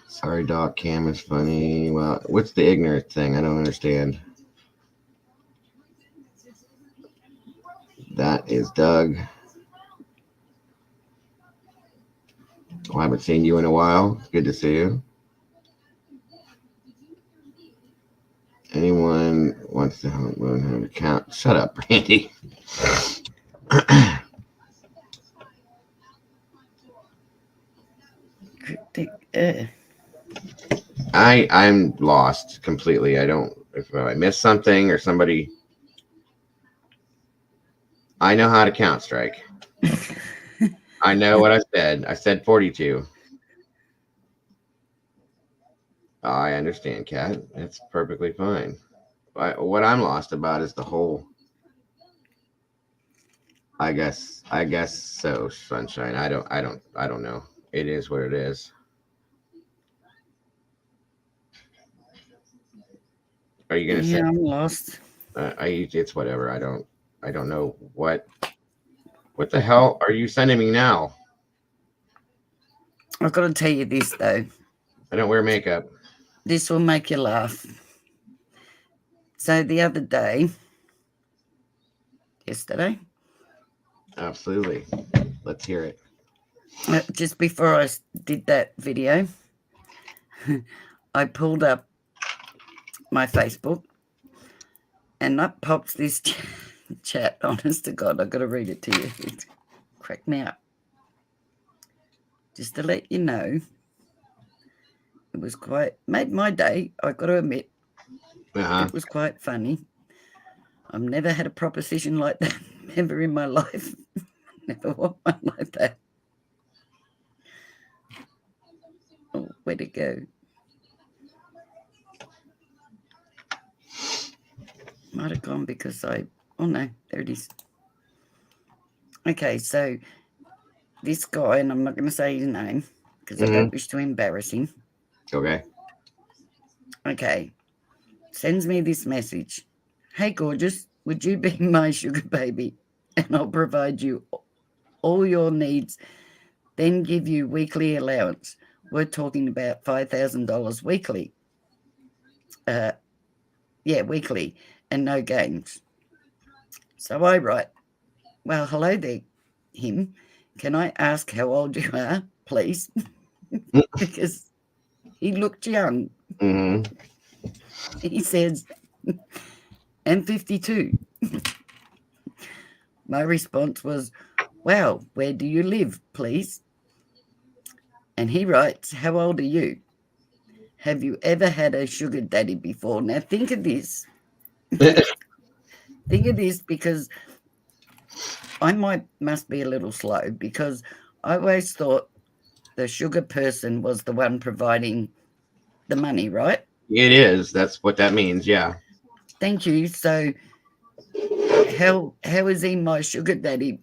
Sorry, Doc. Cam is funny. Well, what's the ignorant thing? I don't understand. That is Doug. Oh, I haven't seen you in a while. Good to see you. Anyone wants to learn how to count? Shut up, Randy. I'm lost completely. I don't. If I missed something or somebody, I know how to count, Strike. I know what I said. I said 42. I understand, Kat. That's perfectly fine. What I'm lost about is the whole. I guess so, Sunshine. I don't know. It is what it is. Are you gonna say? Yeah, I'm lost. It's whatever. I don't know what the hell are you sending me now? I've got to tell you this though. I don't wear makeup. This will make you laugh. So the other day, yesterday, Absolutely. Let's hear it. just before I did that video, I pulled up my Facebook and up pops this chat. Honest to God, I've got to read it to you. It's cracked me up. Just to let you know, it was made my day. I got to admit, It was quite funny. I've never had a proposition like that ever in my life. Never want one like that. Oh, where'd it go? Might have gone because oh no, there it is. Okay, so this guy, and I'm not going to say his name because I don't wish to embarrass him. Okay. Okay, sends me this message. Hey, gorgeous, would you be my sugar baby? And I'll provide you all your needs then give you weekly allowance. We're talking about $5,000 weekly. Weekly, and no games. So I write, well, hello there, him. Can I ask how old you are, please? Because he looked young. Mm-hmm. He says, I'm 52. My response was, wow, where do you live, please? And he writes, how old are you? Have you ever had a sugar daddy before? Now think of this. Think of this, because I must be a little slow, because I always thought the sugar person was the one providing the money, right? It is. That's what that means. Yeah. Thank you. So how is he my sugar daddy?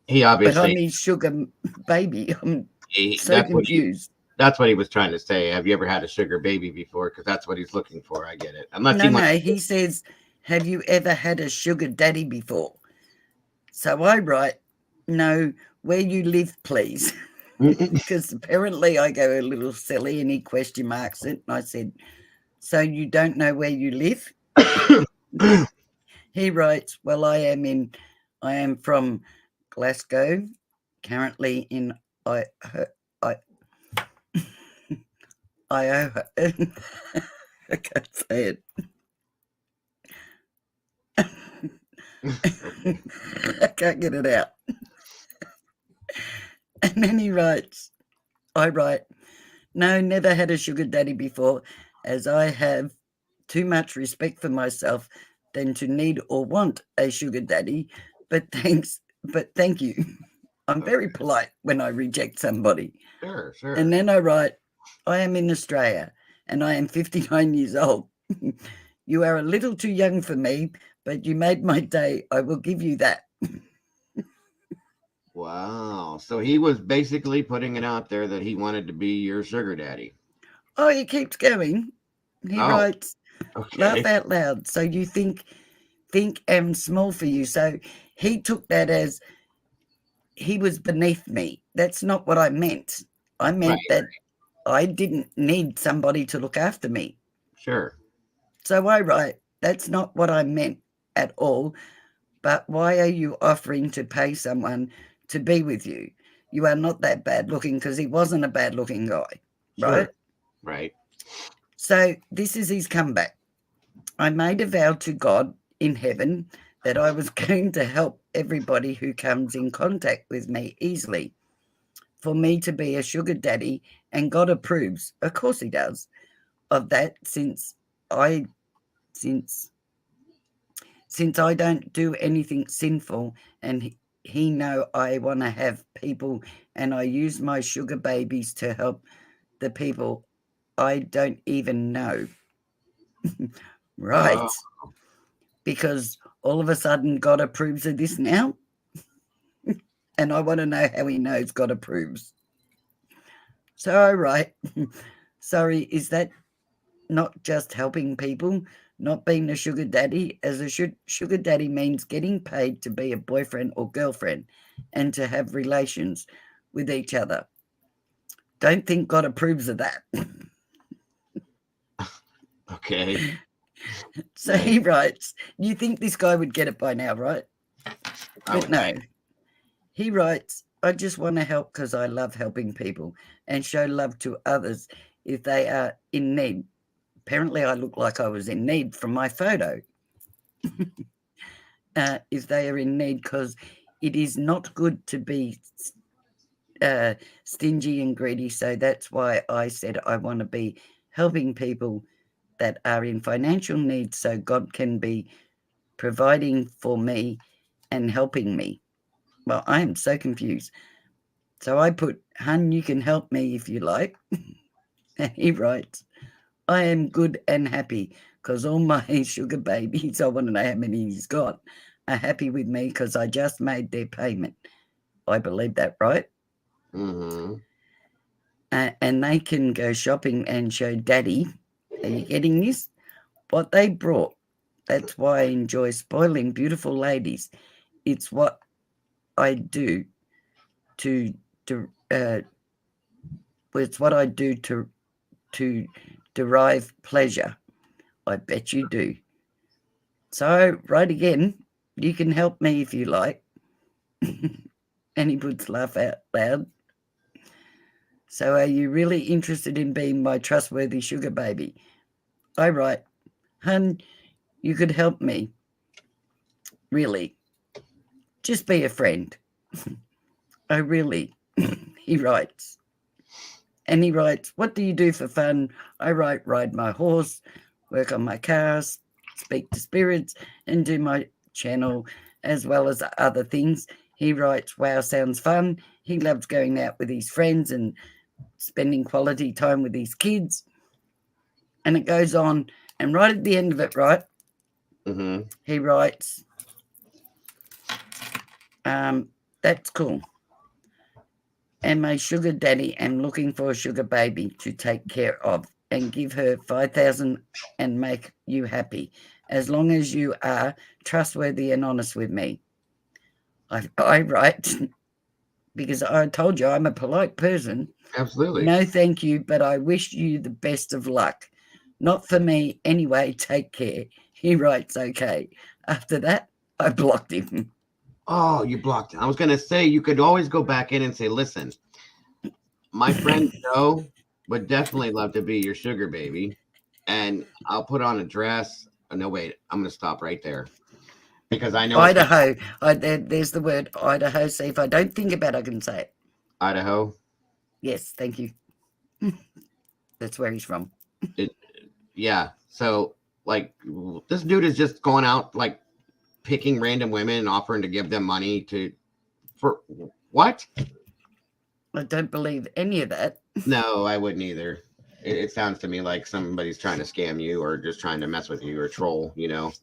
He But I'm obviously. his sugar baby. I'm so That's what he. confused. That's what he was trying to say. Have you ever had a sugar baby before? Because that's what he's looking for. I get it. Unless he wants. No, he says, have you ever had a sugar daddy before? So I write, no, where you live, please. Because apparently I go a little silly and he question marks it. And I said, so you don't know where you live? He writes, well, I am from Glasgow, currently in Iowa. I can't say it. I can't get it out. And then I write, no, never had a sugar daddy before, as I have too much respect for myself than to need or want a sugar daddy. But thank you. I'm very polite when I reject somebody. Sure. And then I write, I am in Australia and I am 59 years old. You are a little too young for me, but you made my day. I will give you that. Wow. So he was basically putting it out there that he wanted to be your sugar daddy. Oh, he keeps going. He Oh, writes, okay. laugh out loud. So you think am small for you. So he took that as he was beneath me. That's not what I meant. I meant Right. that I didn't need somebody to look after me. Sure. So I write, that's not what I meant at all. But why are you offering to pay someone to be with you? You are not that bad looking, because he wasn't a bad looking guy, right? Sure. Right. So this is his comeback. I made a vow to God in heaven that I was going to help everybody who comes in contact with me easily, for me to be a sugar daddy, and God approves. Of course he does, of that, since I don't do anything sinful, and he know I want to have people, and I use my sugar babies to help the people I don't even know. Right. Because all of a sudden God approves of this now. And I want to know how he knows God approves. So I write, sorry, is that not just helping people, not being a sugar daddy? As a sugar daddy means getting paid to be a boyfriend or girlfriend and to have relations with each other. Don't think God approves of that. Okay. So he writes, you think this guy would get it by now, right? But no. He writes, I just want to help because I love helping people and show love to others if they are in need. Apparently, I look like I was in need from my photo. If they are in need, because it is not good to be stingy and greedy. So that's why I said I want to be helping people that are in financial need, so God can be providing for me and helping me. Well, I am so confused. So I put, hun, you can help me if you like. And he writes, I am good and happy because all my sugar babies, I want to know how many he's got, are happy with me because I just made their payment. I believe that, right? Mm-hmm. And they can go shopping and show daddy, are you getting this? What they brought. That's why I enjoy spoiling beautiful ladies. It's what I do to to it's what I do to derive pleasure. I bet you do. So, right again, you can help me if you like. And he puts laugh out loud. So, are you really interested in being my trustworthy sugar baby? I write, hun, you could help me. Really. Just be a friend. Oh, really? He writes. And he writes, what do you do for fun? I write, ride my horse, work on my cars, speak to spirits, and do my channel as well as other things. He writes, wow, sounds fun. He loves going out with his friends and spending quality time with his kids. And it goes on. And right at the end of it, right, he writes, that's cool. And my sugar daddy am looking for a sugar baby to take care of and give her 5,000 and make you happy, as long as you are trustworthy and honest with me. I write, because I told you I'm a polite person. Absolutely. No, thank you, but I wish you the best of luck. Not for me anyway, take care. He writes, okay. After that, I blocked him. Oh, you blocked him. I was going to say, you could always go back in and say, listen, my friend Joe would definitely love to be your sugar baby. And I'll put on a dress. Oh, no, wait, I'm going to stop right there. Because I know Idaho. There's the word Idaho. See, if I don't think about it, I can say it. Idaho? Yes, thank you. That's where he's from. Yeah. So, like, this dude is just going out, like, picking random women and offering to give them money for what? I don't believe any of that. No, I wouldn't either. It sounds to me like somebody's trying to scam you or just trying to mess with you or troll, you know.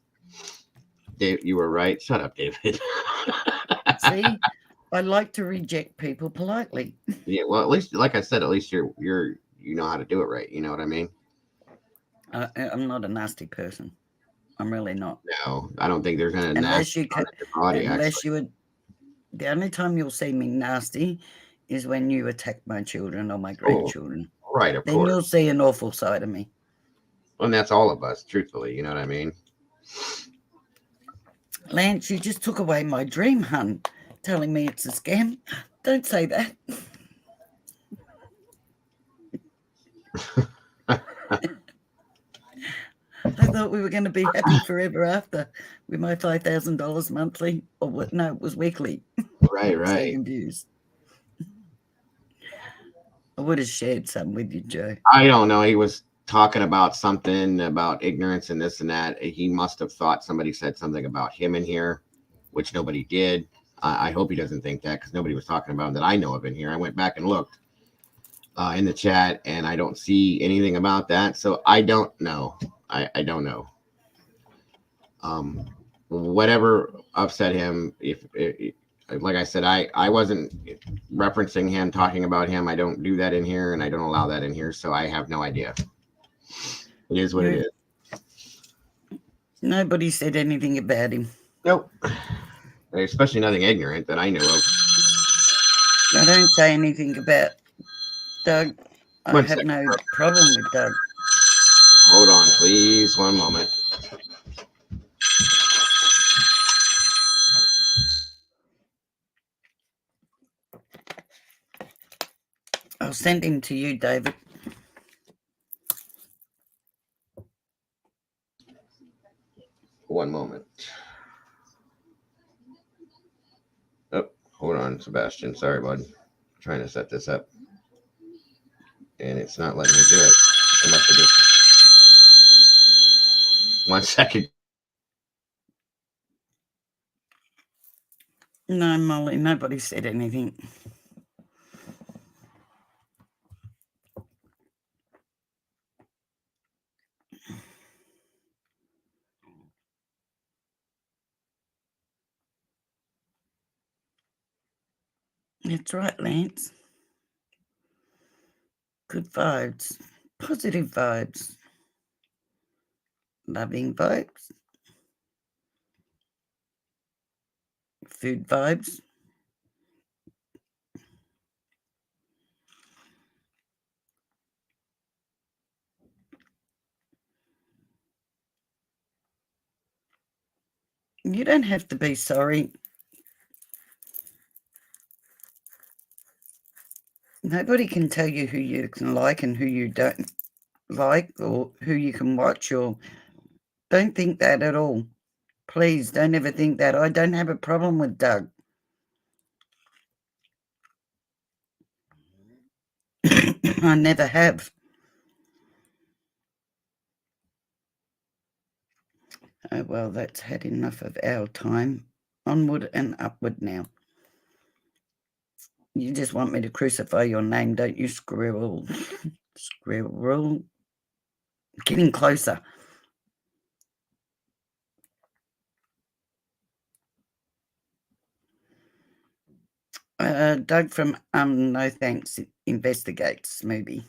Dave, you were right. Shut up, David. See, I like to reject people politely. Yeah, well, at least, like I said, at least you know how to do it right. You know what I mean? I'm not a nasty person. I'm really not. No, I don't think there's any Unless you body. Unless you would. The only time you'll see me nasty is when you attack my children or my grandchildren. Oh, right, of then course. You'll see an awful side of me. And that's all of us, truthfully. You know what I mean? Lance, you just took away my dream, hun, telling me it's a scam. Don't say that. I thought we were going to be happy forever after with my $5,000 monthly. Or what? No, it was weekly. Right. So confused. I would have shared some with you, Joe. I don't know. He was talking about something about ignorance and this and that. He must have thought somebody said something about him in here, which nobody did. I hope he doesn't think that, because nobody was talking about him that I know of in here. I went back and looked in the chat, and I don't see anything about that. So I don't know. I don't know. Whatever upset him, if like I said, I wasn't referencing him, talking about him. I don't do that in here, and I don't allow that in here, so I have no idea. It is what it is. Nobody said anything about him. Nope. Especially nothing ignorant that I know of. I don't say anything about Doug. I have no problem with Doug. Hold on, please. One moment. I'll send him to you, David. One moment. Oh, hold on, Sebastian. Sorry, bud. I'm trying to set this up. And it's not letting me do it. It must have just... 1 second. No, Molly, nobody said anything. That's right, Lance. Good vibes. Positive vibes. Loving vibes. Food vibes. You don't have to be sorry. Nobody can tell you who you can like and who you don't like, or who you can watch, or don't think that at all. Please don't ever think that. I don't have a problem with Doug. I never have. Oh, well, that's had enough of our time. Onward and upward now. You just want me to crucify your name, don't you, Squirrel? Squirrel. Getting closer. Doug from No Thanks Investigates movie.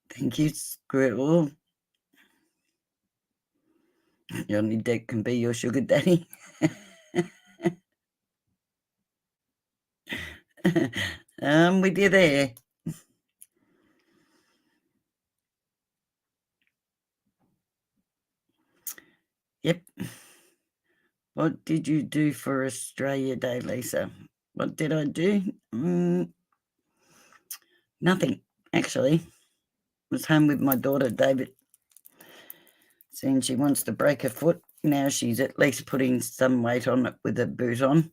Thank you, Squirrel. Johnny Depp can be your sugar daddy. I'm with you there. Yep. What did you do for Australia Day, Lisa? What did I do? Nothing, actually. Was home with my daughter, David. Saying she wants to break her foot. Now she's at least putting some weight on it with a boot on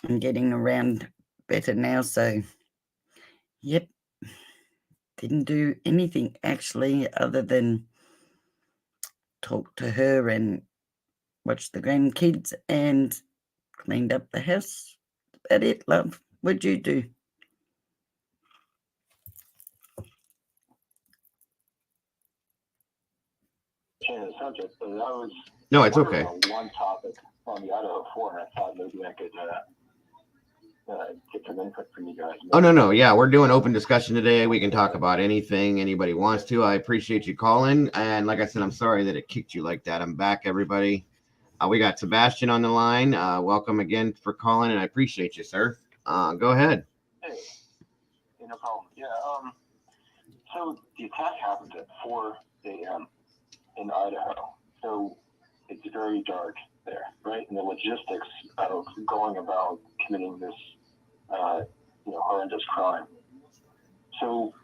and getting around better now. So, yep, didn't do anything actually other than talk to her and watch the grandkids and cleaned up the house. That's about it, love. What'd you do? Change the subject, but I was No, it's okay. on one topic on the Idaho 4, and I thought maybe I could get some input from you guys. Oh, no. Yeah, we're doing open discussion today. We can talk about anything anybody wants to. I appreciate you calling. And like I said, I'm sorry that it kicked you like that. I'm back, everybody. We got Sebastian on the line. Welcome again for calling, and I appreciate you, sir. Go ahead. Hey, no problem. Yeah, so the attack happened at 4 a.m. in Idaho. So it's very dark there, right? And the logistics of going about committing this, horrendous crime. So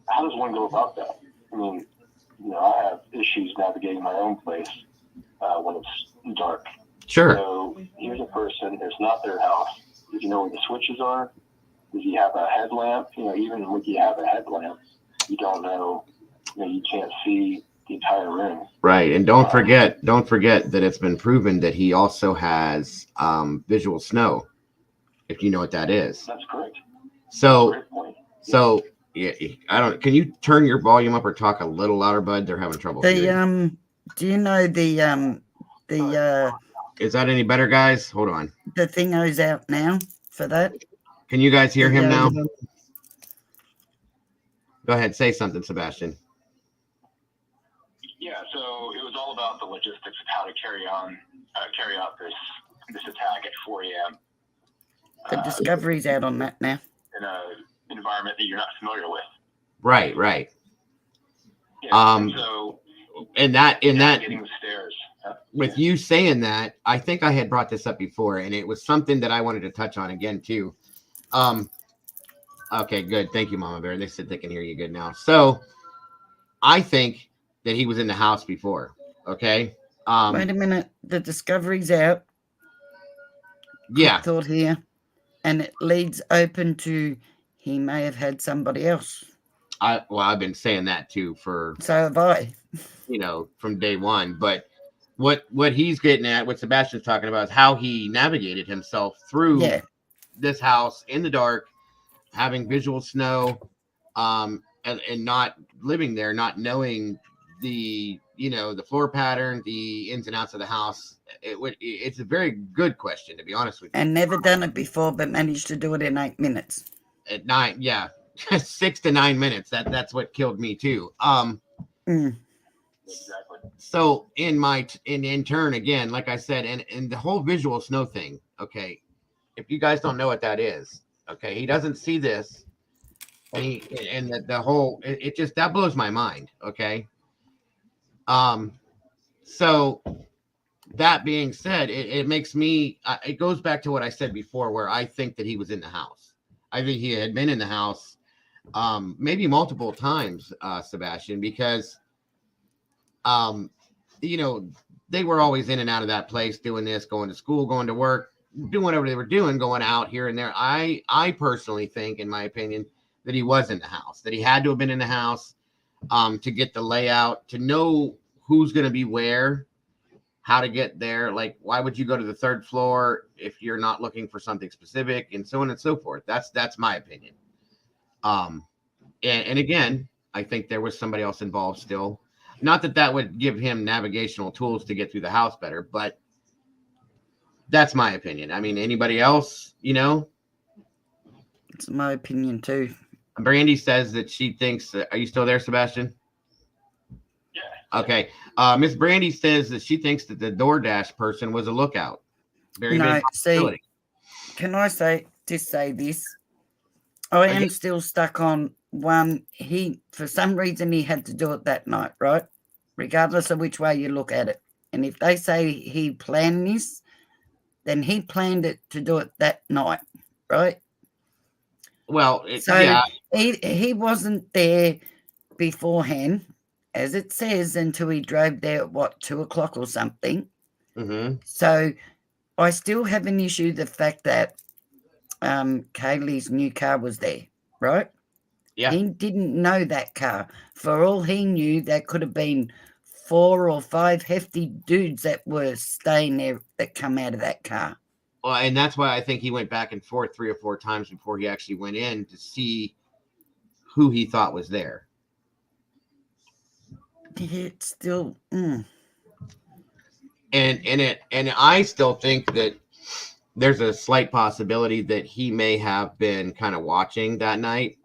how does one go about that? I mean, I have issues navigating my own place when it's dark. Sure. So here's a person, it's not their house. Does he know where the switches are? Does he have a headlamp? Even when you have a headlamp, you don't know, you can't see the entire room. Right. And don't forget that it's been proven that he also has visual snow, if you know what that is. That's correct. So yeah, can you turn your volume up or talk a little louder, bud? They're having trouble. Do you know the is that any better, guys? Hold on. The thing goes out now for that. Can you guys hear him now? Go ahead, say something, Sebastian. Yeah, so it was all about the logistics of how to carry out this attack at 4 a.m. The Discovery's out on that now. In an environment that you're not familiar with. Right. Yeah, in that getting the stairs. With you saying that, I think I had brought this up before, and it was something that I wanted to touch on again too. Okay, good. Thank you, Mama Bear. They said they can hear you good now. So I think that he was in the house before. Okay. Wait a minute. The Discovery's out. Yeah. Thought here, and it leads open to he may have had somebody else. I've been saying that too for. So have I. From day one. But what he's getting at, what Sebastian's talking about, is how he navigated himself through this house in the dark, having visual snow, and not living there, not knowing the floor pattern, the ins and outs of the house. It's a very good question, to be honest with you. And never done it before, but managed to do it in 8 minutes. At 9, yeah, 6 to 9 minutes. That's what killed me too. Exactly. So in turn, again, like I said, and the whole visual snow thing. Okay, if you guys don't know what that is, okay, he doesn't see this. And the whole it just that blows my mind. Okay. So that being said, it makes me it goes back to what I said before, where I think that he was in the house. I think he had been in the house maybe multiple times, Sebastian, because you know, they were always in and out of that place doing this, going to school, going to work, doing whatever they were doing, going out here and there. I personally think, in my opinion, that he was in the house, that he had to have been in the house to get the layout, to know who's going to be where, how to get there. Like, why would you go to the third floor if you're not looking for something specific, and so on and so forth. That's my opinion. And again, I think there was somebody else involved still. Not that that would give him navigational tools to get through the house better, but that's my opinion. I mean, anybody else, you know? It's my opinion too. Brandy says that she thinks, are you still there, Sebastian? Yeah. Okay. Miss Brandy says that she thinks that the DoorDash person was a lookout. Very No, big see, possibility. can I say this? I am still stuck on one. He, for some reason, he had to do it that night, right? Regardless of which way you look at it. And if they say he planned this, then he planned it to do it that night, right? Well, So he wasn't there beforehand, as it says, until he drove there at what, 2:00 or something. Mm-hmm. So I still have an issue the fact that Kaylee's new car was there, right? Yeah. He didn't know that car. For all he knew, that could have been 4 or 5 hefty dudes that were staying there that come out of that car. Well, and that's why I think he went back and forth 3 or 4 times before he actually went in to see who he thought was there. It's still, and I still think that there's a slight possibility that he may have been kind of watching that night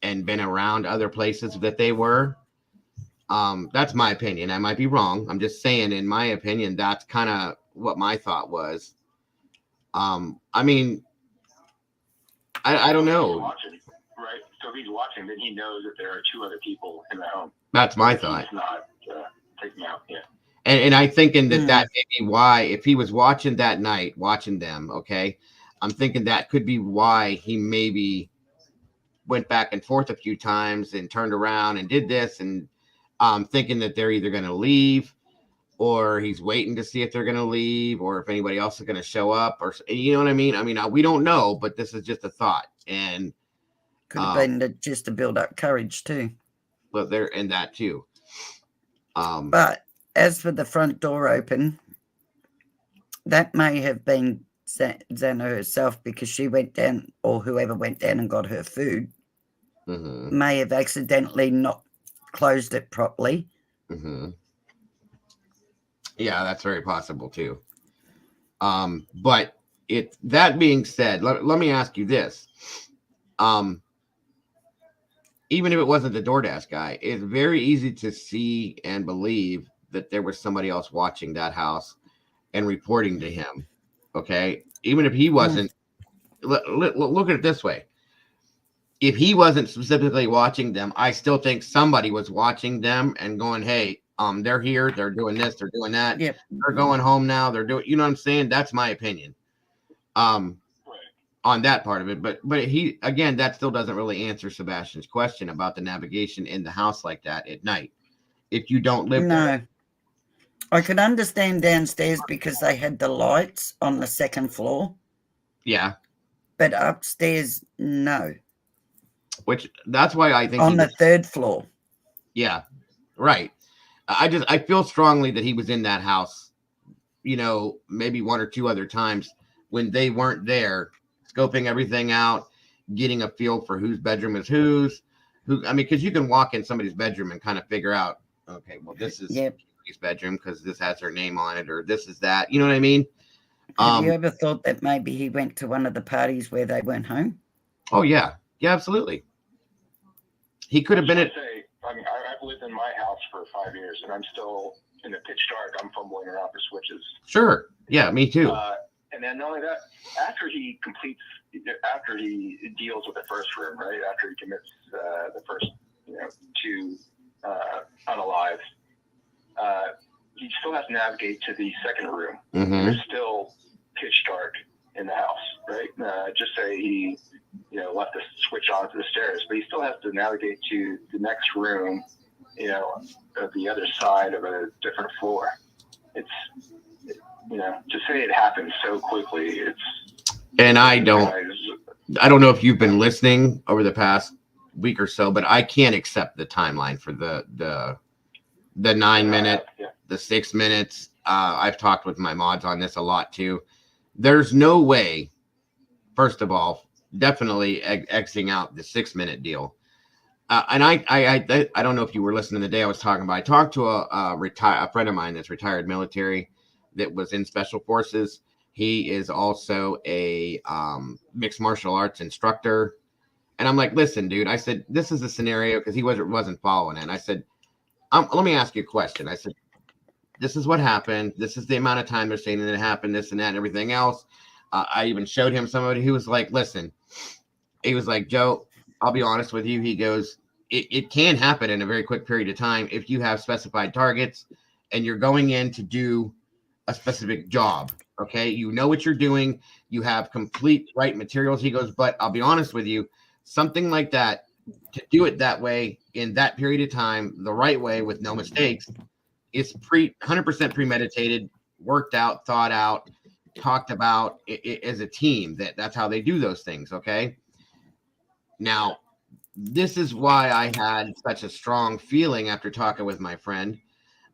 and been around other places that they were. That's my opinion. I might be wrong. I'm just saying, in my opinion, that's kind of what my thought was. I mean, I don't know. Watching, right? So if he's watching, then he knows that there are 2 other people in the home. That's my thought. He's not taking out, yeah. And I'm thinking that that may be why, if he was watching that night, watching them, okay, I'm thinking that could be why he maybe went back and forth a few times and turned around and did this, and thinking that they're either going to leave, or he's waiting to see if they're going to leave, or if anybody else is going to show up, or, you know what I mean? I mean, we don't know, but this is just a thought. And could have been just to build up courage too. But they're in that too. But as for the front door open, that may have been Xana herself, because she went down, or whoever went down and got her food, may have accidentally not closed it properly. Yeah, that's very possible too. But that being said, let me ask you this. Even if it wasn't the DoorDash guy, it's very easy to see and believe that there was somebody else watching that house and reporting to him. Okay. Even if he wasn't, look at it this way. If he wasn't specifically watching them, I still think somebody was watching them and going, hey, they're here, they're doing this, they're doing that. Yep. They're going home now. They're doing, you know what I'm saying? That's my opinion. On that part of it. But he, again, that still doesn't really answer Sebastian's question about the navigation in the house like that at night. If you don't live there. No. I could understand downstairs because they had the lights on the second floor. Yeah. But upstairs, no. Which, that's why I think on the third floor. Yeah. Right. I feel strongly that he was in that house, you know, maybe 1 or 2 other times when they weren't there, scoping everything out, getting a feel for whose bedroom is whose. I mean, because you can walk in somebody's bedroom and kind of figure out, okay, well, this is his bedroom because this has her name on it, or this is that. You know what I mean? Have you ever thought that maybe he went to one of the parties where they weren't home? Oh, yeah. Yeah, absolutely. He could have been at. I mean, I've lived in my house for 5 years, and I'm still in the pitch dark. I'm fumbling around for switches. Sure. Yeah, me too. And then not only that, after he completes after he deals with the first room, right? After he commits the first, two unalives, he still has to navigate to the second room. Mm-hmm. It's still pitch dark in the house, right? Just say he, left the switch on to the stairs, but he still has to navigate to the next room, of the other side of a different floor. It's, to say it happened so quickly, and I don't know if you've been listening over the past week or so, but I can't accept the timeline for the 9 minute, the 6 minutes. I've talked with my mods on this a lot too. There's no way, first of all, definitely Xing out the 6 minute deal. And I don't know if you were listening the day I was talking about. I talked to a friend of mine that's retired military that was in special forces. He is also a mixed martial arts instructor. And I'm like, listen, dude, I said, this is a scenario, because he wasn't following it. And I said, let me ask you a question. I said, this is what happened. This is the amount of time they're saying that it happened, this and that and everything else. I even showed him somebody who was like, listen, he was like, Joe, I'll be honest with you. He goes, it can happen in a very quick period of time if you have specified targets and you're going in to do a specific job. Okay. You know what you're doing. You have complete right materials. He goes, but I'll be honest with you, something like that, to do it that way in that period of time, the right way with no mistakes, is 100% premeditated, worked out, thought out, talked about as a team. That's how they do those things. Okay. Now, this is why I had such a strong feeling after talking with my friend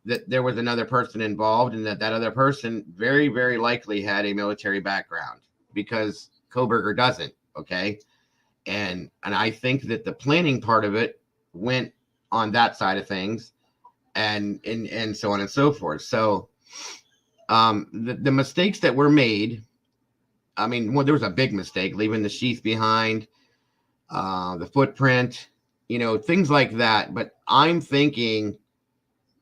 that there was another person involved, and that other person very, very likely had a military background, because Kohberger doesn't. Okay. And I think that the planning part of it went on that side of things, and so on and so forth. So the mistakes that were made, I mean, there was a big mistake leaving the sheath behind, the footprint, things like that. But I'm thinking,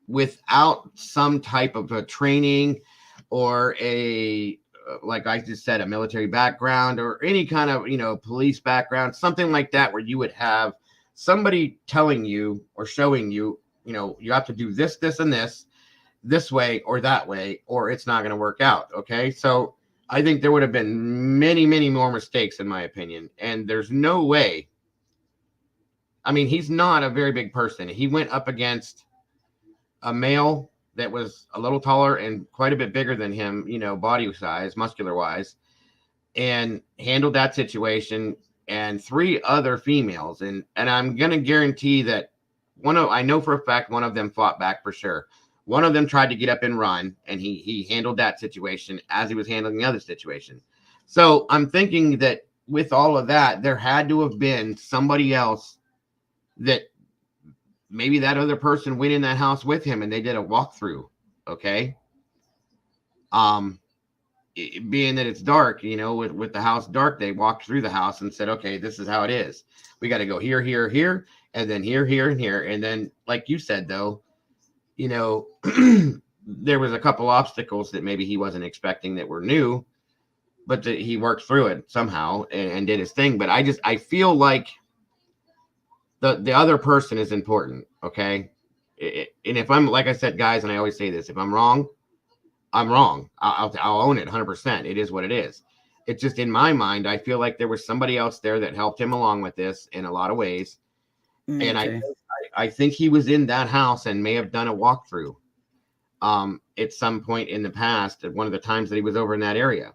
without some type of a training or like I just said, a military background or any kind of, police background, something like that, where you would have somebody telling you or showing you, you have to do this, this, and this way or that way, or it's not going to work out. Okay. So I think there would have been many, many more mistakes, in my opinion. And there's no way. I mean, he's not a very big person. He went up against a male that was a little taller and quite a bit bigger than him, body size, muscular wise, and handled that situation, and 3 other females. And I'm going to guarantee that I know for a fact one of them fought back for sure. One of them tried to get up and run, and he handled that situation as he was handling the other situation. So I'm thinking that with all of that, there had to have been somebody else that maybe that other person went in that house with him and they did a walkthrough. Okay. Being that it's dark, with the house dark, they walked through the house and said, okay, this is how it is. We got to go here, here, here, and then here, here, and here. And then, like you said, though, there was a couple obstacles that maybe he wasn't expecting that were new, but he worked through it somehow and did his thing. But I feel like the other person is important. Okay. And if I'm, like I said, guys, and I always say this, if I'm wrong, I'm wrong. I'll own it 100%. It is what it is. It's just, in my mind, I feel like there was somebody else there that helped him along with this in a lot of ways. And I think he was in that house and may have done a walkthrough at some point in the past, at one of the times that he was over in that area.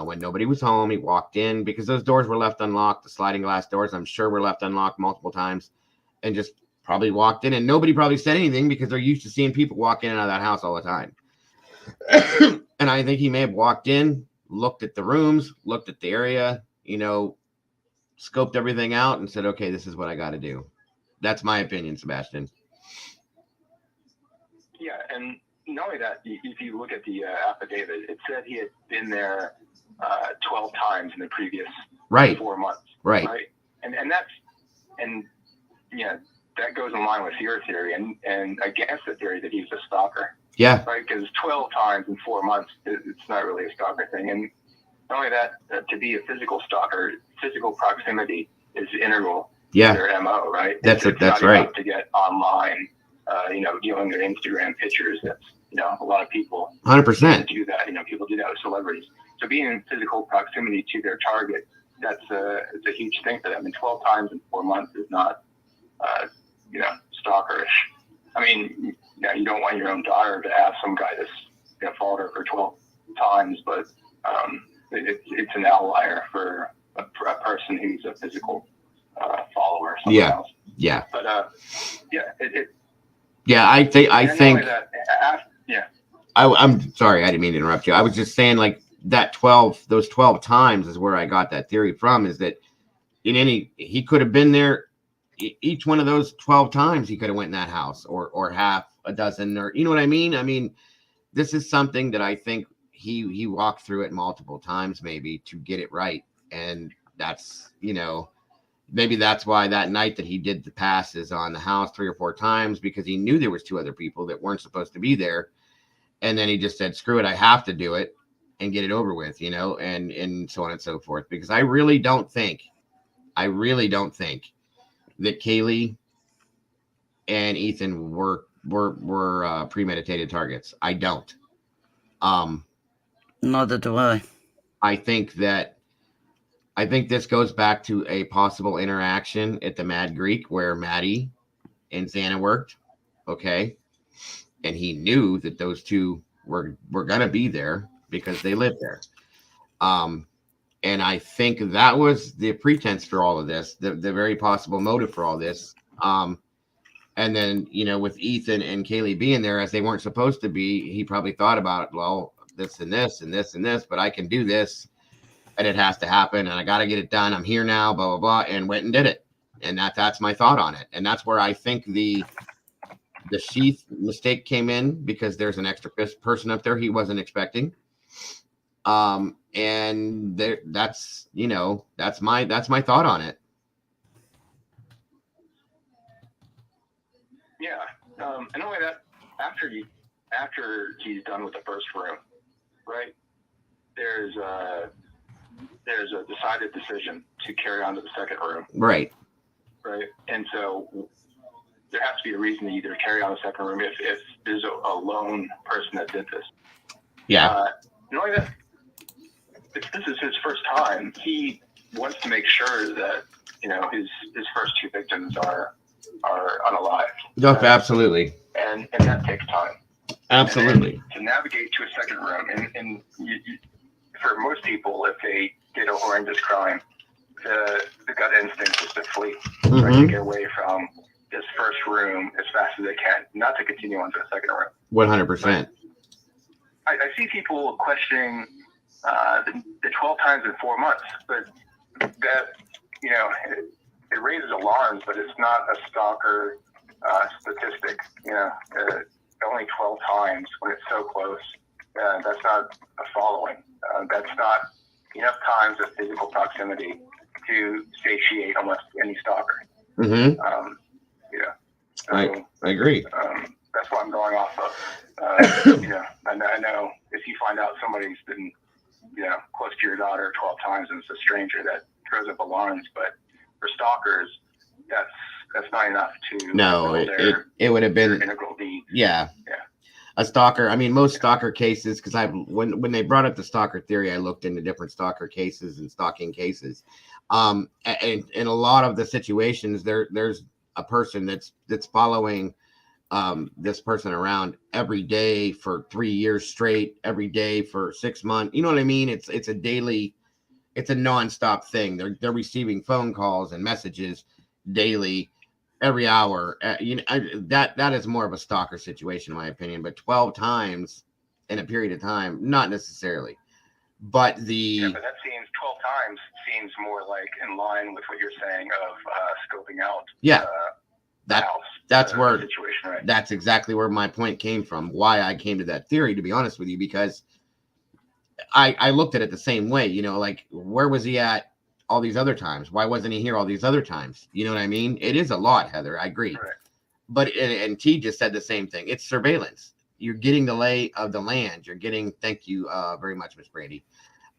When nobody was home, he walked in, because those doors were left unlocked. The sliding glass doors, I'm sure, were left unlocked multiple times, and just probably walked in, and nobody probably said anything because they're used to seeing people walk in and out of that house all the time. And I think he may have walked in, looked at the rooms, looked at the area, scoped everything out and said, okay, this is what I got to do. That's my opinion, Sebastian. Yeah. And not only that, if you look at the affidavit, it said he had been there 12 times in the previous 4 months. Right. And that goes in line with your theory and against the theory that he's a stalker. Yeah. Right. Because 12 times in 4 months, it's not really a stalker thing. And Not only that, to be a physical stalker, physical proximity is integral Yeah. to their MO, right? That's not right. enough to get online, doing their Instagram pictures. That's, a lot of people 100% do that. People do that with celebrities. So being in physical proximity to their target, it's a huge thing for them. And 12 times in 4 months is not, stalkerish. I mean, you don't want your own daughter to ask some guy that's followed her for 12 times, but it's an outlier for a person who's a physical follower. Yeah. Else. Yeah. But I think. Yeah. I'm sorry, I didn't mean to interrupt you. I was just saying, like, those 12 times is where I got that theory from, is that he could have been there each one of those 12 times. He could have went in that house or half a dozen, or, you know what I mean? I mean, this is something that I think he walked through it multiple times, maybe, to get it right. And that's, maybe that's why that night that he did the passes on the house 3 or 4 times, because he knew there was 2 other people that weren't supposed to be there. And then he just said, screw it, I have to do it and get it over with, and so on and so forth. Because I really don't think that Kaylee and Ethan were premeditated targets. I don't. Neither do I. I think this goes back to a possible interaction at the Mad Greek where Maddie and Xana worked. Okay. And he knew that those 2 were going to be there because they lived there. And I think that was the pretense for all of this, the very possible motive for all this. And then, with Ethan and Kaylee being there as they weren't supposed to be, he probably thought about, well, this and this and this and this, but I can do this and it has to happen and I got to get it done. I'm here now, blah, blah, blah, and went and did it. And that's my thought on it. And that's where I think the sheath mistake came in, because there's an extra person up there he wasn't expecting. And that's my thought on it. Yeah. And only that, after he's done with the first room, right? There's a decided decision to carry on to the second room. Right. Right. And so there has to be a reason to either carry on the second room if there's a lone person that did this. Yeah. And only that, if this is his first time, he wants to make sure that, his first 2 victims are unalived. No, absolutely. And that takes time. Absolutely. To navigate to a second room, and for most people, if they did a horrendous crime, the gut instinct is to flee, right, to get away from this first room as fast as they can, not to continue on to the second room. 100%. I see people questioning the 12 times in 4 months, but that, it raises alarms, but it's not a stalker statistic. Only 12 times when it's so close, that's not a following. That's not enough times of physical proximity to satiate almost any stalker. Mm-hmm. So, I agree. That's what I'm going off of. I know if you find out somebody's been, close to your daughter 12 times and it's a stranger, that throws up alarms. But for stalkers, that's not enough to. No, it would have been integral deeds. Yeah. A stalker. I mean, most stalker cases, because when they brought up the stalker theory, I looked into different stalker cases and stalking cases. And in a lot of the situations, there's a person that's following this person around every day for 3 years straight, every day for 6 months. You know what I mean? It's a daily, it's a nonstop thing. They're receiving phone calls and messages daily, every hour. That is more of a stalker situation, in my opinion. But 12 times in a period of time, not necessarily. But but that seems 12 times seems more like in line with what you're saying of scoping out. Yeah. That's where situation, right? That's exactly where my point came from. Why I came to that theory, to be honest with you, because I looked at it the same way. Like, where was he at all these other times? Why wasn't he here all these other times? You know what I mean? It is a lot, Heather. I agree. Right. But and T just said the same thing. It's surveillance. You're getting the lay of the land. You're getting. Thank you very much, Miss Brady.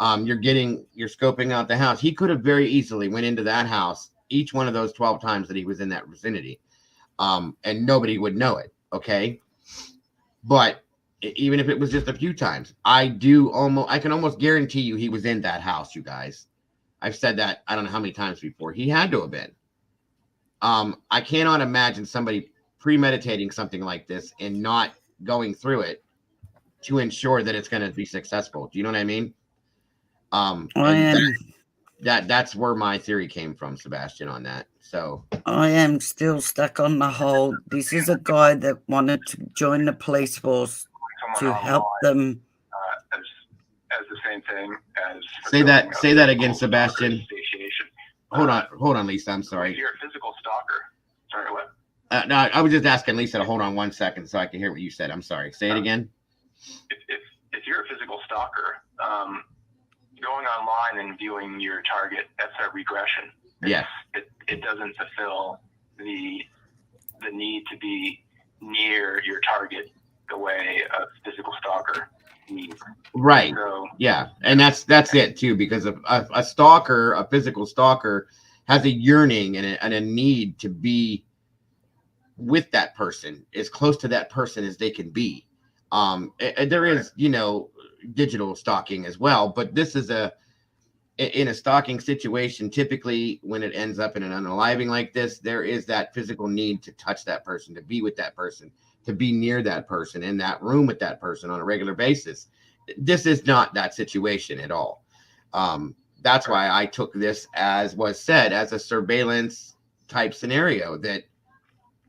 You're scoping out the house. He could have very easily went into that house each one of those 12 times that he was in that vicinity, and nobody would know it. Okay, but even if it was just a few times, I can almost guarantee you he was in that house. You guys, I've said that I don't know how many times before. He had to have been. I cannot imagine somebody premeditating something like this and not going through it to ensure that it's going to be successful. Do you know what I mean? That's where my theory came from, Sebastian, on that. So I am still stuck on the whole. This is a guy that wanted to join the police force to help them. As the same thing as say that again, Sebastian. Hold on, Lisa. I'm sorry. If you're a physical stalker, sorry, what? No, I was just asking Lisa to hold on 1 second so I can hear what you said. I'm sorry. Say it again. If you're a physical stalker, going online and viewing your target, that's a regression. Yes. It doesn't fulfill the need to be near your target the way a physical stalker needs. Right. So, yeah. And that's it too, because a stalker, a physical stalker, has a yearning and a need to be with that person, as close to that person as they can be. There is, digital stalking as well, but this is in a stalking situation. Typically, when it ends up in an unaliving like this, there is that physical need to touch that person, to be with that person, to be near that person, in that room with that person on a regular basis. This is not that situation at all. That's why I took this, as was said, as a surveillance type scenario that,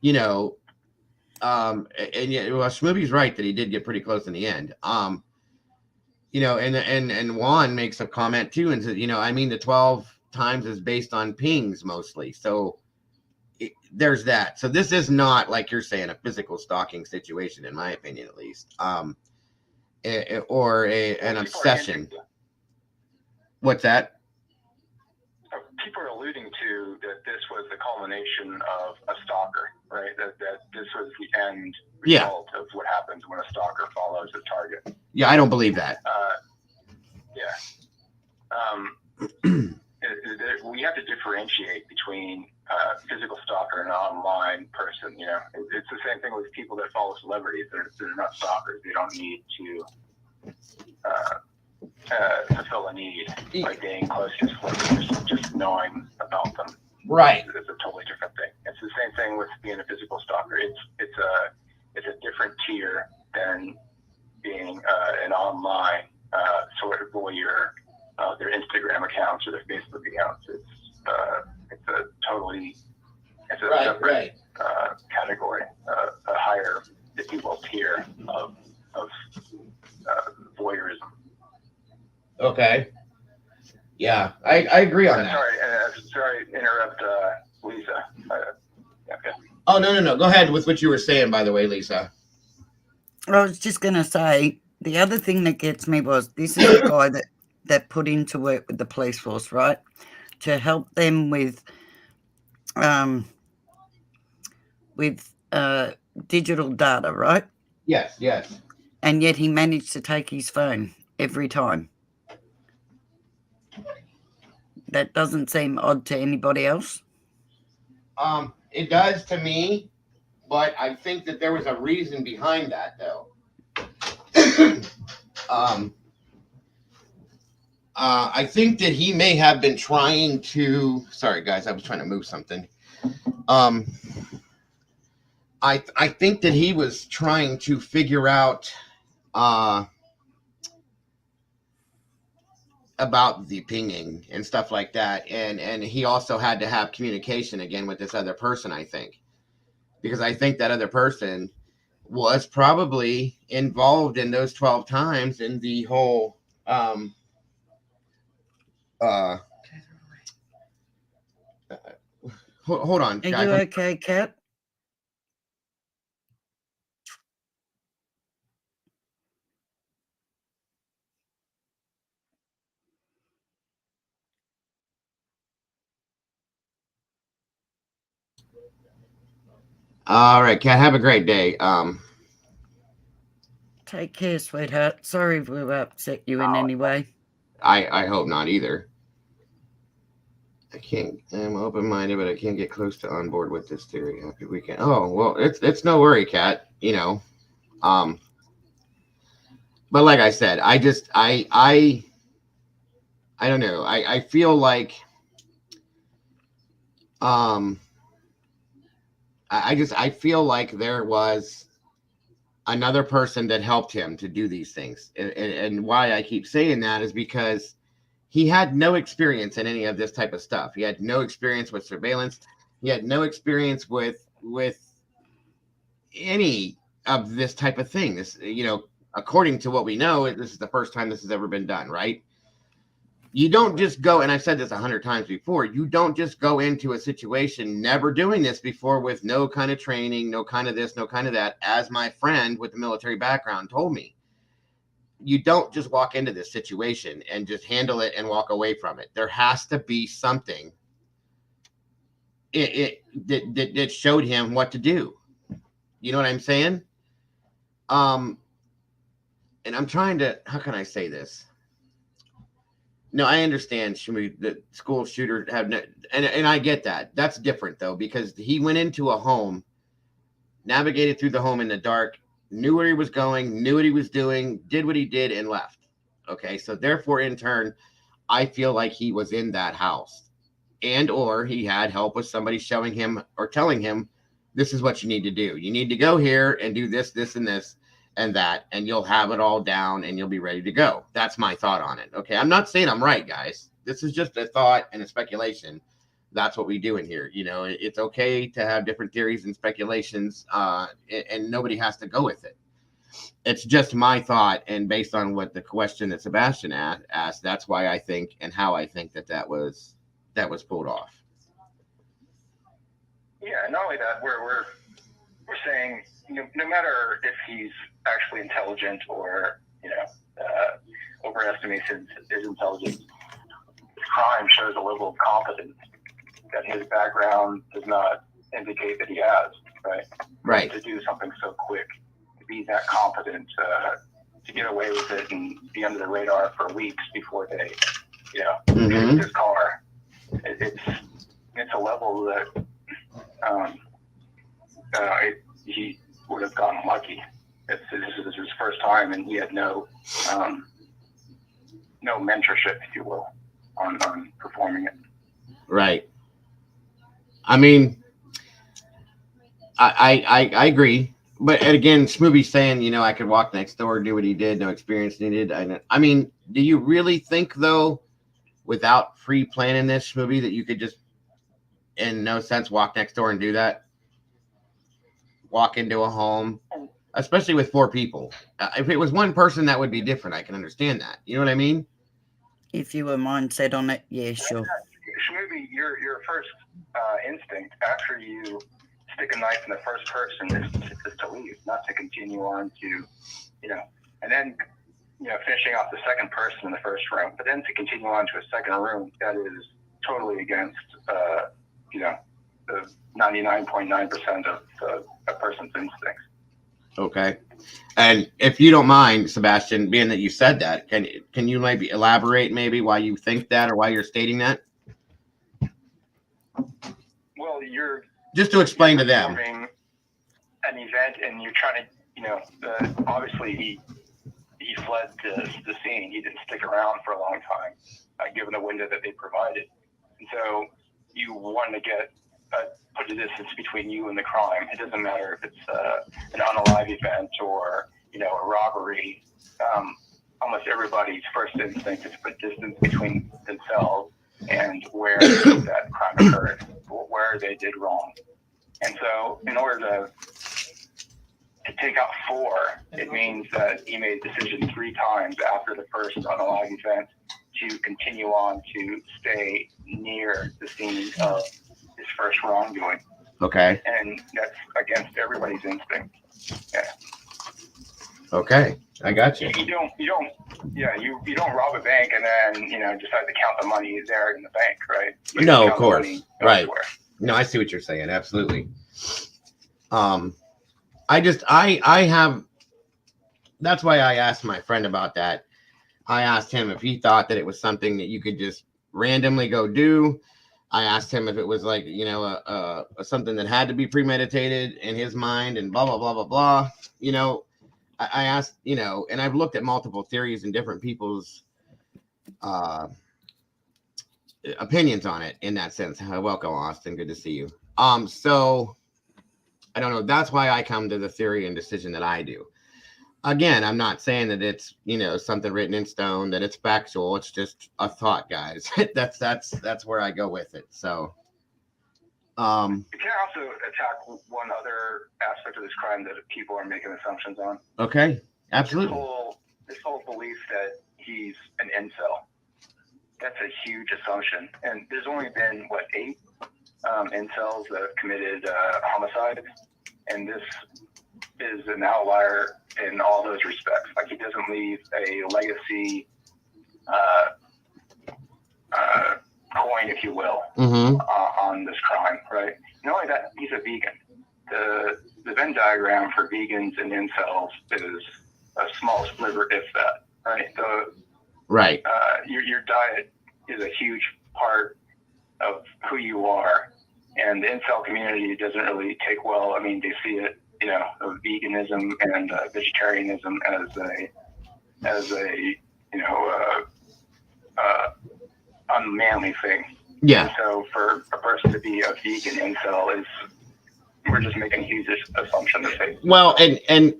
and yet, Schmooby's right that he did get pretty close in the end. And Juan makes a comment too and says, the 12 times is based on pings mostly. So there's that. So this is not, like you're saying, a physical stalking situation, in my opinion, at least, or an obsession. What's that? People are alluding to that this was the culmination of a stalker, right? That this was the end result of what happens when a stalker follows a target. Yeah, I don't believe that. We have to differentiate between physical stalker and an online person. It's the same thing with people that follow celebrities. They're not stalkers. They don't need to fulfill a need by being close to celebrities, just knowing about them. Right. It's a totally different thing. It's the same thing with being a physical stalker. It's a different tier than being an online sort of voyeur of their Instagram accounts or their Facebook accounts. It's a separate category, a higher, if you will, tier of voyeurism. Okay. Yeah, I agree on that. Sorry to interrupt Lisa. Okay. Oh, no. Go ahead with what you were saying, by the way, Lisa. I was just going to say, the other thing that gets me was, this is a guy that put into work with the police force, right? To help them with digital data, right? Yes. And yet he managed to take his phone every time. That doesn't seem odd to anybody else. It does to me, but I think that there was a reason behind that, though. I think that he may have been trying to. Sorry, guys, I was trying to move something. I think that he was trying to figure out about the pinging and stuff like that, and he also had to have communication again with this other person, I think, because I think that other person was probably involved in those 12 times in the whole hold on. Are you okay, Kat? All right, Kat, have a great day. Take care, sweetheart. Sorry if we upset you in any way. I hope not either. I'm open-minded, but I can't get close to on board with this theory. Happy weekend. Oh, well, it's no worry, Kat, you know. But like I said, I don't know. I feel like I feel like there was another person that helped him to do these things. And why I keep saying that is because he had no experience in any of this type of stuff. He had no experience with surveillance. He had no experience with any of this type of thing. This, you know, according to what we know, this is the first time this has ever been done, right? You don't just go, and I've said this 100 times before, you don't just go into a situation never doing this before with no kind of training, no kind of this, no kind of that, as my friend with the military background told me. You don't just walk into this situation and just handle it and walk away from it. There has to be something that showed him what to do. You know what I'm saying? And I'm trying to, how can I say this? No, I understand that school shooters have no, and I get that. That's different though, because he went into a home, navigated through the home in the dark, knew where he was going, knew what he was doing, did what he did, and left. Okay, so therefore, in turn, I feel like he was in that house, and or he had help with somebody showing him or telling him, this is what you need to do. You need to go here and do this, this, and this, and that, and you'll have it all down and you'll be ready to go. That's my thought on it. Okay, I'm not saying I'm right, guys. This is just a thought and a speculation. That's what we do in here. You know, it's okay to have different theories and speculations, and nobody has to go with it. It's just my thought, and based on what the question that Sebastian asked, that's why I think and how I think that was pulled off. Yeah, not only that, we're saying no matter if he's actually intelligent or overestimates his intelligence, his crime shows a level of competence that his background does not indicate that he has. Right. To do something so quick, to be that competent, to get away with it and be under the radar for weeks before they, take his car. It's a level that he would have gotten lucky. This is his first time, and he had no mentorship, if you will, on performing it. Right. I mean, I agree, but again, Smoothie's saying, I could walk next door, do what he did, no experience needed. I mean, do you really think though, without pre-planning this, Smoothie, that you could just, in no sense, walk next door and do that? Walk into a home, especially with 4 people. If it was one person, that would be different. I can understand that. You know what I mean? If you were mindset on it, yeah, sure. Shmubi, your first instinct after you stick a knife in the first person is to leave, not to continue on to, and then, finishing off the second person in the first room, but then to continue on to a second room, that is totally against, the 99.9% of a person's instincts. Okay. And if you don't mind, Sebastian, being that you said that, can you maybe elaborate maybe why you think that or why you're stating that? Well, you're just to explain to them an event, and you're trying to, obviously he fled the scene. He didn't stick around for a long time, given the window that they provided. And so you want to get put a distance between you and the crime. It doesn't matter if it's an unalive event or a robbery. Almost everybody's first instinct is to put distance between themselves and where that crime occurred, where they did wrong. And so, in order to take out 4, it means that he made a decision 3 times after the first unalive event to continue on to stay near the scene of his first wrongdoing. Okay. And that's against everybody's instinct. Yeah. Okay, I got you. You don't rob a bank and then decide to count the money there in the bank, right? No, of course, right. No, I see what you're saying. Absolutely. I have. That's why I asked my friend about that. I asked him if he thought that it was something that you could just randomly go do. I asked him if it was like, you know, something that had to be premeditated in his mind and blah, blah, blah, blah, blah. You know, I asked, you know, and I've looked at multiple theories and different people's opinions on it in that sense. Welcome, Austin. Good to see you. So I don't know. That's why I come to the theory and decision that I do. Again, I'm not saying that it's, you know, something written in stone, that it's factual. It's just a thought, guys. that's where I go with it. So, you can also attack one other aspect of this crime that people are making assumptions on. Okay, absolutely. This whole belief that he's an incel. That's a huge assumption, and there's only been 8 incels that have committed homicide, and this is an outlier in all those respects. Like, he doesn't leave a legacy coin, if you will, on this crime, right? Not only that, he's a vegan. The Venn diagram for vegans and incels is a small sliver, if that, right? Right. Your diet is a huge part of who you are, and the incel community doesn't really take well. I mean, they see it, you know, of veganism and vegetarianism as a you know unmanly thing. Yeah. And so for a person to be a vegan incel we're just making a huge assumption to say. Well, and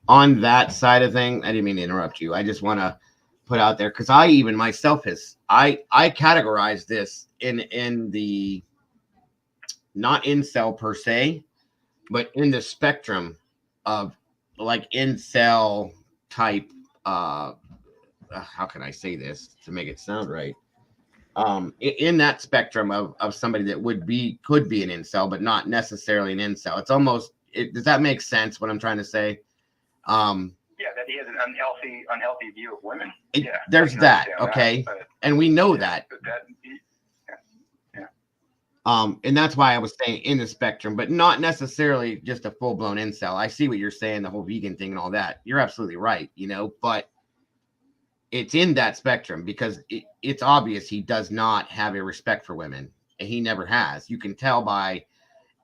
on that side of thing, I didn't mean to interrupt you. I just want to put out there, because I even myself I categorize this in the not incel per se, but in the spectrum of like incel type how can I say this to make it sound right? In that spectrum of somebody that could be an incel, but not necessarily an incel. It's almost does that make sense what I'm trying to say? Yeah, that he has an unhealthy view of women. Yeah, there's that, okay, and we know that. And that's why I was saying in the spectrum, but not necessarily just a full-blown incel. I see what you're saying, the whole vegan thing and all that. You're absolutely right, you know, but it's in that spectrum because it's obvious he does not have a respect for women, and he never has. You can tell by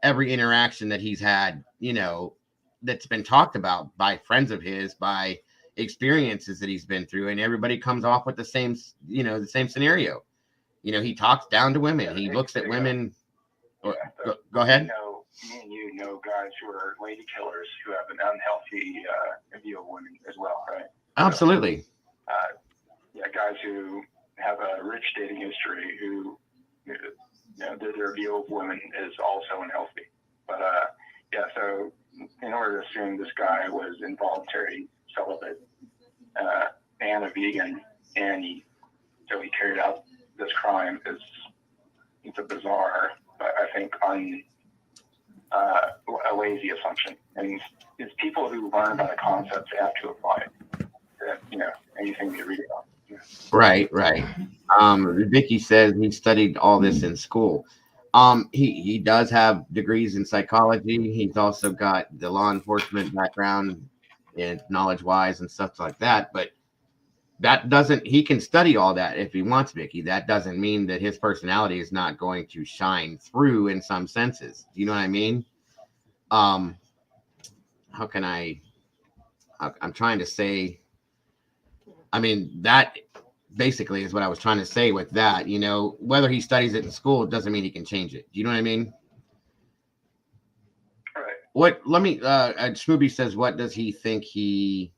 every interaction that he's had, you know, that's been talked about by friends of his, by experiences that he's been through, and everybody comes off with the same, you know, the same scenario. You know, he talks down to women. Yeah, he looks at women. Go ahead. You know, me and you know guys who are lady killers who have an unhealthy view of women as well, right? Absolutely. So, yeah, guys who have a rich dating history who, you know, their view of women is also unhealthy. But yeah, so in order to assume this guy was involuntary celibate and a vegan, and he carried out this crime, it's a bizarre, I think, a lazy assumption. And it's people who learn about a concept have to apply it to, you know, anything they read about. Yeah. Right. Vicky says he studied all this in school. He does have degrees in psychology. He's also got the law enforcement background and knowledge-wise and stuff like that. But that doesn't, he can study all that if he wants, Vicky. That doesn't mean that his personality is not going to shine through in some senses. Do you know what I mean? I'm trying to say, I mean, that basically is what I was trying to say with that. You know, whether he studies it in school doesn't mean he can change it. Do you know what I mean? Right. Schmooby says, what does he think he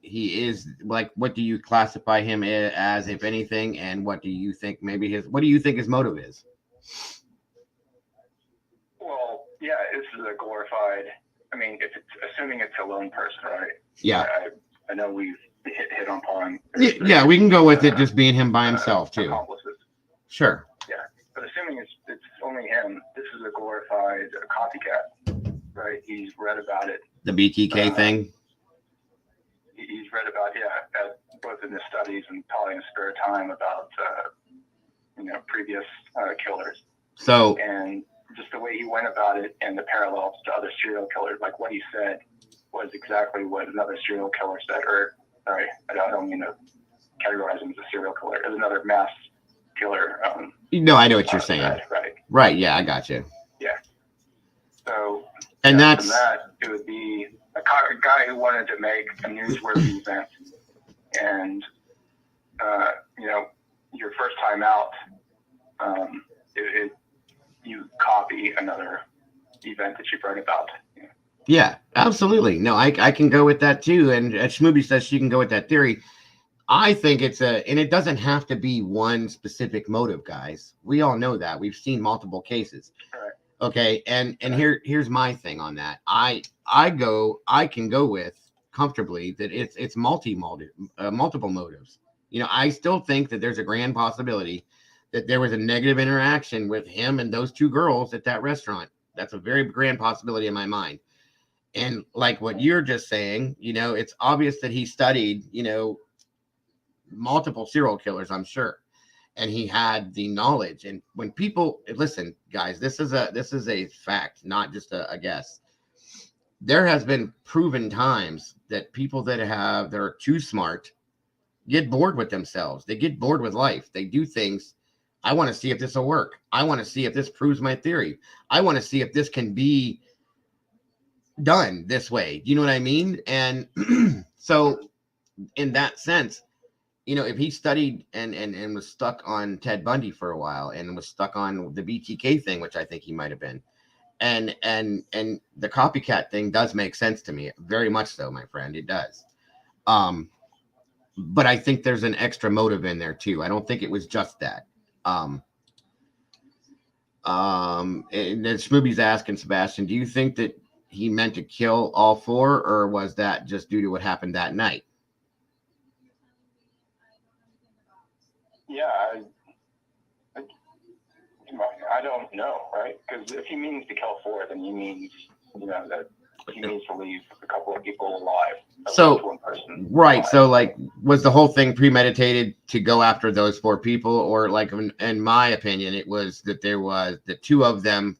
is like? What do you classify him as, if anything? And what do you think what do you think his motive is? Well, yeah, this is a glorified, I mean, if it's assuming it's a lone person, right? Yeah. I know we've hit on yeah, we can go with it just being him by himself too. Accomplices. Sure. Yeah, but assuming it's only him, this is a glorified copycat, right? He's read about it. The BTK thing. He's read about both in the studies and probably in his spare time about you know, previous killers. So and just the way he went about it and the parallels to other serial killers, like what he said was exactly what another serial killer said. Or sorry, I don't mean to categorize him as a serial killer, as another mass killer. No, I know what you're saying. Right. Right. Yeah, I got you. Yeah. So, and yeah, that's from that, it would be a guy who wanted to make a newsworthy event, and your first time out, you copy another event that you've read about. Yeah, absolutely. No, I can go with that too. And Shmooby says she can go with that theory. I think and it doesn't have to be one specific motive, guys. We all know that. We've seen multiple cases. Right. Okay. And here's my thing on that. I can go with comfortably that it's multiple motives. I still think that there's a grand possibility that there was a negative interaction with him and those two girls at that restaurant. That's a very grand possibility in my mind. And like what you're just saying, it's obvious that he studied, multiple serial killers, I'm sure. And he had the knowledge. And when people listen, guys, this is a fact, not just a guess. There has been proven times that people that are too smart get bored with themselves. They get bored with life. They do things. I want to see if this will work. I want to see if this proves my theory. I want to see if this can be done this way. You know what I mean? And so in that sense, if he studied and was stuck on Ted Bundy for a while and was stuck on the BTK thing, which I think he might have been, and the copycat thing does make sense to me, very much so, my friend. It does. But I think there's an extra motive in there too. I don't think it was just that. And then Smooby's asking Sebastian, do you think that he meant to kill all four, or was that just due to what happened that night? Yeah, I don't know, right? Because if he means to kill four, then he means, that he means to leave a couple of people alive. So, one person right. alive. So, like, was the whole thing premeditated to go after those four people? Or, like, in my opinion, it was that the two of them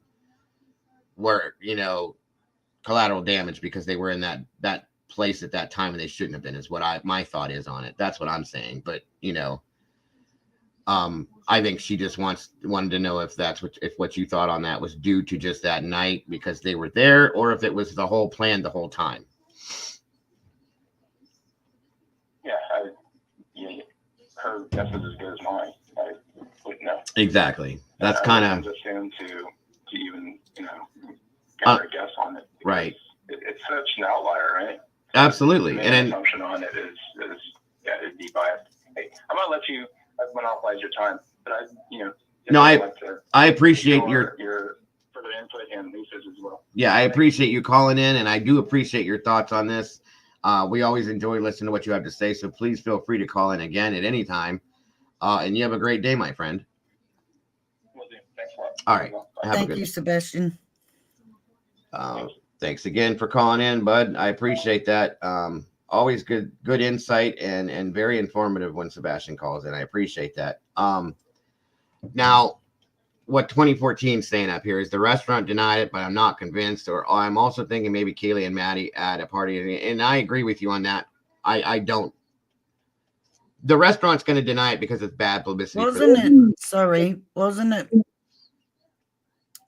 were, collateral damage because they were in that place at that time and they shouldn't have been, is what my thought is on it. That's what I'm saying. But, I think she just wanted to know if what you thought on that was due to just that night because they were there, or if it was the whole plan the whole time. Yeah, her guess is as good as mine. I wouldn't know. Exactly. That's kind of assumed to even get a guess on it. Right. It's such an outlier, right? Absolutely. And then assumption on it is it'd be biased. Hey, I'm gonna let you monopolize your time, but I appreciate your further input and Lisa's as well. Yeah, I appreciate you calling in, and I do appreciate your thoughts on this. We always enjoy listening to what you have to say, so please feel free to call in again at any time. And you have a great day, my friend. Will do. Thanks a lot. All right. Thank you, Sebastian. Thanks again for calling in, bud. I appreciate that. Always good insight and very informative when Sebastian calls in. I appreciate that. Now, what 2014 is saying up here is the restaurant denied it, but I'm not convinced. Or I'm also thinking maybe Kaylee and Maddie at a party. And I agree with you on that. I don't. The restaurant's going to deny it because it's bad publicity. Wasn't it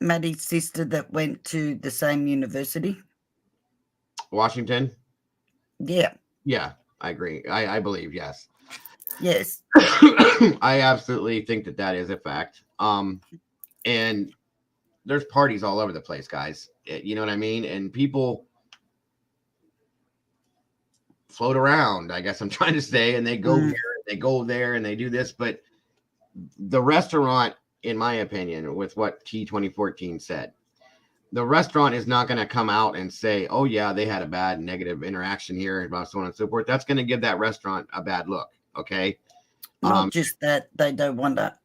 Maddie's sister that went to the same university? Washington? Yeah. Yeah, I agree. I believe, yes. Yes. I absolutely think that is a fact. And there's parties all over the place, guys. You know what I mean? And people float around, I guess I'm trying to say, and they go here, they go there, and they do this. But the restaurant, in my opinion, with what T2014 said, the restaurant is not going to come out and say, oh, yeah, they had a bad negative interaction here, about so on and so forth. That's going to give that restaurant a bad look. Okay. Not just that, they don't want to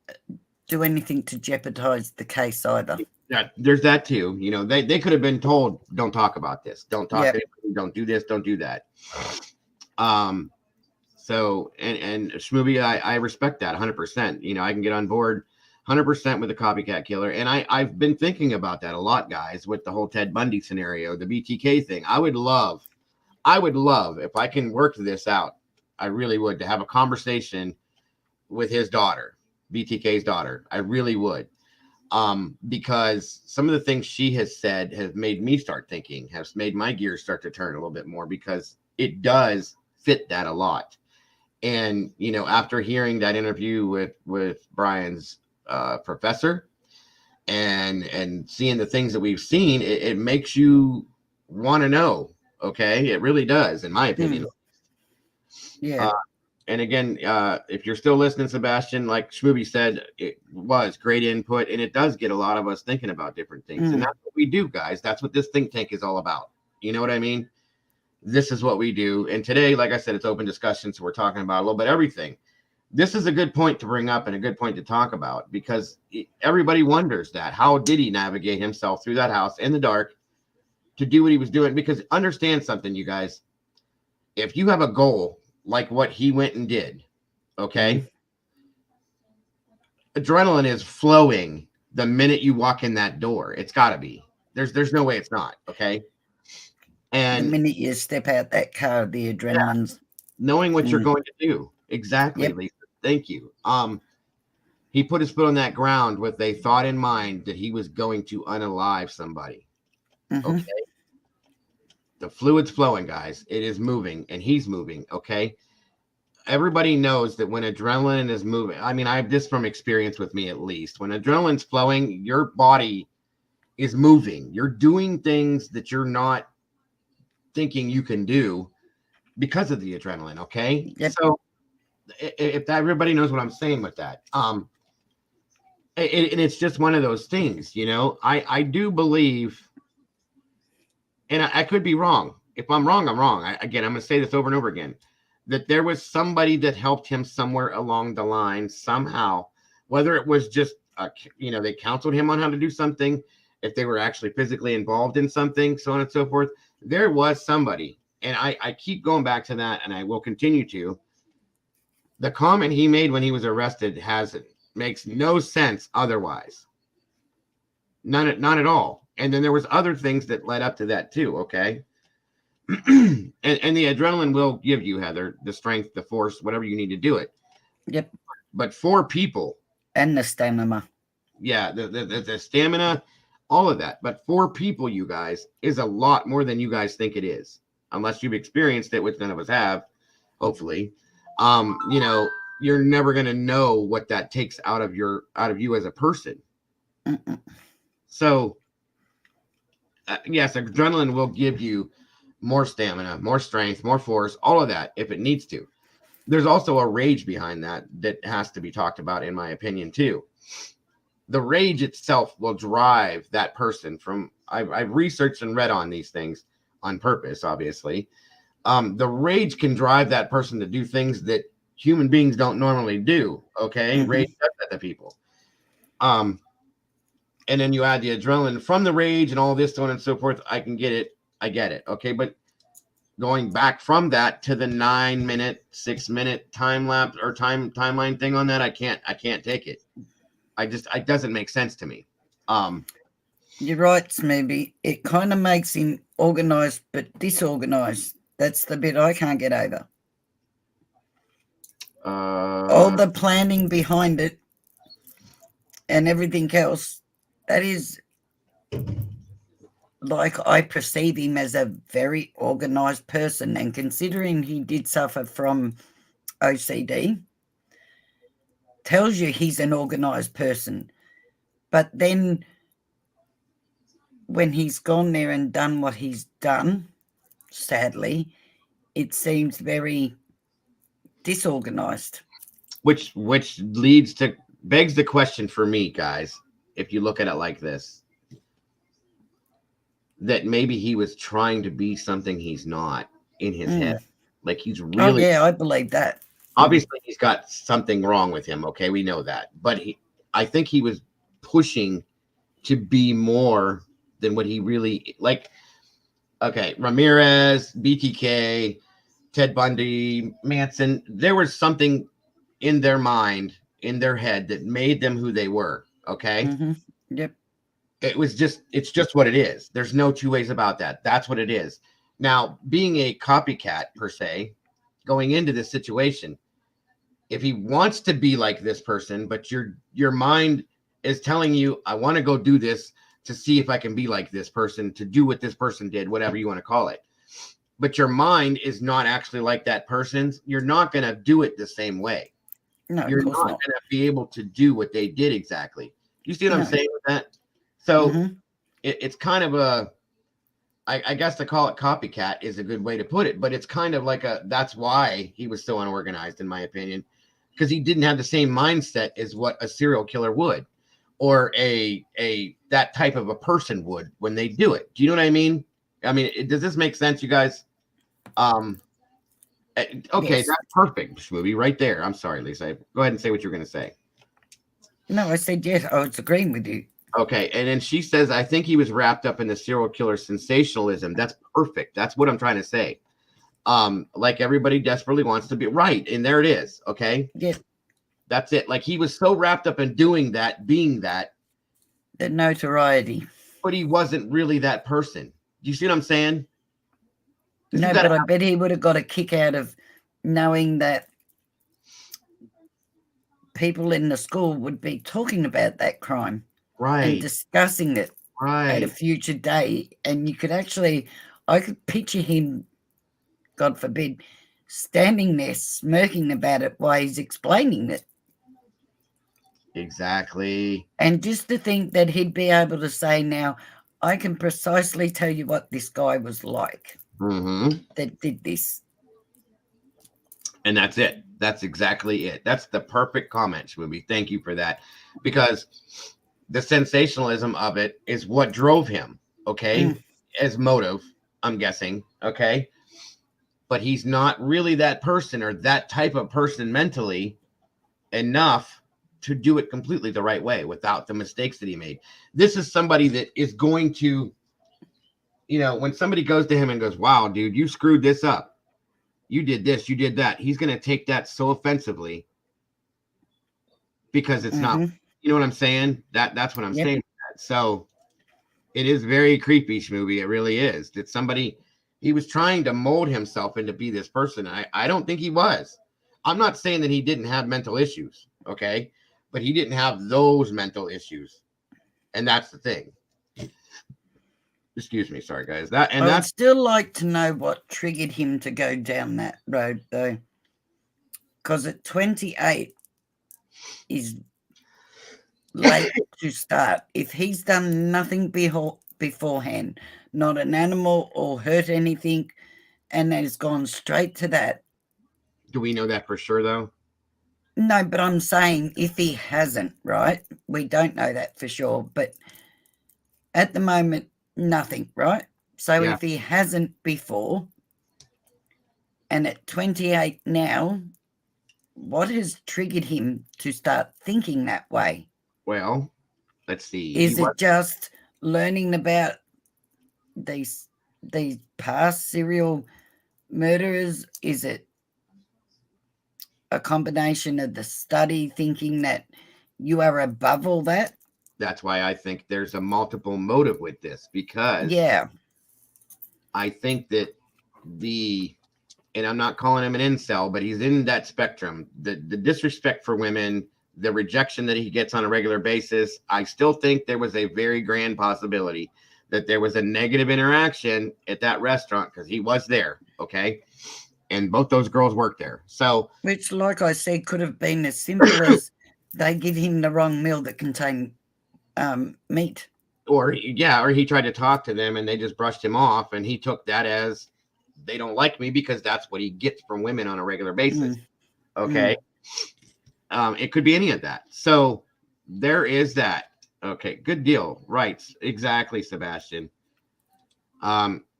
do anything to jeopardize the case either. Yeah, there's that too. They could have been told, don't talk about this. Don't talk to anybody, don't do this, don't do that. So, and Shmooby, I respect that 100%. I can get on board 100% with the copycat killer. And I've been thinking about that a lot, guys, with the whole Ted Bundy scenario, the BTK thing. I would love if I can work this out I really would, to have a conversation with his daughter, BTK's daughter. I really would. Because some of the things she has said has made me start thinking, has made my gears start to turn a little bit more, because it does fit that a lot. And, you know, after hearing that interview with Brian's professor and seeing the things that we've seen, it makes you want to know. Okay. It really does, in my opinion. Yeah. And again, if you're still listening, Sebastian, like Shmooby said, it was great input, and it does get a lot of us thinking about different things. And that's what we do, guys. That's what this think tank is all about. You know what I mean? This is what we do. And today, like I said, it's open discussion, so we're talking about a little bit everything. This is a good point to bring up and a good point to talk about, because everybody wonders that. How did he navigate himself through that house in the dark to do what he was doing? Because understand something, you guys. If you have a goal like what he went and did, okay, adrenaline is flowing the minute you walk in that door. It's got to be. There's no way it's not, okay? And the minute you step out that car, the adrenaline's knowing what you're going to do. Exactly, Yep. Lisa. Thank you. He put his foot on that ground with a thought in mind that he was going to unalive somebody. Okay. The fluid's flowing, guys. It is moving, and he's moving. Okay. Everybody knows that when adrenaline is moving, I mean, I have this from experience with me, at least. When adrenaline's flowing, your body is moving. You're doing things that you're not thinking you can do because of the adrenaline. Okay. Yep. So if everybody knows what I'm saying with that, and it's just one of those things, you know. I do believe, and I could be wrong. If I'm wrong, I'm wrong. I'm going to say this over and over again, that there was somebody that helped him somewhere along the line somehow, whether it was just, they counseled him on how to do something, if they were actually physically involved in something, so on and so forth. There was somebody, and I keep going back to that, and I will continue to. The comment he made when he was arrested makes no sense otherwise. None at all. And then there was other things that led up to that too, okay? and the adrenaline will give you, Heather, the strength, the force, whatever you need to do it. Yep. But 4 people. And the stamina. Yeah, the stamina, all of that. But 4 people, you guys, is a lot more than you guys think it is. Unless you've experienced it, which none of us have, hopefully. You're never going to know what that takes out of you as a person. So yes, adrenaline will give you more stamina, more strength, more force, all of that if it needs to. There's also a rage behind that has to be talked about, in my opinion, too. The rage itself will drive that person from, I've researched and read on these things on purpose, obviously. The rage can drive that person to do things that human beings don't normally do. Okay. Rage does that to people. And then you add the adrenaline from the rage and all this, so on and so forth. I can get it. I get it. Okay. But going back from that to the 9-minute, 6-minute time lapse or timeline thing on that, I can't take it. It doesn't make sense to me. You're right, Smoobie. It kind of makes him organized but disorganized. That's the bit I can't get over. All the planning behind it and everything else, that is, like, I perceive him as a very organized person. And considering he did suffer from OCD, tells you he's an organized person. But then when he's gone there and done what he's done, sadly, it seems very disorganized. Which begs the question for me, guys, if you look at it like this, that maybe he was trying to be something he's not in his head. Like, he's really... Oh, yeah, I believe that. Obviously, he's got something wrong with him. Okay, we know that. But I think he was pushing to be more than what he really... Like, okay, Ramirez, BTK, Ted Bundy, Manson, there was something in their mind, in their head, that made them who they were. Okay? Yep. It's just what it is. There's no two ways about that. That's what it is. Now, being a copycat per se, going into this situation. If he wants to be like this person, but your mind is telling you, I want to go do this to see if I can be like this person, to do what this person did, whatever you want to call it. But your mind is not actually like that person's. You're not going to do it the same way. No, You're of course not not. going to be able to do what they did exactly. You see what I'm No. saying with that? So Mhm. it's kind of a, I guess to call it copycat is a good way to put it, but it's kind of like that's why he was so unorganized, in my opinion, because he didn't have the same mindset as what a serial killer would, or a that type of a person would when they do it. Do you know what I mean? I mean, does this make sense, you guys? Okay, Yes. that's perfect, Schmooby, right there. I'm sorry, Lisa. Go ahead and say what you're going to say. No, I said yes. I was agreeing with you. Okay, and then she says, I think he was wrapped up in the serial killer sensationalism. That's perfect. That's what I'm trying to say. Like everybody desperately wants to be right, and there it is. Okay, Yes. that's it. Like he was so wrapped up in doing that, being that, The notoriety. but he wasn't really that person. Do you see what I'm saying? No, but I bet he would have got a kick out of knowing that people in the school would be talking about that crime and Right, discussing it at a right. future day. And you could actually, I could picture him, God forbid, standing there smirking about it while he's explaining it. Exactly. And just to think that he'd be able to say, now, I can precisely tell you what this guy was like that did this. And that's it. That's exactly it. That's the perfect comment, Shmooby. Thank you for that. Because the sensationalism of it is what drove him, okay? As motive, I'm guessing, okay? But he's not really that person or that type of person mentally enough to do it completely the right way without the mistakes that he made. This is somebody that is going to, you know, when somebody goes to him and goes, wow, dude, you screwed this up. You did this, you did that. He's going to take that so offensively because it's not, you know what I'm saying? That's what I'm saying. So it is very creepy, Shmooby. It really is. That somebody, he was trying to mold himself into be this person. I don't think he was. I'm not saying that he didn't have mental issues, okay? But he didn't have those mental issues. And that's the thing. Excuse me, sorry guys. I'd still like to know what triggered him to go down that road, though, because at 28 is late to start. If he's done nothing beforehand, not an animal or hurt anything, and has gone straight to that. Do we know that for sure, though? No, but I'm saying if he hasn't, right? We don't know that for sure, but at the moment, nothing, right? So if he hasn't before, and at 28 now, what has triggered him to start thinking that way? Well, let's see. Is it just learning about these past serial murderers? Is it a combination of the study, thinking that you are above all that? That's why I think there's a multiple motive with this, because I think that and I'm not calling him an incel, but he's in that spectrum, the disrespect for women, the rejection that he gets on a regular basis. I still think there was a very grand possibility that there was a negative interaction at that restaurant, because he was there, okay? And both those girls worked there. So, which, like I said, could have been as simple as they give him the wrong meal that contained meat. Or he tried to talk to them and they just brushed him off, and he took that as, they don't like me, because that's what he gets from women on a regular basis. Okay. It could be any of that. So there is that. Okay, good deal. Right. Exactly, Sebastian.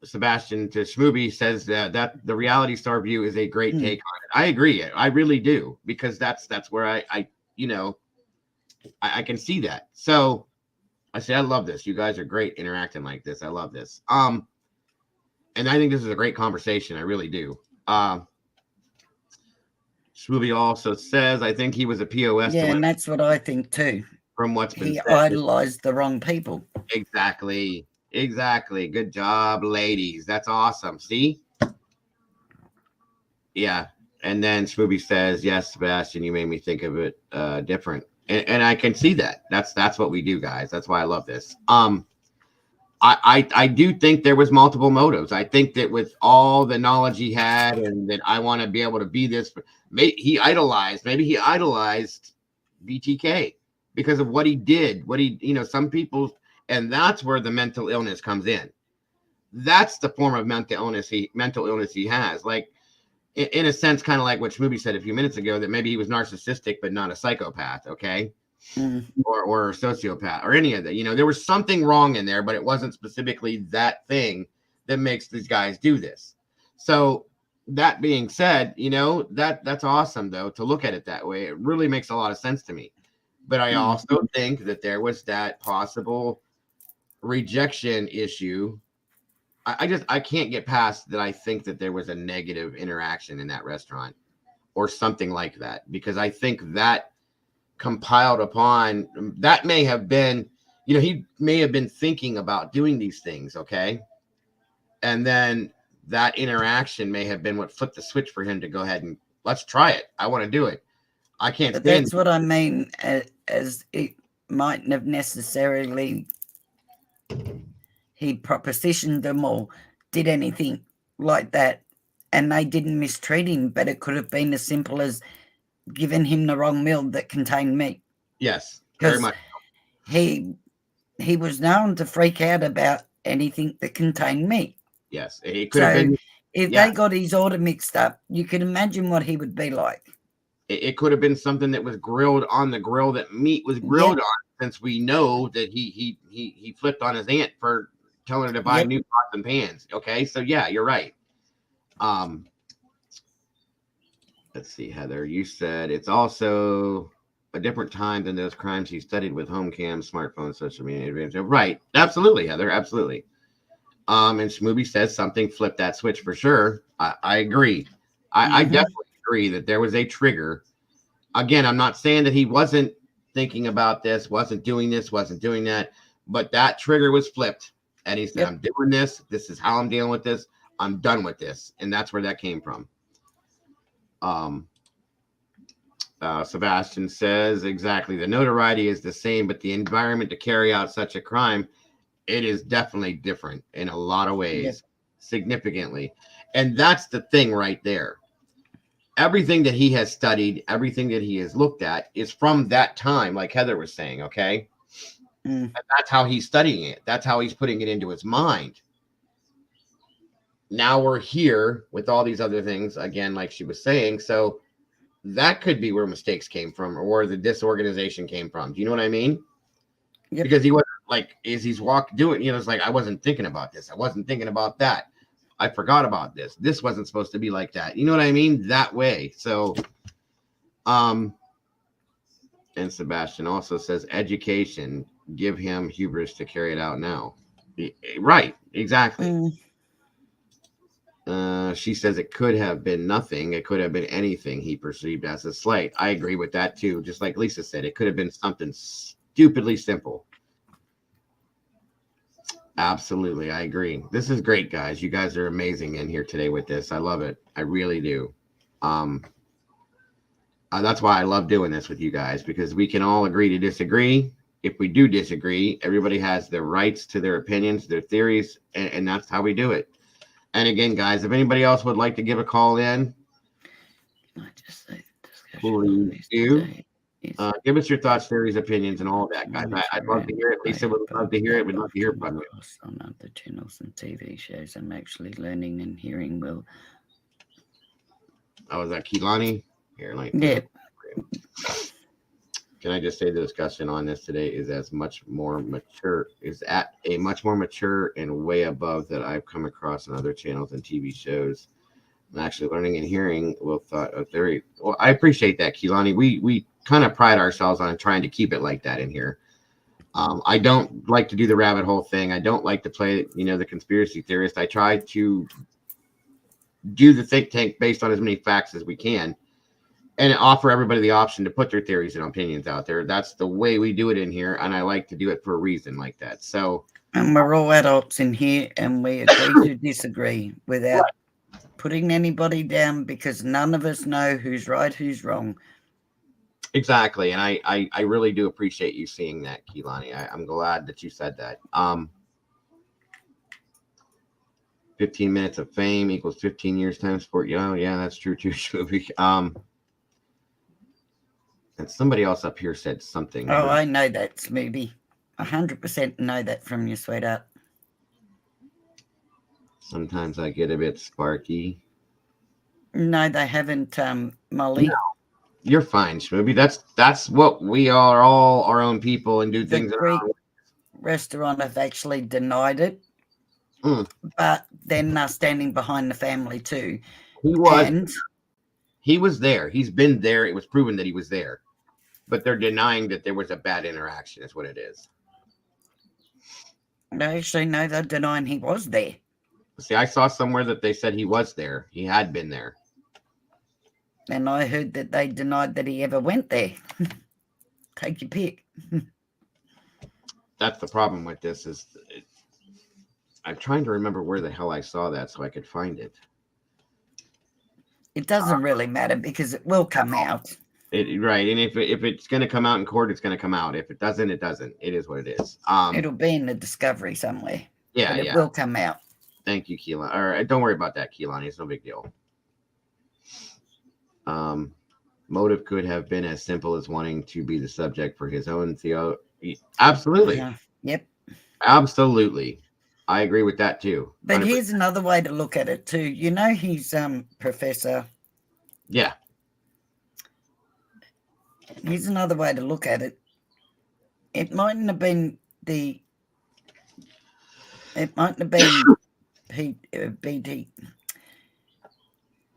Sebastian to Shmooby says that the reality star view is a great take on it. I agree. I really do, because that's where I can see that. So I say, I love this. You guys are great interacting like this. I love this. And I think this is a great conversation. I really do. Shmooby also says, I think he was a POS. Yeah, and that's what I think too. From what's been said. He idolized the wrong people. Exactly. Good job, ladies. That's awesome. See? Yeah, And then Smoothie says, yes, Sebastian, you made me think of it different. And I can see that. That's what we do, guys. That's why I love this. I do think there was multiple motives. I think that with all the knowledge he had, and that I want to be able to be this, maybe he idolized BTK because of what he did, some people, and that's where the mental illness comes in. That's the form of mental illness he has. Like, in a sense, kind of like what Shmooby said a few minutes ago, that maybe he was narcissistic, but not a psychopath. Okay. Or a sociopath or any of that. There was something wrong in there, but it wasn't specifically that thing that makes these guys do this. So that being said, that's awesome though, to look at it that way. It really makes a lot of sense to me. But I also think that there was that possible rejection issue. I can't get past that. I think that there was a negative interaction in that restaurant or something like that, because I think that compiled upon that may have been, he may have been thinking about doing these things. Okay. And then that interaction may have been what flipped the switch for him to go ahead and let's try it. I want to do it. I can't stand. That's what I mean, as it mightn't have necessarily he propositioned them or did anything like that, and they didn't mistreat him, but it could have been as simple as giving him the wrong meal that contained meat. Yes, very much. He was known to freak out about anything that contained meat. Yes, it could have been. If they got his order mixed up, you can imagine what he would be like. It could have been something that was grilled on the grill that meat was grilled on, since we know that he flipped on his aunt for telling her to buy new pots and pans. Okay, so yeah, you're right. Let's see, Heather, you said it's also a different time than those crimes he studied with home cam, smartphone, social media. Right, absolutely, Heather, absolutely. And Smooby says something flipped that switch for sure. I agree. I definitely agree that there was a trigger. Again, I'm not saying that he wasn't thinking about this, wasn't doing this, wasn't doing that, but that trigger was flipped. And he said, I'm doing this. This is how I'm dealing with this. I'm done with this. And that's where that came from. Sebastian says, exactly. The notoriety is the same, but the environment to carry out such a crime, it is definitely different in a lot of ways, significantly. And that's the thing right there. Everything that he has studied, everything that he has looked at is from that time, like Heather was saying, okay? And that's how he's studying it. That's how he's putting it into his mind. Now we're here with all these other things, again, like she was saying. So that could be where mistakes came from, or where the disorganization came from. Do you know what I mean? Because he wasn't like, as he's doing, it's like, I wasn't thinking about this. I wasn't thinking about that. I forgot about this. This wasn't supposed to be like that. You know what I mean? That way. So, and Sebastian also says, education, give him hubris to carry it out now. Right. Exactly. She says it could have been nothing. It could have been anything he perceived as a slight. I agree with that too. Just like Lisa said, it could have been something stupidly simple. Absolutely. I agree. This is great, guys. You guys are amazing in here today with this. I love it. I really do. That's why I love doing this with you guys, because we can all agree to disagree. If we do disagree, everybody has their rights to their opinions, their theories, and that's how we do it. And again, guys, if anybody else would like to give a call in, please do. Give us your thoughts, theories, opinions, and all of that, guys. I'd love to hear it. Lisa would love to hear it. We'd love to hear from you. On other channels and TV shows, I'm actually learning and hearing well. Oh, is that Keelani? Here, Can I just say the discussion on this today is at a much more mature and way above that I've come across on other channels and TV shows. I'm actually learning and hearing well. I appreciate that, Keelani. We kind of pride ourselves on trying to keep it like that in here. I don't like to do the rabbit hole thing. I don't like to play, the conspiracy theorist. I try to do the think tank based on as many facts as we can, and offer everybody the option to put their theories and opinions out there. That's the way we do it in here, and I like to do it for a reason like that. So, and we're all adults in here, and we agree to disagree without putting anybody down because none of us know who's right, who's wrong. Exactly. And I really do appreciate you seeing that, Keelani. I'm glad that you said that. 15 minutes of fame equals 15 years time sport. Yeah, that's true too, Shmovie. And somebody else up here said something. Oh, I know that, Smoothie. 100% know that from you, sweetheart. Sometimes I get a bit sparky. No, they haven't, Molly. No, you're fine, Shmovie. That's what we are, all our own people, and do things. The Greek restaurant have actually denied it, but they're standing behind the family too. He was there. He's been there. It was proven that he was there, but they're denying that there was a bad interaction. Is what it is. Actually, no, they're denying he was there. See, I saw somewhere that they said he was there. He had been there. And I heard that they denied that he ever went there. Take your pick. That's the problem with this is I'm trying to remember where the hell I saw that so I could find it. It doesn't really matter because it will come out. Right. And if it's going to come out in court, it's going to come out. If it doesn't, it doesn't. It is what it is. It'll be in the discovery somewhere. Yeah, but it will come out. Thank you, Keelani. Or don't worry about that, Keelani. It's no big deal. Motive could have been as simple as wanting to be the subject for his own theo. Absolutely. Yeah. Yep. Absolutely. I agree with that too. But 100%. Here's another way to look at it too. You know, he's professor. Yeah. Here's another way to look at it. It mightn't have been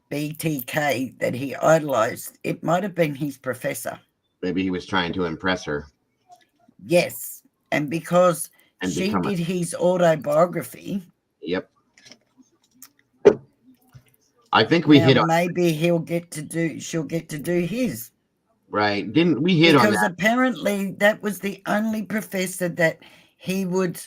BTK that he idolized. It might have been his professor. Maybe he was trying to impress her. Yes. And because she did his autobiography. Yep. I think we hit on. Maybe she'll get to do his. Right. Didn't we hit on that? Because apparently that was the only professor that he would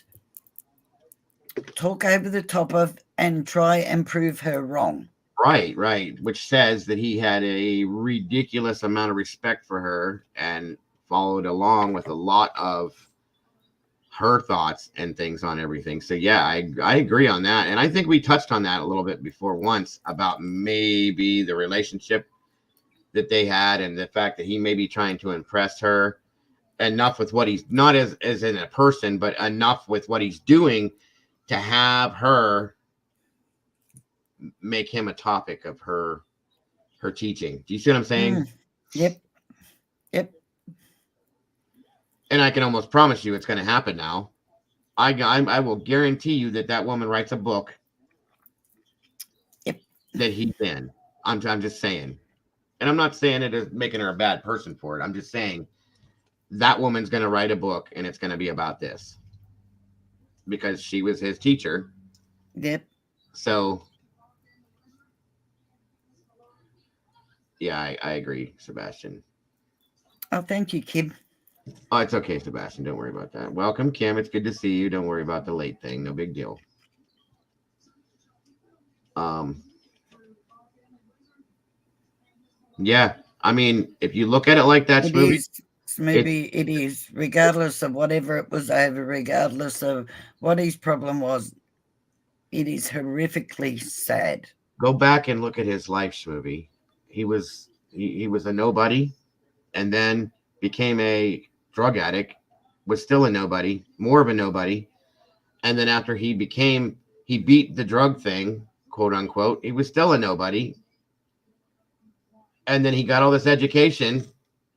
talk over the top of and try and prove her wrong. Right. Which says that he had a ridiculous amount of respect for her and followed along with a lot of her thoughts and things on everything. So yeah, I agree on that. And I think we touched on that a little bit before once about maybe the relationship that they had and the fact that he may be trying to impress her enough with what he's not as in a person, but enough with what he's doing to have her make him a topic of her teaching. Do you see what I'm saying? Yep. And I can almost promise you it's going to happen now. I will guarantee you that woman writes a book. Yep. That he's in. I'm just saying. And I'm not saying it is making her a bad person for it. I'm just saying that woman's going to write a book and it's going to be about this. Because she was his teacher. Yep. So, yeah, I agree, Sebastian. Oh, thank you, Kim. Oh, it's okay, Sebastian. Don't worry about that. Welcome, Kim. It's good to see you. Don't worry about the late thing. No big deal. Yeah, I mean, if you look at it like that, it is, regardless of whatever it was over, regardless of what his problem was, it is horrifically sad. Go back and look at his life, Shmovie. He was a nobody, and then became a drug addict, was still a nobody, more of a nobody, and then after he beat the drug thing, quote unquote, he was still a nobody. And then he got all this education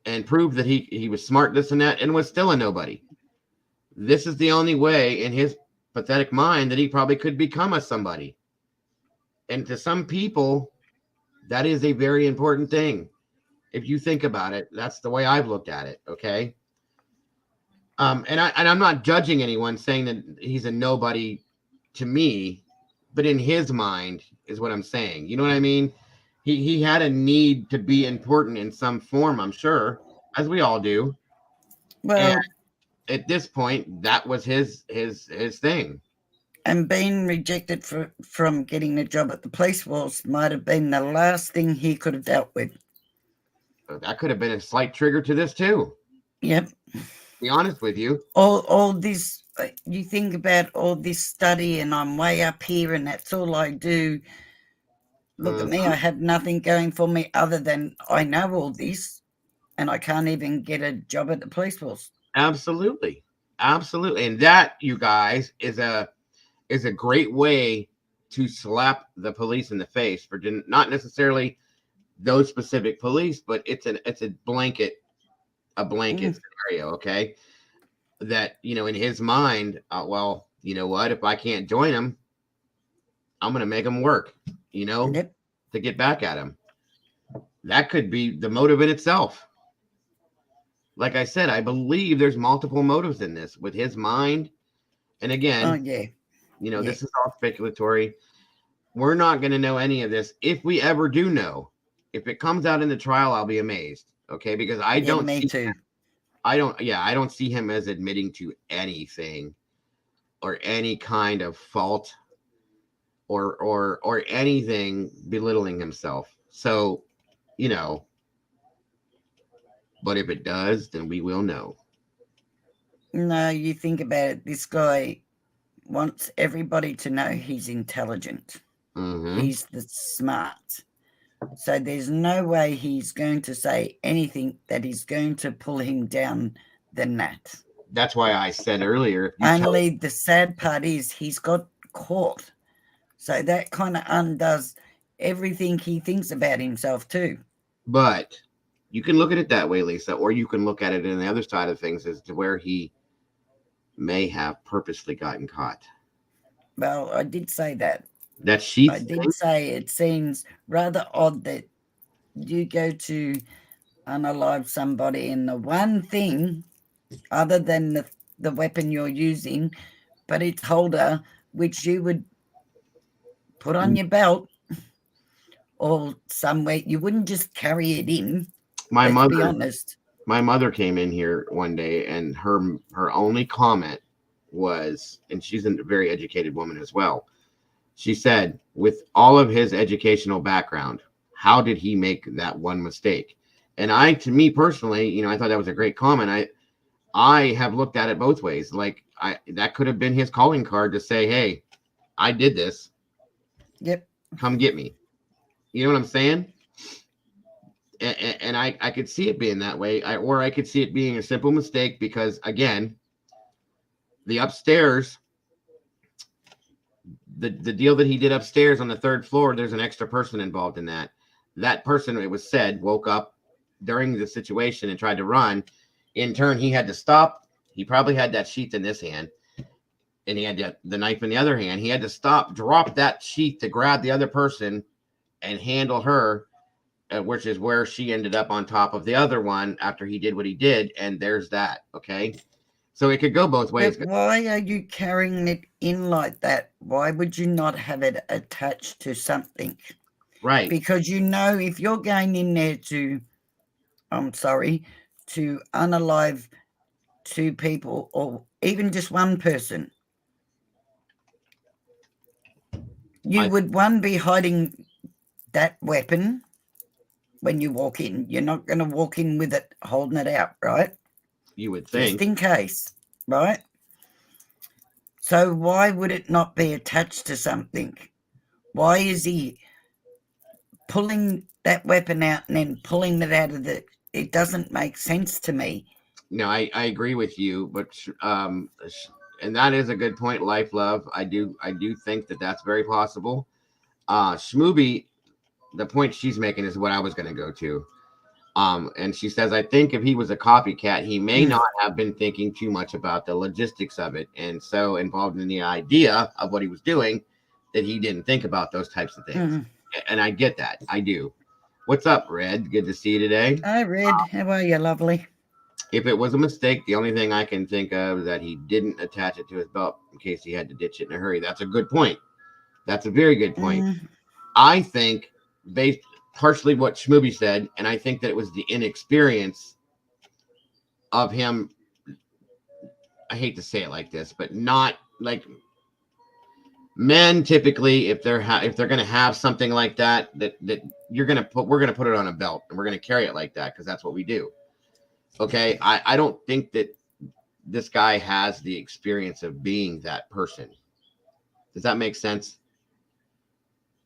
and proved that he was smart, this and that, and was still a nobody. This is the only way in his pathetic mind that he probably could become a somebody. And to some people, that is a very important thing. If you think about it, that's the way I've looked at it. Okay. And I'm not judging anyone saying that he's a nobody to me, but in his mind is what I'm saying. You know what I mean? He had a need to be important in some form, I'm sure, as we all do. Well, and at this point, that was his thing. And being rejected from getting a job at the police force might have been the last thing he could have dealt with. That could have been a slight trigger to this too. Yep. Be honest with you. All this, you think about all this study, and I'm way up here, and that's all I do. Look at me, I have nothing going for me other than I know all this, and I can't even get a job at the police force. Absolutely. Absolutely. And that, you guys, is a great way to slap the police in the face for not necessarily those specific police, but it's a blanket scenario, okay? That, in his mind, well, you know what? If I can't join him, I'm going to make him work, Yep. to get back at him. That could be the motive in itself. Like I said, I believe there's multiple motives in this with his mind. And again, Oh, yeah. This is all speculatory. We're not going to know any of this. If we ever do know, if it comes out in the trial, I'll be amazed. Okay. Because I don't see him as admitting to anything or any kind of fault or anything belittling himself. So, but if it does, then we will know. No, you think about it. This guy wants everybody to know he's intelligent. Mm-hmm. He's the smart. So there's no way he's going to say anything that is going to pull him down than that. That's why I said earlier. Only the sad part is he's got caught. So that kind of undoes everything he thinks about himself too. But you can look at it that way, Lisa, or you can look at it in the other side of things as to where he may have purposely gotten caught. Well, I did say that. I did say it seems rather odd that you go to unalive somebody and the one thing other than the weapon you're using, but its holder, which you would put on your belt or somewhere, you wouldn't just carry it in. Let's be honest. My mother came in here one day and her only comment was, and she's a very educated woman as well. She said, with all of his educational background, how did he make that one mistake? And to me personally, I thought that was a great comment. I have looked at it both ways. Like that could have been his calling card to say, hey, I did this. Yep. Come get me. You know what I'm saying? And I could see it being that way. Or I could see it being a simple mistake because, again, the upstairs, the deal that he did upstairs on the third floor, there's an extra person involved in that. That person, it was said, woke up during the situation and tried to run. In turn, he had to stop. He probably had that sheath in this hand, and he had the knife in the other hand. He had to stop, drop that sheath to grab the other person and handle her, which is where she ended up on top of the other one after he did what he did. And there's that. Okay. So it could go both ways. But why are you carrying it in like that? Why would you not have it attached to something? Right. Because if you're going in there to unalive two people or even just one person, you would be hiding that weapon when you walk in. You're not going to walk in with it holding it out, right? You would think. Just in case, right? So why would it not be attached to something? Why is he pulling that weapon out and then pulling it out of it doesn't make sense to me. No, I agree with you, but and that is a good point. Life, love. I do think that that's very possible. Schmooby, the point she's making is what I was going to go to. And she says, I think if he was a copycat, he may not have been thinking too much about the logistics of it, and so involved in the idea of what he was doing that he didn't think about those types of things. And I get that. I do. What's up, Red? Good to see you today. Hi, Red. How are you, lovely? If it was a mistake, the only thing I can think of is that he didn't attach it to his belt in case he had to ditch it in a hurry. That's a good point. That's a very good point. I think, based partially what Schmooby said, and I think that it was the inexperience of him. I hate to say it like this, but not like Men typically, if they're going to have something like that we're going to put it on a belt and we're going to carry it like that because that's what we do. Okay, I don't think that this guy has the experience of being that person. Does that make sense?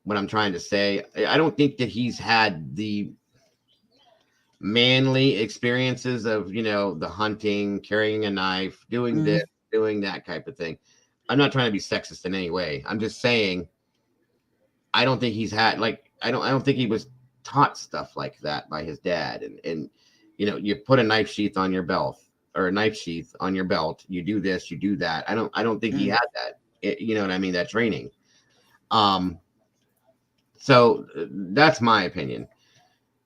What I'm trying to say, I don't think that he's had the manly experiences of, the hunting, carrying a knife, doing this, doing that type of thing. I'm not trying to be sexist in any way. I'm just saying I don't think he's had I don't think he was taught stuff like that by his dad. And you put a knife sheath on your belt or a knife sheath on your belt. You do this, you do that. I don't think he had that. You know what I mean? That training. So that's my opinion.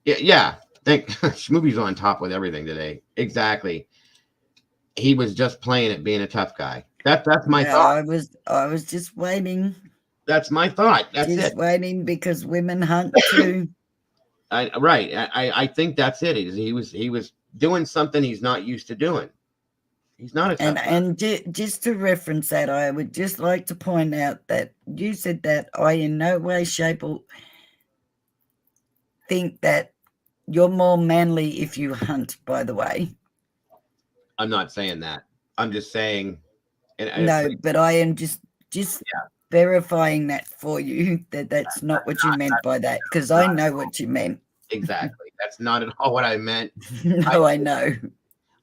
Yeah. Think Schmoopy's on top with everything today. Exactly. He was just playing at being a tough guy. That's my thought. I was just waiting. That's my thought. That's just it. Waiting because women hunt too. I think that's it. He was doing something he's not used to doing. He's not a tough guy. And just to reference that, I would just like to point out that you said that I in no way, shape, or think that you're more manly if you hunt, by the way. I'm not saying that. I'm just saying. But I am just verifying that for you, that's not what you meant by that, because I know what you meant. Exactly. That's not at all what I meant. No, I know.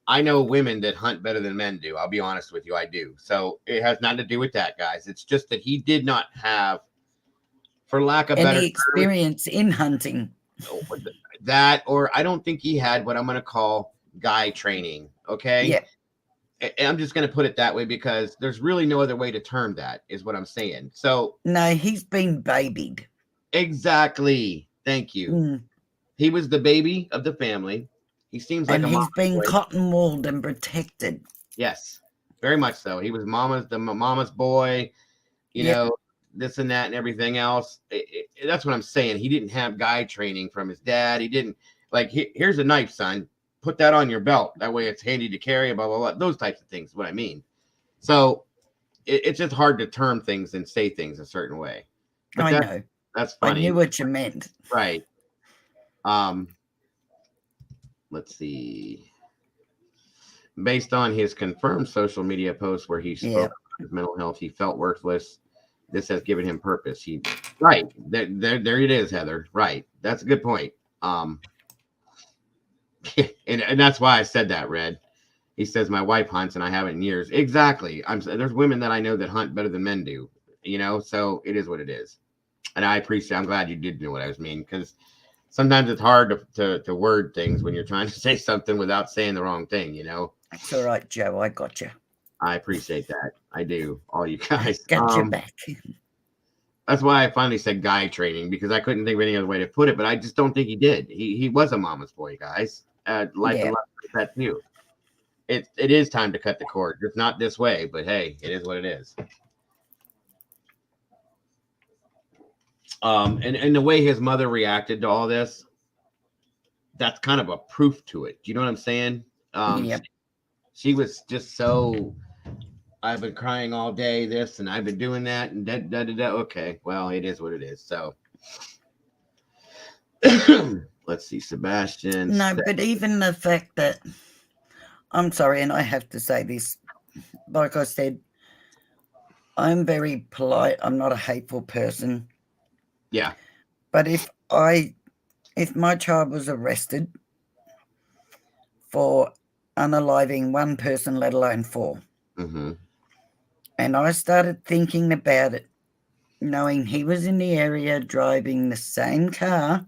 I know women that hunt better than men do. I'll be honest with you. I do. So it has nothing to do with that, guys. It's just that he did not have, for lack of any experience in hunting. That, or I don't think he had what I'm going to call guy training. Okay. Yeah. I'm just going to put it that way because there's really no other way to term that, is what I'm saying. So no, he's been babied. Exactly. Thank you. He was the baby of the family. He seems like he's been cotton wooled and protected. Yes, very much so. He was mama's boy, you know, this and that and everything else. That's what I'm saying. He didn't have guy training from his dad. He didn't here's a knife, son. Put that on your belt. That way it's handy to carry, blah, blah, blah. Those types of things, what I mean. So it's just hard to term things and say things a certain way. But I know. That's funny. I knew what you meant. Right. Let's see. Based on his confirmed social media posts where he spoke about his mental health, he felt worthless. This has given him purpose. Right. There it is, Heather. Right. That's a good point. And that's why I said that, Red. He says my wife hunts and I haven't in years. Exactly. There's women that I know that hunt better than men do, so it is what it is. And I'm glad you did know what I was meaning, because sometimes it's hard to word things when you're trying to say something without saying the wrong thing, That's all right, Joe. I got you. I appreciate that. I do. All you guys. Got your back. That's why I finally said guy training, because I couldn't think of any other way to put it, but I just don't think he did. He was a mama's boy, guys. Life and love that too. It is time to cut the cord. It's not this way, but hey, it is what it is. And the way his mother reacted to all this, that's kind of a proof to it. Do you know what I'm saying? She was just so, I've been crying all day, this, and I've been doing that, and da. Okay, well, it is what it is. So let's see, Sebastian. No, but even the fact that, I'm sorry, and I have to say this, like I said, I'm very polite. I'm not a hateful person. Yeah. But if my child was arrested for unaliving one person, let alone four, and I started thinking about it, knowing he was in the area driving the same car,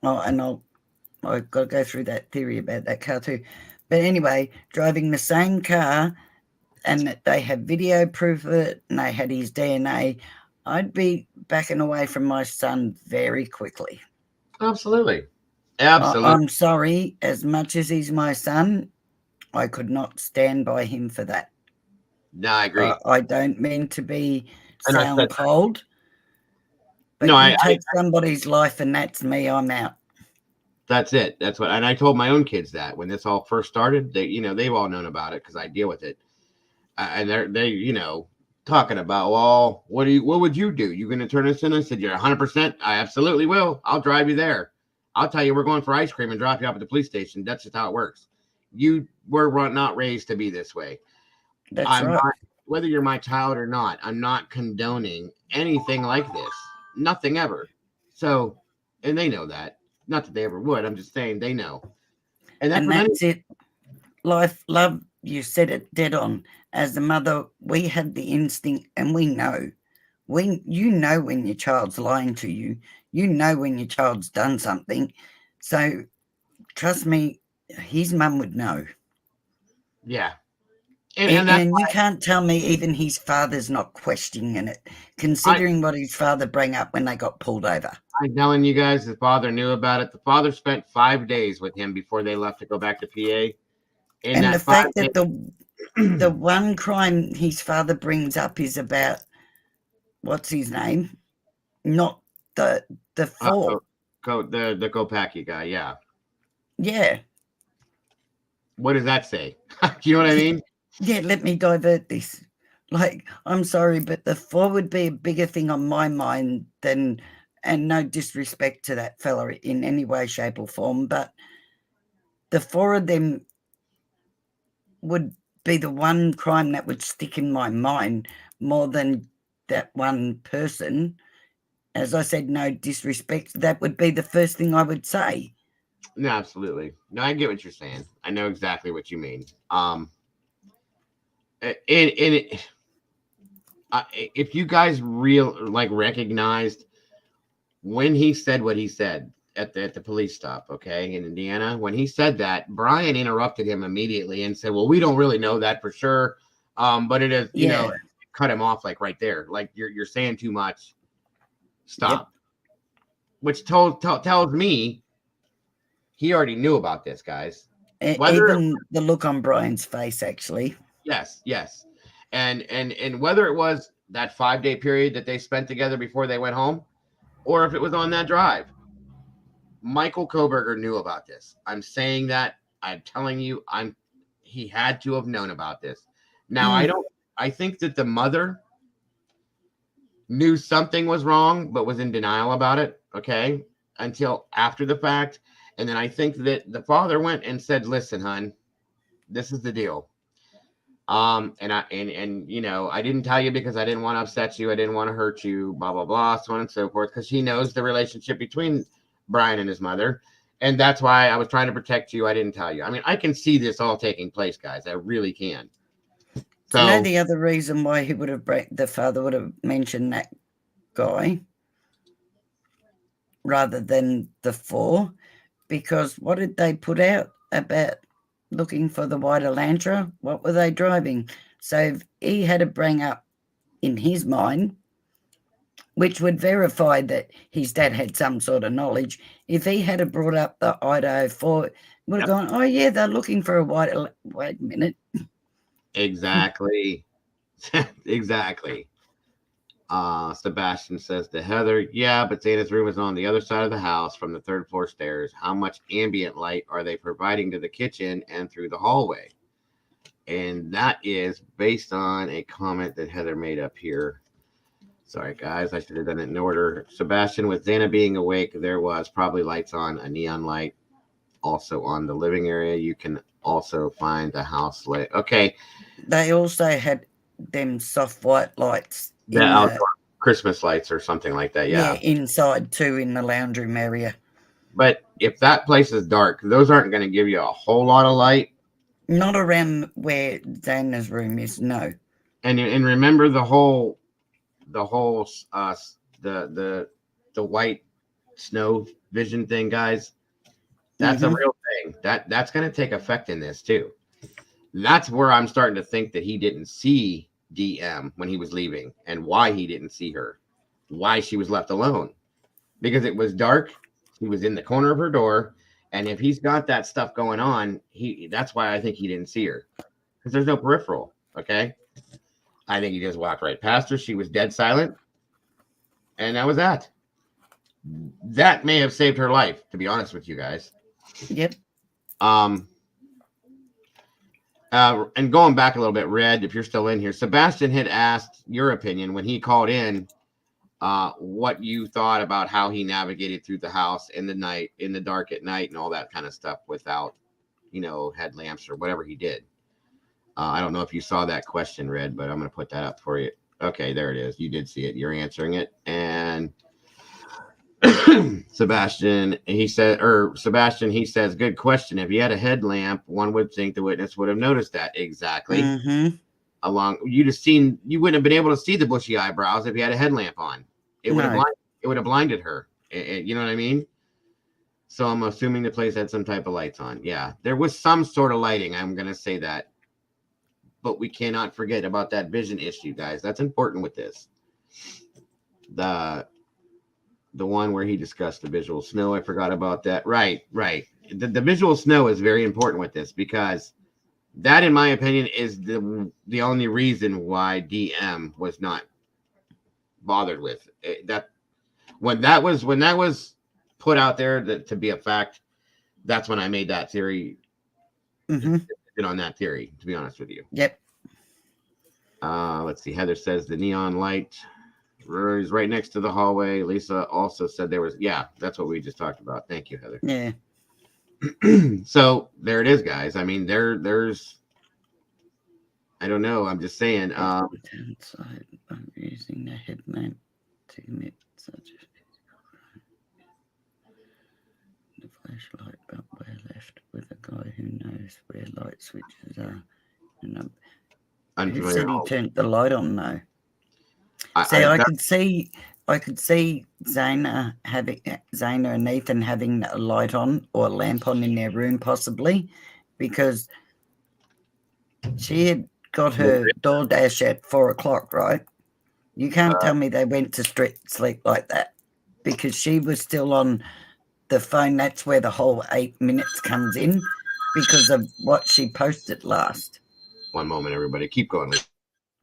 I've got to go through that theory about that car too. But anyway, driving the same car, and that they have video proof of it, and they had his DNA, I'd be backing away from my son very quickly. Absolutely. I'm sorry, as much as he's my son, I could not stand by him for that. No, I agree. I don't mean to sound cold, but I take somebody's life and that's me, I'm out. That's it. That's what, and I told my own kids that when this all first started, they've all known about it because I deal with it. And talking about, well, what would you do? You going to turn us in? I said, you're 100%. I absolutely will. I'll drive you there. I'll tell you we're going for ice cream and drop you off at the police station. That's just how it works. You were not raised to be this way. That's I'm right. not, whether you're my child or not, I'm not condoning anything like this. Nothing ever. So, and they know that. Not that they ever would. I'm just saying they know. And And that's it. Life, love, you said it dead on. As a mother, we have the instinct and we know. You know when your child's lying to you. You know when your child's done something. So trust me, his mum would know. Yeah. And you can't tell me even his father's not questioning it, considering what his father brought up when they got pulled over. I'm telling you guys, the father knew about it. The father spent 5 days with him before they left to go back to PA. And the fact that the one crime his father brings up is about, what's his name? Not the four. The Kopacki guy, yeah. Yeah. What does that say? You know what I mean? Yeah, let me divert this. Like, I'm sorry, but the four would be a bigger thing on my mind than, and no disrespect to that fella in any way, shape, or form, but the four of them would be the one crime that would stick in my mind more than that one person. As I said, no disrespect. That would be the first thing I would say. No, absolutely. No, I get what you're saying. I know exactly what you mean. If you guys recognized when he said what he said at the police stop, okay, in Indiana, when he said that, Brian interrupted him immediately and said, well, we don't really know that for sure. But it is, you know, cut him off like right there. Like you're saying too much. Stop. Yep. Which tells me he already knew about this, guys. Even the look on Brian's face, actually. Yes. And whether it was that 5-day period that they spent together before they went home, or if it was on that drive, Michael Koberger knew about this. I'm saying that. I'm telling you, he had to have known about this. Now, I think that the mother knew something was wrong, but was in denial about it, okay, until after the fact. And then I think that the father went and said, listen, hon, this is the deal. And you know, I didn't tell you because I didn't want to upset you. I didn't want to hurt you, blah, blah, blah, so on and so forth. Because he knows the relationship between Brian and his mother. And that's why I was trying to protect you. I didn't tell you. I mean, I can see this all taking place, guys. I really can. So, you know the other reason why the father would have mentioned that guy rather than the four? Because what did they put out about looking for the white Elantra? What were they driving? So if he had to bring up in his mind, which would verify that his dad had some sort of knowledge, if he had brought up the Idaho 4, would have gone, oh, yeah, they're looking for a white. Wait a minute. Exactly. Exactly. Sebastian says to Heather, yeah, but Xana's room is on the other side of the house from the 3rd floor stairs. How much ambient light are they providing to the kitchen and through the hallway? And that is based on a comment that Heather made up here. Sorry, guys, I should have done it in order. Sebastian, with Xana being awake, there was probably lights on, a neon light also on the living area. You can also find the house lit. Okay. They also had them soft white lights. The outdoor Christmas lights or something like that, yeah. Yeah, inside too, in the lounge room area. But if that place is dark, those aren't going to give you a whole lot of light. Not around where Xana's room is, no. And remember the white snow vision thing, guys. That's a real thing. That's going to take effect in this too. That's where I'm starting to think that he didn't see DM when he was leaving, and why he didn't see her, why she was left alone, because it was dark. He was in the corner of her door, and if he's got that stuff going on, that's why I think he didn't see her, because there's no peripheral. Okay, I think he just walked right past her. She was dead silent, and that was that. That may have saved her life, to be honest with you guys. Yep. And going back a little bit, Red, if you're still in here, Sebastian had asked your opinion when he called in, what you thought about how he navigated through the house in the night, in the dark at night, and all that kind of stuff without, headlamps or whatever he did. I don't know if you saw that question, Red, but I'm going to put that up for you. Okay, there it is. You did see it. You're answering it. And Sebastian, he says, good question. If you had a headlamp, one would think the witness would have noticed that. Exactly. Mm-hmm. You wouldn't have been able to see the bushy eyebrows if you had a headlamp on. It would have blinded her. You know what I mean? So I'm assuming the place had some type of lights on. Yeah, there was some sort of lighting. I'm going to say that. But we cannot forget about that vision issue, guys. That's important with this. The one where he discussed the visual snow, I forgot about that. Right. The visual snow is very important with this because that, in my opinion, is the only reason why DM was not bothered with it. That when that was put out there to be a fact, that's when I made that theory. Mm-hmm. On that theory, to be honest with you. Yep. Let's see. Heather says the neon light is right next to the hallway. Lisa also said there was. Yeah, that's what we just talked about. Thank you, Heather. Yeah. So there it is, guys. I mean, there's. I don't know. I'm just saying. Inside, I'm using the headlamp to emit such a the flashlight, but we're left with a guy who knows where light switches are. And who said he turned the light on though? I could see Zayna and Ethan having a light on or a lamp on in their room, possibly, because she had got her DoorDash at 4:00, right? You can't tell me they went to sleep like that because she was still on the phone. That's where the whole 8 minutes comes in because of what she posted last. One moment, everybody. Keep going.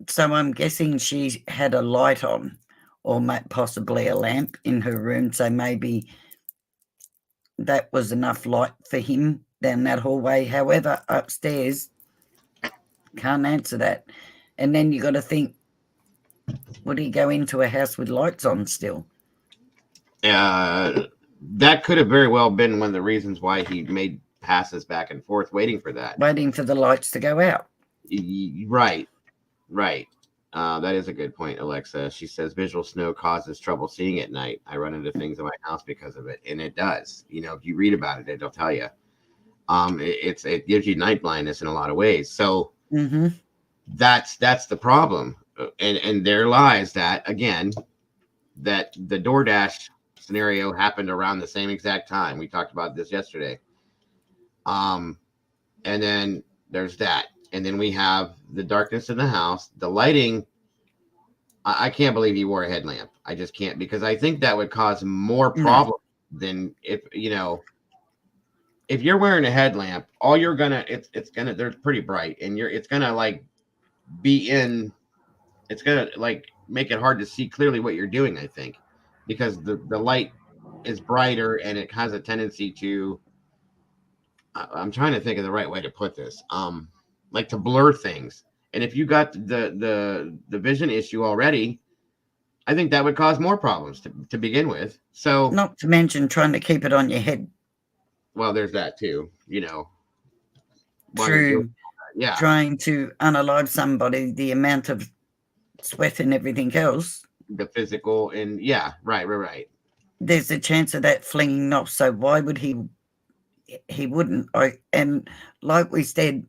So I'm guessing she had a light on or possibly a lamp in her room. So maybe that was enough light for him down that hallway. However, upstairs, can't answer that. And then you got to think, would he go into a house with lights on still? That could have very well been one of the reasons why he made passes back and forth, waiting for that. Waiting for the lights to go out. Right. That is a good point, Alexa. She says visual snow causes trouble seeing at night. I run into things in my house because of it, and it does. If you read about it, it'll tell you. It gives you night blindness in a lot of ways. So that's the problem, and there lies that again, that the DoorDash scenario happened around the same exact time. We talked about this yesterday. And then there's that. And then we have the darkness in the house, the lighting. I can't believe he wore a headlamp. I just can't, because I think that would cause more problems than if you're wearing a headlamp, all you're gonna, they're pretty bright, and it's gonna make it hard to see clearly what you're doing, I think, because the light is brighter and it has a tendency to, I'm trying to think of the right way to put this, to blur things. And if you got the vision issue already, I think that would cause more problems to begin with. So, not to mention trying to keep it on your head. Well, there's that too, Through trying to unalive somebody, the amount of sweat and everything else. The physical and right. There's a chance of that flinging off. So why would he wouldn't. And like we said,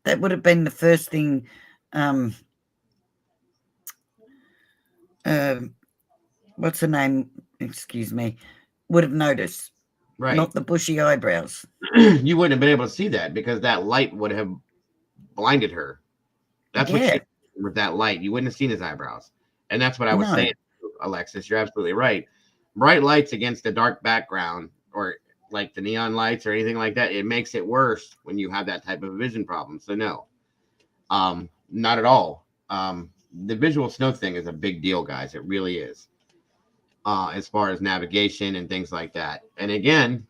that would have been the first thing what's her name? Excuse me. Would have noticed. Right. Not the bushy eyebrows. You wouldn't have been able to see that because that light would have blinded her. That's what she, with that light. You wouldn't have seen his eyebrows. And that's what I was saying, Alexis. You're absolutely right. Bright lights against a dark background, or like the neon lights or anything like that, it makes it worse when you have that type of vision problem. So no, not at all. The visual snow thing is a big deal, guys. It really is. As far as navigation and things like that. And again,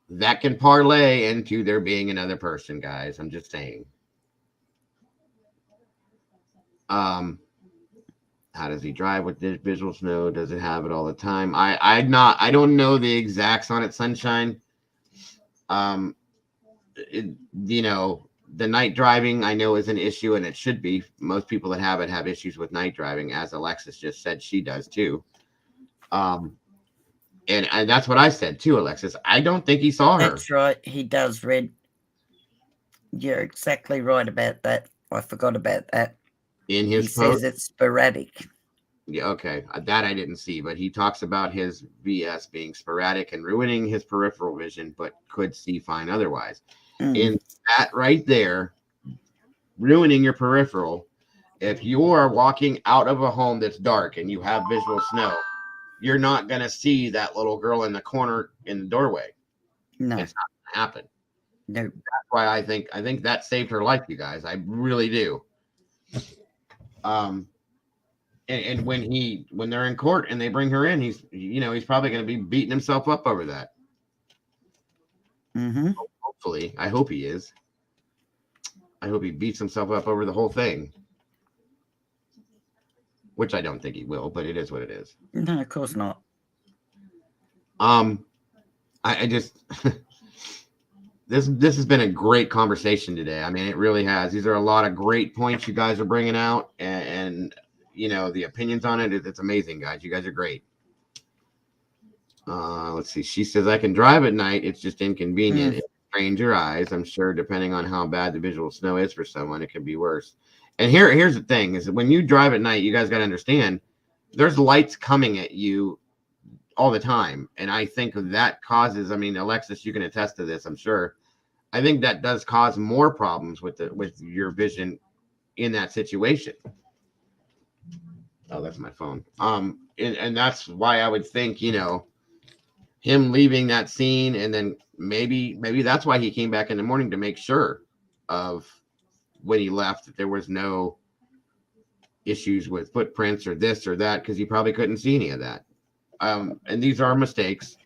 that can parlay into there being another person, guys. I'm just saying. How does he drive with this visual snow? Does it have it all the time? I don't know the exacts on it, Sunshine. You know, the night driving I know is an issue, and it should be. Most people that have it have issues with night driving, as Alexis just said she does too. And that's what I said too, Alexis. I don't think he saw her. That's right. He does, Red. You're exactly right about that. I forgot about that. In his he post, says it's sporadic. Yeah, okay. That I didn't see, but he talks about his VS being sporadic and ruining his peripheral vision, but could see fine otherwise. In that right there, ruining your peripheral, if you are walking out of a home that's dark and you have visual snow, you're not going to see that little girl in the corner in the doorway. No. It's not going to happen. No. That's why I think that saved her life, you guys. I really do. And when they're in court and they bring her in, he's probably going to be beating himself up over that. Hopefully, I hope he is. I hope he beats himself up over the whole thing, which I don't think he will, but it is what it is. No, of course not. I just this has been a great conversation today. I mean, it really has. These are a lot of great points you guys are bringing out, and you know, the opinions on it. It's amazing, guys. You guys are great. Let's see. She says, I can drive at night. It's just inconvenient. It strains your eyes. I'm sure depending on how bad the visual snow is for someone, it can be worse. And here's the thing is that when you drive at night, you guys got to understand there's lights coming at you all the time. And I think that causes, I mean, Alexis, you can attest to this, I'm sure. I think that does cause more problems with your vision in that situation. Oh, that's my phone. And that's why I would think, you know, him leaving that scene, and then maybe that's why he came back in the morning to make sure of when he left that there was no issues with footprints or this or that, because he probably couldn't see any of that. And these are mistakes.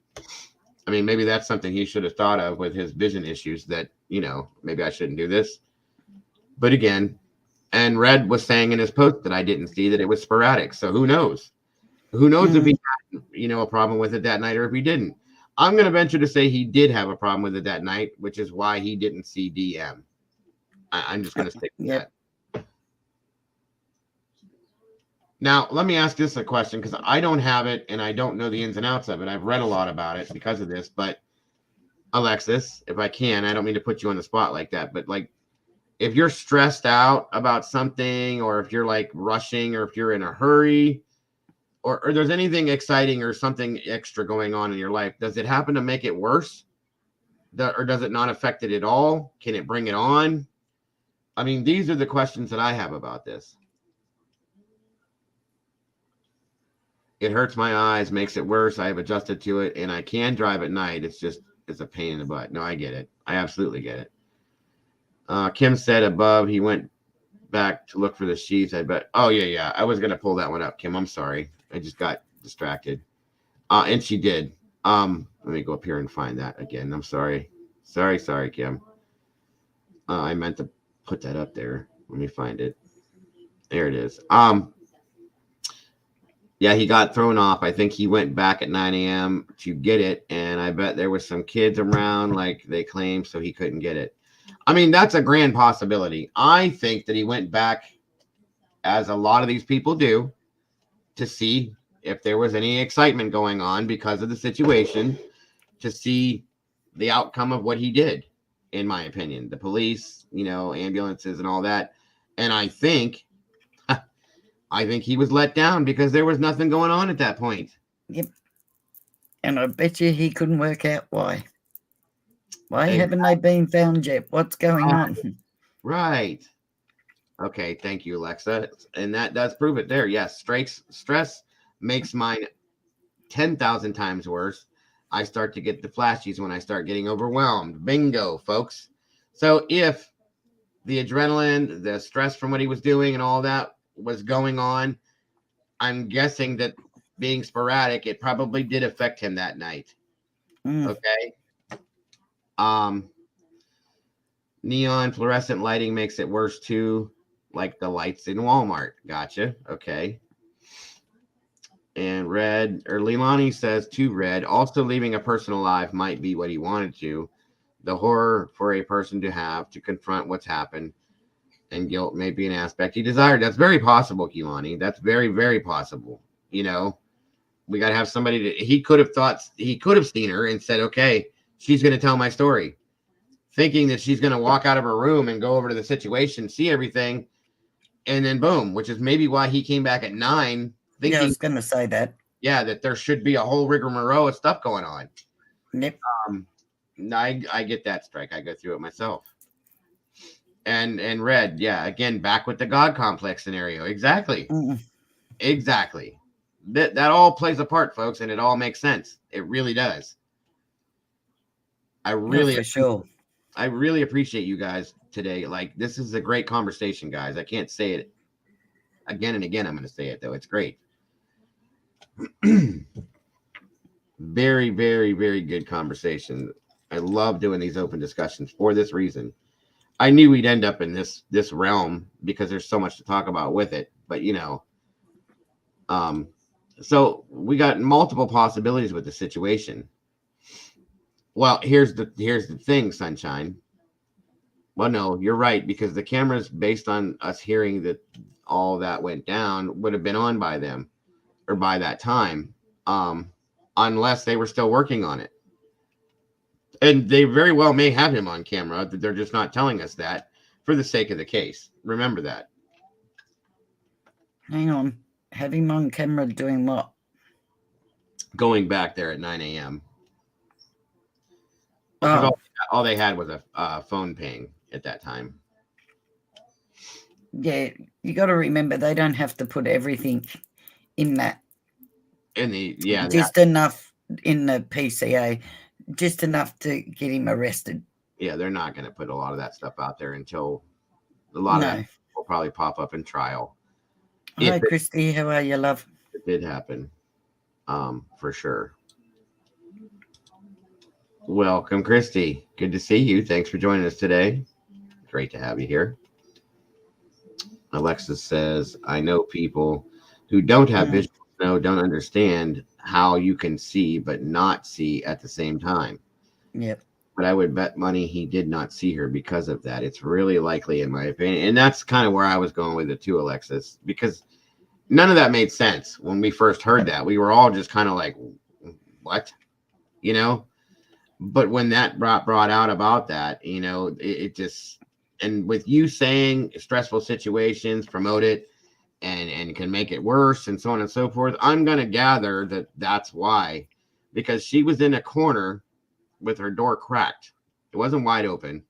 I mean, maybe that's something he should have thought of with his vision issues, that, you know, maybe I shouldn't do this. But again, and Red was saying in his post that I didn't see that it was sporadic. So who knows? Who knows if he had, you know, a problem with it that night or if he didn't. I'm going to venture to say he did have a problem with it that night, which is why he didn't see DM. I'm just going to stick with that. Now, let me ask this a question, because I don't have it and I don't know the ins and outs of it. I've read a lot about it because of this. But Alexis, if I can, I don't mean to put you on the spot like that, but like, if you're stressed out about something, or if you're like rushing, or if you're in a hurry, or there's anything exciting or something extra going on in your life, does it happen to make it worse? Or does it not affect it at all? Can it bring it on? I mean, these are the questions that I have about this. It hurts my eyes, makes it worse. I have adjusted to it, and I can drive at night. It's a pain in the butt. No, I get it. I absolutely get it. Kim said above he went back to look for the sheaths. I bet. Oh, yeah. I was going to pull that one up, Kim. I'm sorry. I just got distracted. And she did. Let me go up here and find that again. I'm sorry. Sorry, Kim. I meant to put that up there. Let me find it. There it is. Yeah, he got thrown off. I think he went back at 9 a.m. to get it, and I bet there was some kids around, like they claimed, so he couldn't get it. I mean, that's a grand possibility. I think that he went back, as a lot of these people do, to see if there was any excitement going on because of the situation, to see the outcome of what he did, in my opinion. The police, you know, ambulances and all that. And I think he was let down because there was nothing going on at that point. Yep. And I bet you he couldn't work out why. Why haven't they been found yet? What's going on? Right. Okay, thank you, Alexa. And that does prove it there. Yes, stress makes mine 10,000 times worse. I start to get the flashies when I start getting overwhelmed. Bingo, folks. So if the adrenaline, the stress from what he was doing and all that was going on, I'm guessing that being sporadic, it probably did affect him that night. Okay. Neon fluorescent lighting makes it worse too, like the lights in Walmart. Gotcha. Okay. And Red or Leilani says to Red, also leaving a person alive might be what he wanted to. The horror for a person to have to confront what's happened, and guilt may be an aspect he desired. That's very possible, Keelani. That's very, very possible. You know, we got to have somebody that he could have thought he could have seen her and said, okay, she's going to tell my story, thinking that she's going to walk out of her room and go over to the situation, see everything, and then boom, which is maybe why he came back at 9, thinking, yeah, I was going to say that. Yeah, that there should be a whole rigmarole of stuff going on. Yep. I get that, Strike. I go through it myself. And Red, yeah, again, back with the God complex scenario. Exactly. Exactly. That all plays a part, folks, and it all makes sense. It really does. I really appreciate you guys today. Like, this is a great conversation, guys. I can't say it again and again. I'm going to say it, though. It's great. Very, very, very good conversation. I love doing these open discussions for this reason. I knew we'd end up in this realm because there's so much to talk about with it. But, you know, so we got multiple possibilities with the situation. Well, here's the thing, Sunshine. Well, no, you're right, because the cameras, based on us hearing that all that went down, would have been on by them or by that time, unless they were still working on it. And they very well may have him on camera. They're just not telling us that for the sake of the case. Remember that. Hang on. Have him on camera doing what? Going back there at 9 a.m. Oh. All they had was a phone ping at that time. Yeah, you got to remember they don't have to put everything in that. Just enough in the PCA, just enough to get him arrested. Yeah, they're not going to put a lot of that stuff out there until a lot of that will probably pop up in trial. Hi, Christy. How are you, love? It did happen, for sure. Welcome, Christy. Good to see you. Thanks for joining us today. Great to have you here. Alexis says, I know people who don't have visual snow don't understand how you can see but not see at the same time. Yep. But I would bet money he did not see her because of that. It's really likely, in my opinion. And that's kind of where I was going with it too, Alexis, because none of that made sense when we first heard that. We were all just kind of like, what? You know? But when that brought out about that, you know, it just, and with you saying stressful situations, promote it, and can make it worse, and so on and so forth, I'm going to gather that that's why, because she was in a corner with her door cracked. It wasn't wide open.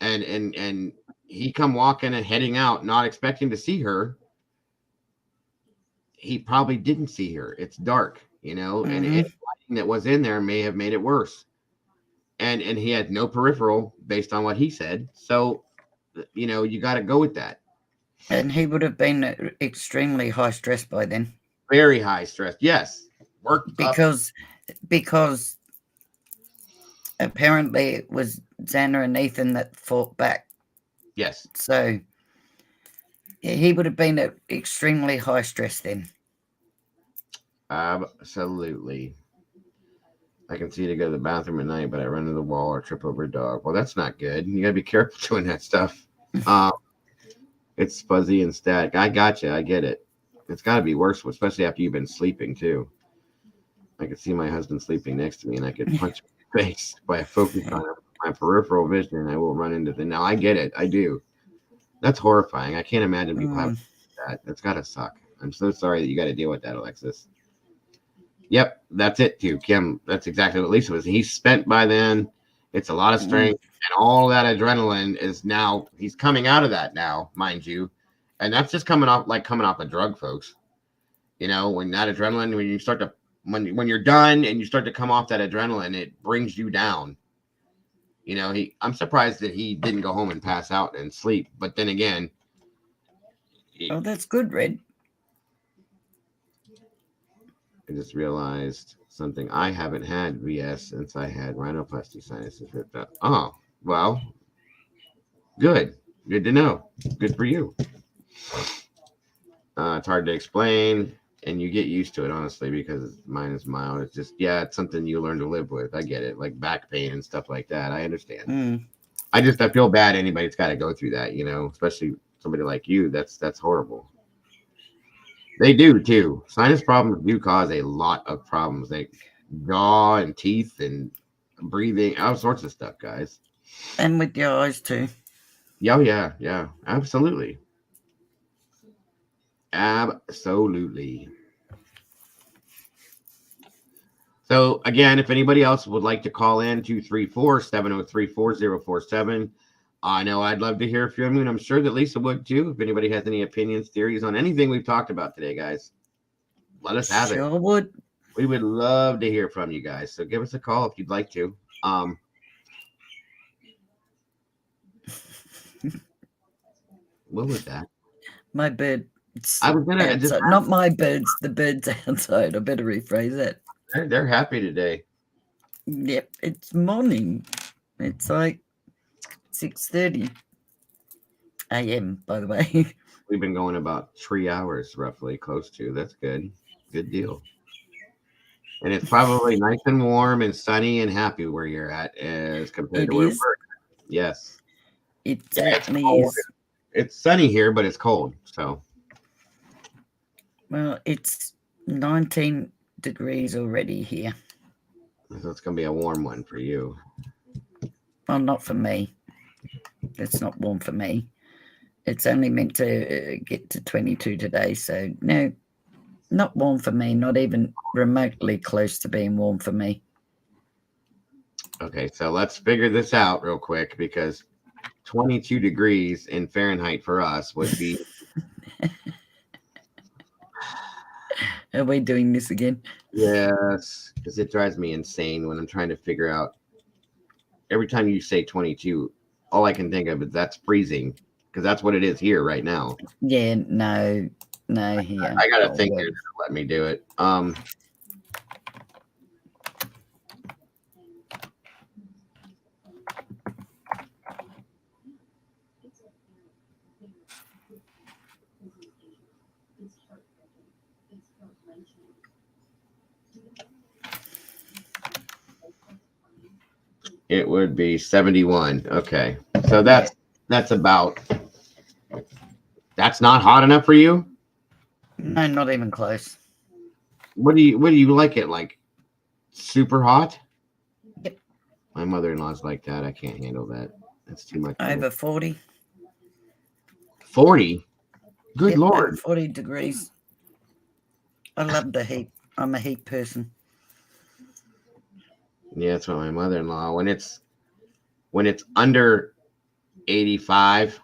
And he come walking and heading out, not expecting to see her. He probably didn't see her. It's dark, you know, and the lighting that was in there may have made it worse. And he had no peripheral based on what he said. So, you know, you got to go with that. And he would have been extremely high stress by then. Very high stress. Yes. Because apparently it was Xana and Ethan that fought back. Yes. So yeah, he would have been at extremely high stress then. Absolutely. I can see to go to the bathroom at night, but I run into the wall or trip over a dog. Well, that's not good. You got to be careful doing that stuff. It's fuzzy and static. I got you. I get it. It's got to be worse, especially after you've been sleeping, too. I could see my husband sleeping next to me, and I could punch him in the face by focusing on my peripheral vision, and I will run into the... Now, I get it. I do. That's horrifying. I can't imagine people have that. That's got to suck. I'm so sorry that you got to deal with that, Alexis. Yep, that's it too, Kim. That's exactly what Lisa was. He's spent by then. It's a lot of strength, and all that adrenaline is now. He's coming out of that now, mind you, and that's just coming off a drug, folks. You know, when that adrenaline, when you start to, when you're done and you start to come off that adrenaline, it brings you down. You know, I'm surprised that he didn't go home and pass out and sleep. But then again, that's good, Red. I just realized something I haven't had VS since I had rhinoplasty sinuses ripped out. Oh, well, good. Good to know. Good for you. It's hard to explain, and you get used to it, honestly, because mine is mild. It's just, yeah, it's something you learn to live with. I get it, like back pain and stuff like that. I understand. Mm. I feel bad anybody that's got to go through that, especially somebody like you. That's horrible. They do too. Sinus problems do cause a lot of problems, like jaw and teeth and breathing, all sorts of stuff, guys. And with your eyes too. Yeah, absolutely. Absolutely. So again, if anybody else would like to call in, 234-703-4047. I know I'd love to hear from you, and I'm sure that Lisa would too. If anybody has any opinions, theories on anything we've talked about today, guys, let us have it. Sure would. We would love to hear from you guys. So give us a call if you'd like to. What was that? My bird. I was gonna just not my birds. The birds outside. I better rephrase that. They're happy today. Yep, it's morning. It's like 6:30 a.m. By the way. We've been going about 3 hours, roughly, close to. That's good. Good deal. And it's probably nice and warm and sunny and happy where you're at as compared to where we're. Yes. It certainly is. It's sunny here, but it's cold. So. Well, it's 19 degrees already here. So it's going to be a warm one for you. Well, not for me. It's not warm for me. It's only meant to get to 22 today. So, no, not warm for me. Not even remotely close to being warm for me. Okay, so let's figure this out real quick, because 22 degrees in Fahrenheit for us would be... Are we doing this again? Yes, because it drives me insane when I'm trying to figure out. Every time you say 22, all I can think of is that's freezing, because that's what it is here right now. Yeah, no, here. I got a thing here to let me do it. It would be 71. Okay. So that's about, that's not hot enough for you? No, not even close. What do you like it like? Super hot? Yep. My mother-in-law's like that. I can't handle that. That's too much. Over 40. 40? Good Lord. 40 degrees. I love the heat. I'm a heat person. Yeah, that's what my mother-in-law, when it's under 85.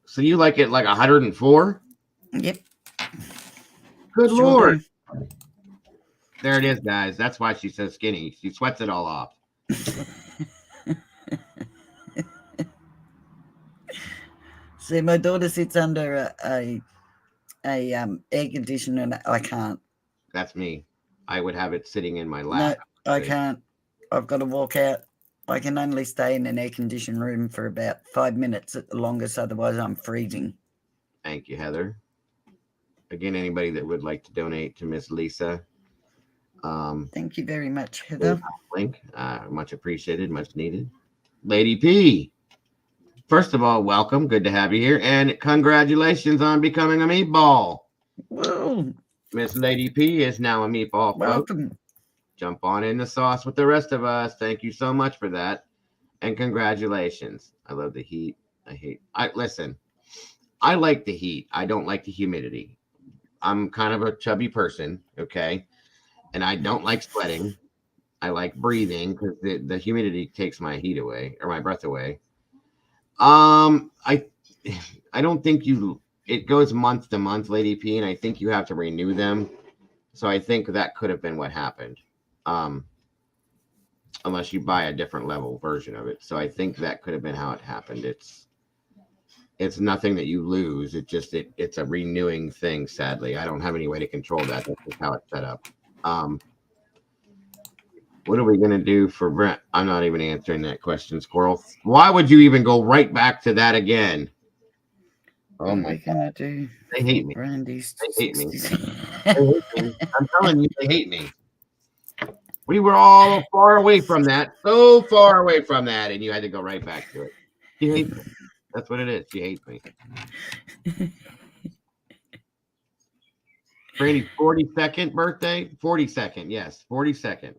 So you like it like 104? Yep. Good Lord. There it is, guys. That's why she's so skinny. She sweats it all off. See, my daughter sits under a air conditioner and I can't. That's me. I would have it sitting in my lap. No, I can't. I've got to walk out. I can only stay in an air-conditioned room for about 5 minutes at the longest, otherwise I'm freezing. Thank you, Heather. Again, anybody that would like to donate to Miss Lisa. Thank you very much, Heather. Link, much appreciated, much needed. Lady P, first of all, welcome. Good to have you here. And congratulations on becoming a meatball. Whoa. Miss Lady P is now a meatball. Welcome. Folks. Jump on in the sauce with the rest of us. Thank you so much for that. And congratulations. I love the heat. Listen, I like the heat. I don't like the humidity. I'm kind of a chubby person, okay? And I don't like sweating. I like breathing because the humidity takes my heat away or my breath away. I don't think it goes month to month, Lady P, and I think you have to renew them. So I think that could have been what happened. Unless you buy a different level version of it. So I think that could have been how it happened. It's nothing that you lose. It's a renewing thing, sadly. I don't have any way to control that. That's just how it's set up. What are we gonna do for Brent? I'm not even answering that question, Squirrel. Why would you even go right back to that again? What Oh are my we God, gonna do? they hate me. Brandy's They hate me. 60. They hate me. I'm telling you, they hate me. We were all far away from that, so far away from that, and you had to go right back to it. She hates me. That's what it is. She hates me. Brady's 42nd birthday. 42nd, yes, 42nd.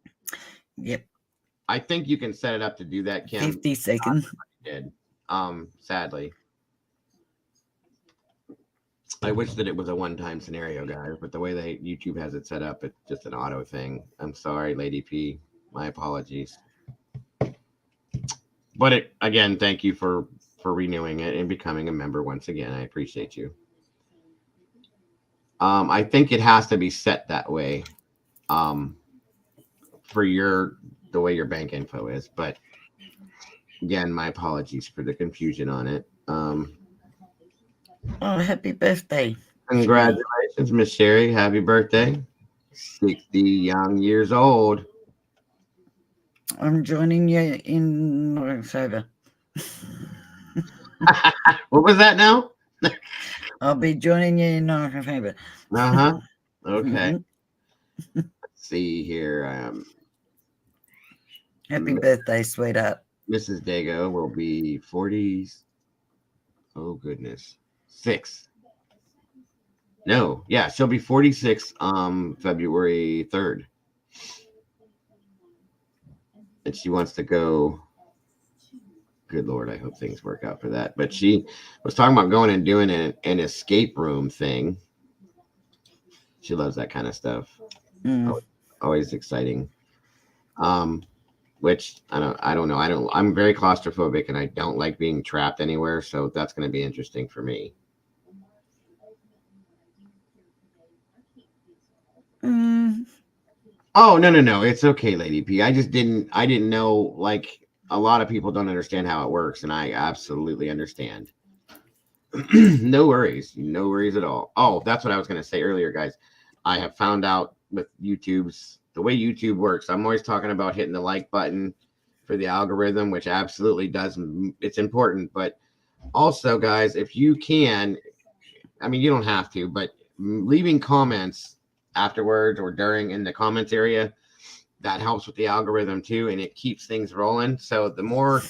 Yep, I think you can set it up to do that, Kim. 52nd. Did. Sadly. I wish that it was a one-time scenario, guys, but the way that YouTube has it set up, it's just an auto thing. I'm sorry, Lady P. My apologies. But again, thank you for renewing it and becoming a member once again. I appreciate you. I think it has to be set that way, for the way your bank info is. But again, my apologies for the confusion on it. Oh, happy birthday. Congratulations, Miss Sherry. Happy birthday. 60 young years old. I'm joining you in October. What was that now? I'll be joining you in October. Uh-huh. Okay. Let's see here. Happy birthday, sweetheart. Mrs. Dago will be 40s. Oh, goodness. 6. No. Yeah, she'll be 46 February 3rd. And she wants to go. Good Lord, I hope things work out for that. But she was talking about going and doing an escape room thing. She loves that kind of stuff. Always exciting. Which I don't know. I'm very claustrophobic and I don't like being trapped anywhere. So that's going to be interesting for me. Oh, no. It's okay, Lady P. I didn't know, like, a lot of people don't understand how it works. And I absolutely understand. No worries. No worries at all. Oh, that's what I was going to say earlier, guys. I have found out with the way YouTube works. I'm always talking about hitting the like button for the algorithm, which absolutely does. It's important. But also, guys, if you can, I mean, you don't have to, but leaving comments afterwards or during in the comments area, that helps with the algorithm too. And it keeps things rolling. So the more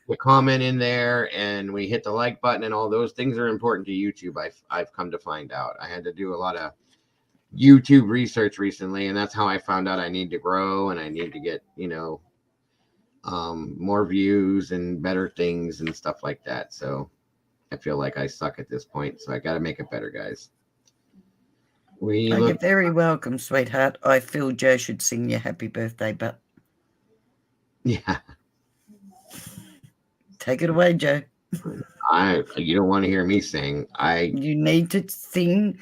the comment in there and we hit the like button and all those things are important to YouTube. I've come to find out. I had to do a lot of YouTube research recently, and that's how I found out I need to grow and I need to get, more views and better things and stuff like that. So I feel like I suck at this point, so I got to make it better, guys. You're very welcome, sweetheart. I feel Joe should sing you happy birthday, but yeah. Take it away, Joe. You don't want to hear me sing. You need to sing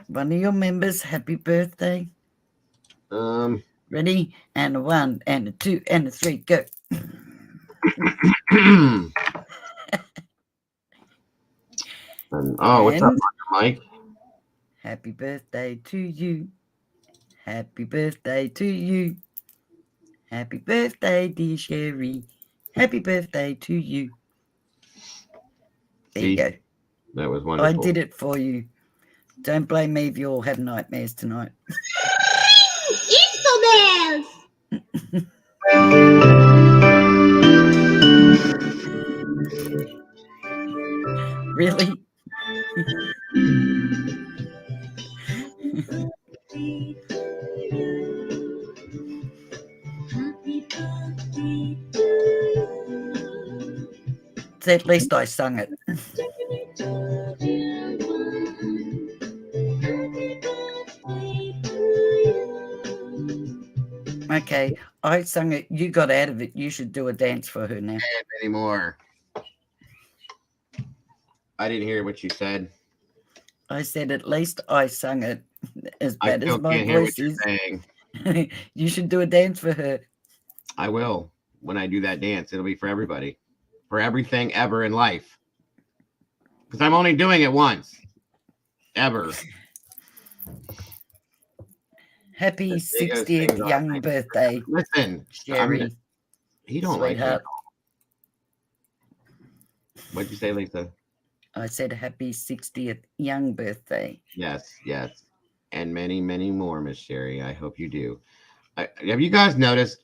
one of your members happy birthday. Ready? And a 1 and a 2 and a 3, go. What's up, Mike? Happy birthday to you. Happy birthday to you. Happy birthday, dear Sherry. Happy birthday to you. There you go. That was wonderful. I did it for you. Don't blame me if you all have nightmares tonight. Infobears! Really? So at least I sung it. Okay, I sung it. You got out of it. You should do a dance for her now. Can't anymore. I didn't hear what you said. I said at least I sung it. As bad as my voice is. You should do a dance for her. I will. When I do that dance, it'll be for everybody. For everything ever in life. Because I'm only doing it once. Ever. Happy They go 60th sing young like- birthday, Listen, Sherry. he don't like me. Sweetheart. What'd you say, Lisa? I said happy 60th young birthday. Yes, yes. And many, many more, Miss Sherry. I hope you do. Have you guys noticed,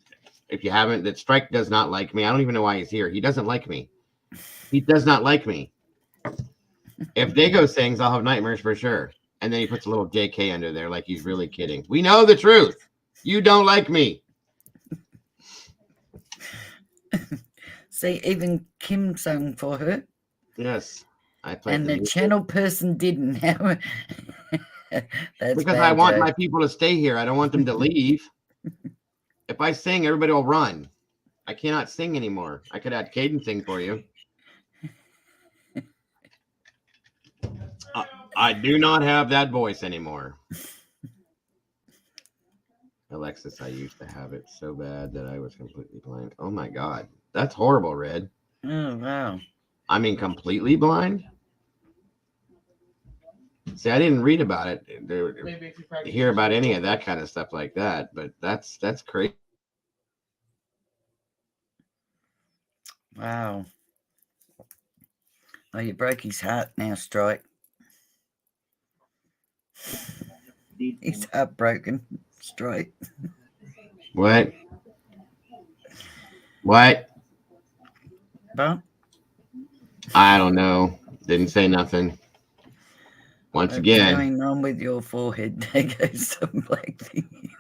if you haven't, that Strike does not like me? I don't even know why he's here. He doesn't like me. He does not like me. If Dago sings, I'll have nightmares for sure. And then he puts a little JK under there like he's really kidding. We know the truth. You don't like me. See, even Kim sung for her. Yes. I played And the music channel person didn't have That's because bad, I want Joe. my people to stay here. I don't want them to leave. If I sing, everybody will run. I cannot sing anymore. I could add Caden sing for you. I do not have that voice anymore. Alexis, I used to have it so bad that I was completely blind. Oh my God. That's horrible, Red. Oh, wow. I mean, completely blind? See, I didn't read about it. Hear about any of that kind of stuff like that, but that's crazy. Wow. Oh, you broke his heart now, Strike. He's heartbroken, Strike. What? But I don't know. Didn't say nothing. Once what's again. going on with your forehead? There goes some black thing.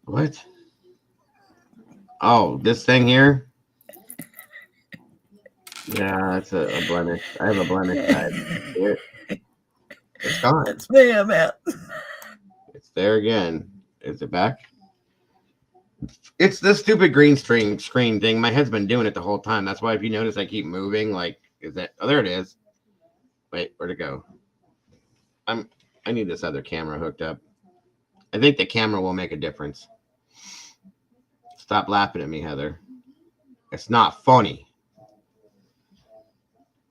What? Oh, this thing here? Yeah, it's a blemish. I have a blemish side. It's gone. That's me, I'm out. It's there again. Is it back? It's this stupid green screen thing. My head's been doing it the whole time. That's why if you notice I keep moving, like, is that? Oh, there it is. Wait, where'd it go? I need this other camera hooked up. I think the camera will make a difference. Stop laughing at me, Heather. It's not funny.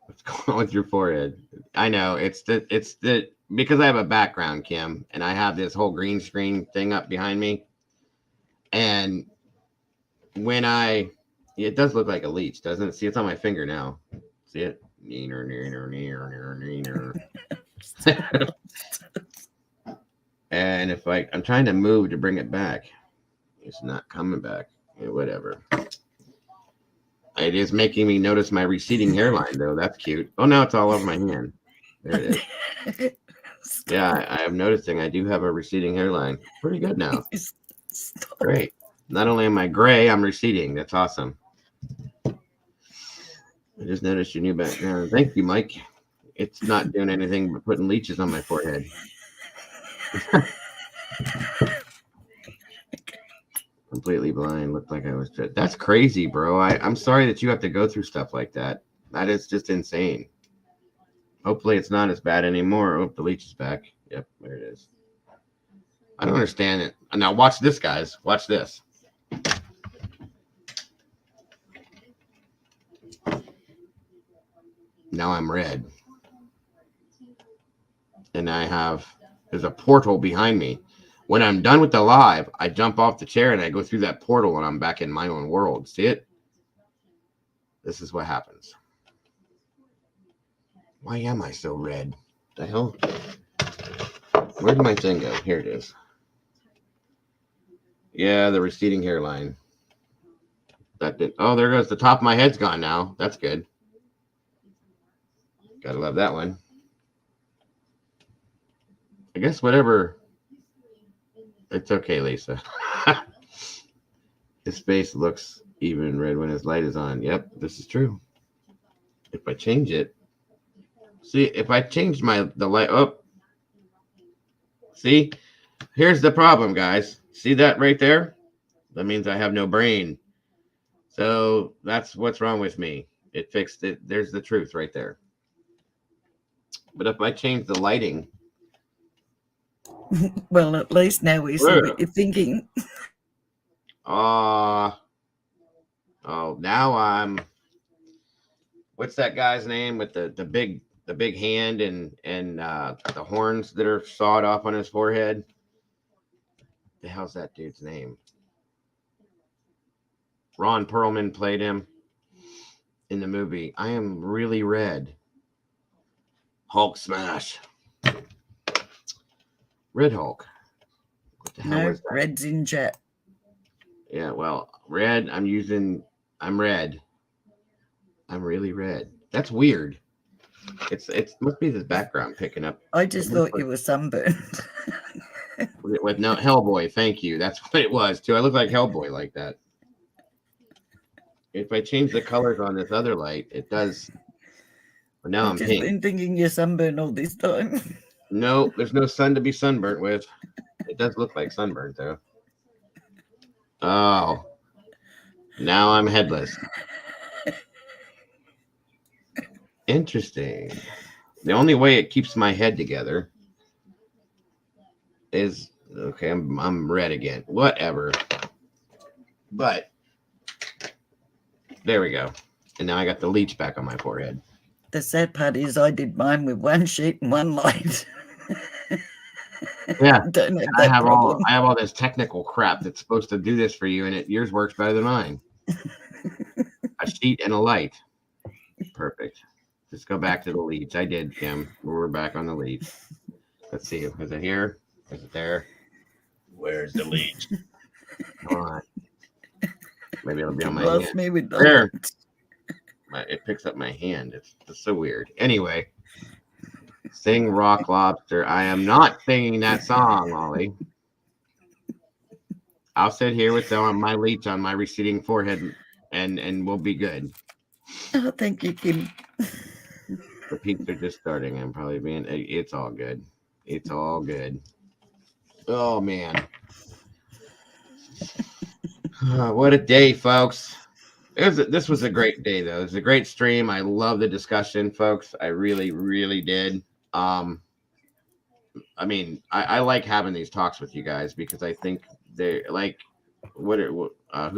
What's going on with your forehead? I know it's the because I have a background, Kim, and I have this whole green screen thing up behind me. And when it does look like a leech, doesn't it? See, it's on my finger now. See it? And if I'm trying to move to bring it back, it's not coming back. Yeah, whatever. It is making me notice my receding hairline, though. That's cute. Oh, now it's all over my hand. There it is. Yeah, I am noticing I do have a receding hairline. Pretty good now. Stop. Great. Not only am I gray, I'm receding. That's awesome. I just noticed your new background. Thank you, Mike. It's not doing anything but putting leeches on my forehead. Completely blind. Looked like I was. That's crazy, bro. I'm sorry that you have to go through stuff like that. That is just insane. Hopefully it's not as bad anymore. Oh, the leech is back. Yep, there it is. I don't understand it. Now watch this, guys. Watch this. Now I'm red. And there's a portal behind me. When I'm done with the live, I jump off the chair and I go through that portal and I'm back in my own world. See it? This is what happens. Why am I so red? The hell? Where did my thing go? Here it is. Yeah, the receding hairline. Oh, there goes the top of my head's gone now. That's good. Gotta love that one. I guess whatever. It's okay, Lisa. His face looks even red when his light is on. Yep, this is true. If I change it, see, if I change the light up, see, here's the problem, guys. See that right there? That means I have no brain. So that's what's wrong with me. It fixed it. There's the truth right there. But if I change the lighting. Well, at least now we see what you're thinking. Oh, now I'm. What's that guy's name with the big hand and the horns that are sawed off on his forehead? the hell's that dude's name? Ron Perlman played him in the movie. I Am Really Red. Hulk smash. Red Hulk. What the hell No, was that? Red's in chat. Yeah, well, red. I'm red. I'm really red. That's weird. It must be this background picking up. I just thought you were sunburned. With no Hellboy, thank you. That's what it was too. I look like Hellboy like that. If I change the colors on this other light, it does. But now I'm I've just pink. been thinking you're sunburned all this time. No, there's no sun to be sunburnt with. It does look like sunburnt though. Oh, now I'm headless. Interesting. The only way it keeps my head together is okay. I'm red again. Whatever. But there we go. And now I got the leech back on my forehead. The sad part is I did mine with one sheet and one light. Yeah, Don't have that problem. I have all this technical crap that's supposed to do this for you, and yours works better than mine. A sheet and a light. Perfect. Just go back to the leads. I did, Kim. We're back on the lead. Let's see. Is it here? Is it there? Where's the lead? Come on. Maybe it'll be on my Lost hand. me with the There. light. It picks up my hand. It's so weird. Anyway, sing Rock Lobster. I am not singing that song, Molly. I'll sit here with my leech on my receding forehead, and we'll be good. Oh, thank you, Kim. The peaks are just starting. I'm probably being. It's all good. It's all good. Oh man, what a day, folks! This was a great day, though. It was a great stream. I love the discussion, folks. I really, really did. I mean, I like having these talks with you guys because I think they like who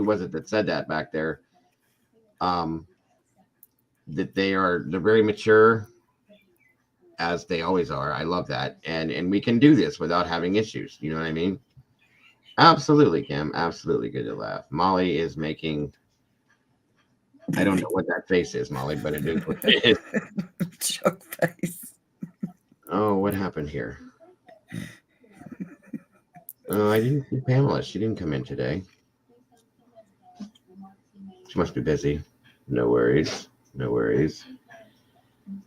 was it that said that back there? That they're very mature, as they always are. I love that, and we can do this without having issues. You know what I mean? Absolutely, Kim. Absolutely good to laugh. Molly is making. I don't know what that face is, Molly, but it is what it is. Shock face. Oh, what happened here? Oh, I didn't see Pamela. She didn't come in today. She must be busy. No worries. No worries.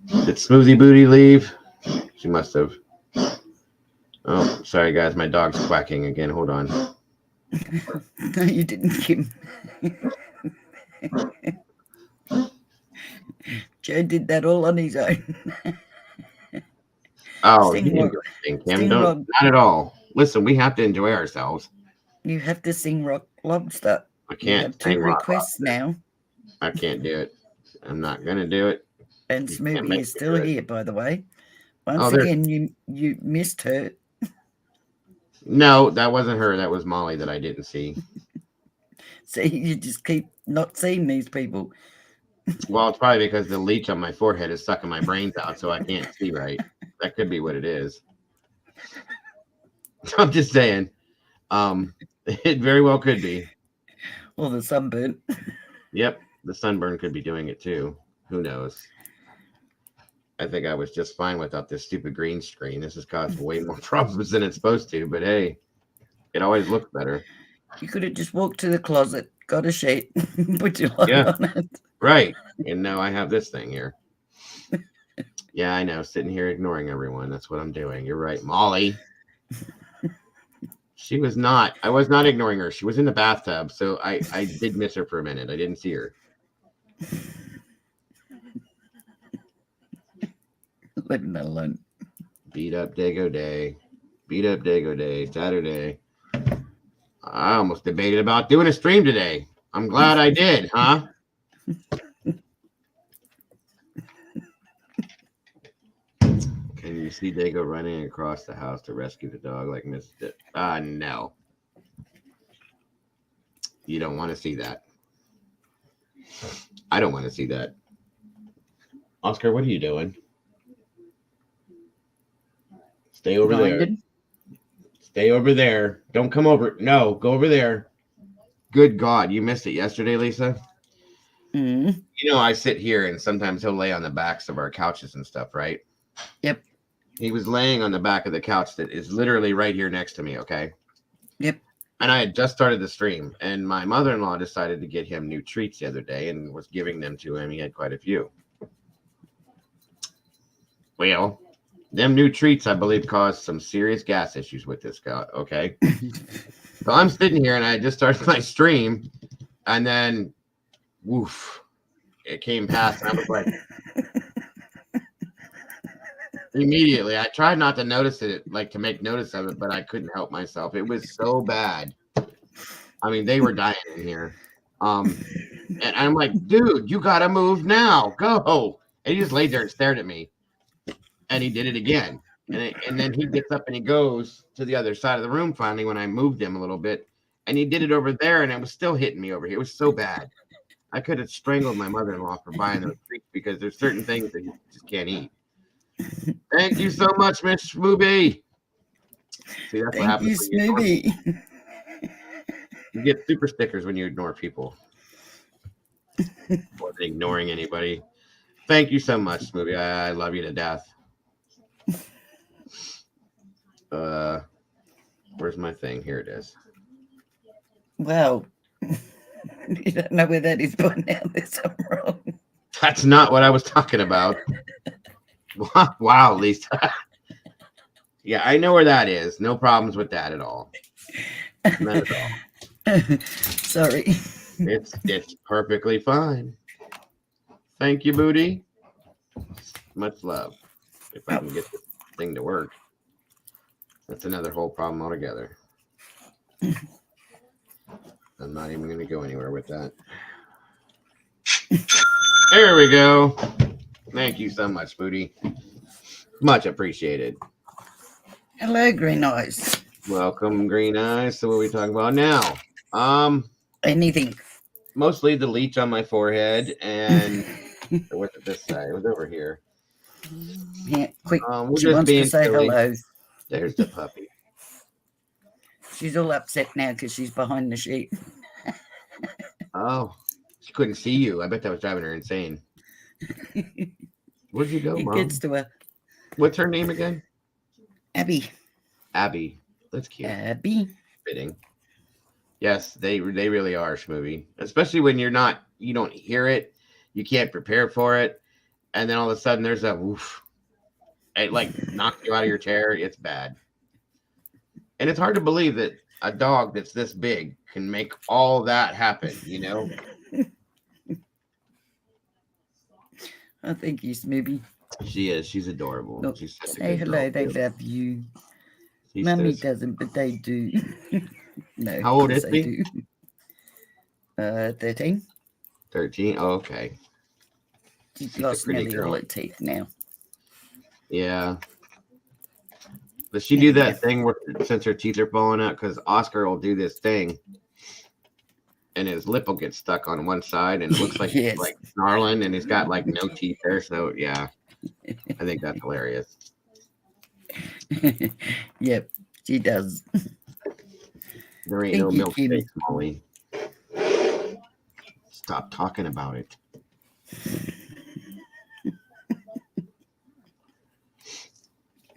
Did Smoothie Booty leave? She must have. Oh, sorry, guys. My dog's quacking again. Hold on. No, you didn't, Kim. Joe did that all on his own. Oh, Sing you didn't rock. do anything, Kim. Sing Don't, rock. not at all. Listen, we have to enjoy ourselves. You have to sing Rock Lobster. I You can't have 2 sing Rock requests now. I can't do it. I'm not gonna do it. And You can't Smoothie make is me still do it. here, by the way. Oh, Once there- again, you missed her. No, that wasn't her. That was Molly that I didn't see. See, you just keep not seeing these people. Well, it's probably because the leech on my forehead is sucking my brains out, so I can't see right. That could be what it is. I'm just saying. It very well could be. Or the sunburn. Yep, the sunburn could be doing it too. Who knows? I think I was just fine without this stupid green screen. This has caused way more problems than it's supposed to, but hey, it always looks better. You could have just walked to the closet, got a sheet, put your light Yeah. on it. Right. And now I have this thing here. Yeah, I know. Sitting here ignoring everyone. That's what I'm doing. You're right. Molly. She was not. I was not ignoring her. She was in the bathtub. So I did miss her for a minute. I didn't see her. Leave that alone. Beat up Dago Day. Beat up Dago Day. Saturday. I almost debated about doing a stream today. I'm glad I did, huh? Can you see Dago running across the house to rescue the dog like Mr. No. You don't want to see that. I don't want to see that. Oscar, what are you doing? Stay over there. Blinded. Stay over there. Don't come over. No, go over there. Good God, you missed it yesterday, Lisa. Mm. You know, I sit here and sometimes he'll lay on the backs of our couches and stuff, right? Yep. He was laying on the back of the couch that is literally right here next to me, okay? Yep. And I had just started the stream, and my mother-in-law decided to get him new treats the other day and was giving them to him. He had quite a few. Well, them new treats, I believe, caused some serious gas issues with this guy, okay? So I'm sitting here, and I just started my stream, and then, woof, it came past, and I was like, immediately, I tried not to notice it, like to make notice of it, but I couldn't help myself. It was so bad. I mean, they were dying in here. And I'm like, dude, you gotta move now. Go. And he just laid there and stared at me. And he did it again. And then he gets up and he goes to the other side of the room finally when I moved him a little bit. And he did it over there, and it was still hitting me over here. It was so bad. I could have strangled my mother-in-law for buying those treats because there's certain things that you just can't eat. Thank you so much, Miss Smooby. See, that's what Thank you, happens when you ignore Smoothie. people. You get super stickers when you ignore people. More than ignoring anybody. Thank you so much, Smoothie. I love you to death. Where's my thing? Here it is. Well, you don't know where that is by now. There's something wrong. That's not what I was talking about. Wow, Lisa. Yeah, I know where that is. No problems with that at all. Not at all. Sorry. It's perfectly fine. Thank you, Booty. Much love. If I can get this thing to work. That's another whole problem altogether. I'm not even going to go anywhere with that. There we go. Thank you so much, Booty. Much appreciated. Hello, Green Eyes. Welcome, Green Eyes. So what are we talking about now? Anything. Mostly the leech on my forehead, and what's it this side? It was over here. Yeah, quick. We're She just wants being to say silly. hello. There's the puppy. She's all upset now because she's behind the sheet. Oh, she couldn't see you. I bet that was driving her insane. Where'd you go, It Mom? gets to her. What's her name again? Abby. Abby. That's cute. Abby. Fitting. Yes, they really are, Schmovie. Especially when you don't hear it, you can't prepare for it, and then all of a sudden there's a woof. It like knocks you out of your chair. It's bad. And it's hard to believe that a dog that's this big can make all that happen, you know? I think he's maybe. She is. She's adorable. Look, She's such a say good hello. girl, They too. love you. She's Mummy this- doesn't, but they do. No. How old yes, is they he? do. 13. 13. Oh, okay. She's She's a lost pretty nearly all girl. her teeth now. Yeah. Does she do that thing where since her teeth are falling out? Because Oscar will do this thing and his lip will get stuck on one side and it looks like Yes. he's like snarling and he's got like no teeth there. So, yeah, I think that's hilarious. Yep, she does. There ain't no Thank you, milkshake, Kim. Molly. Stop talking about it.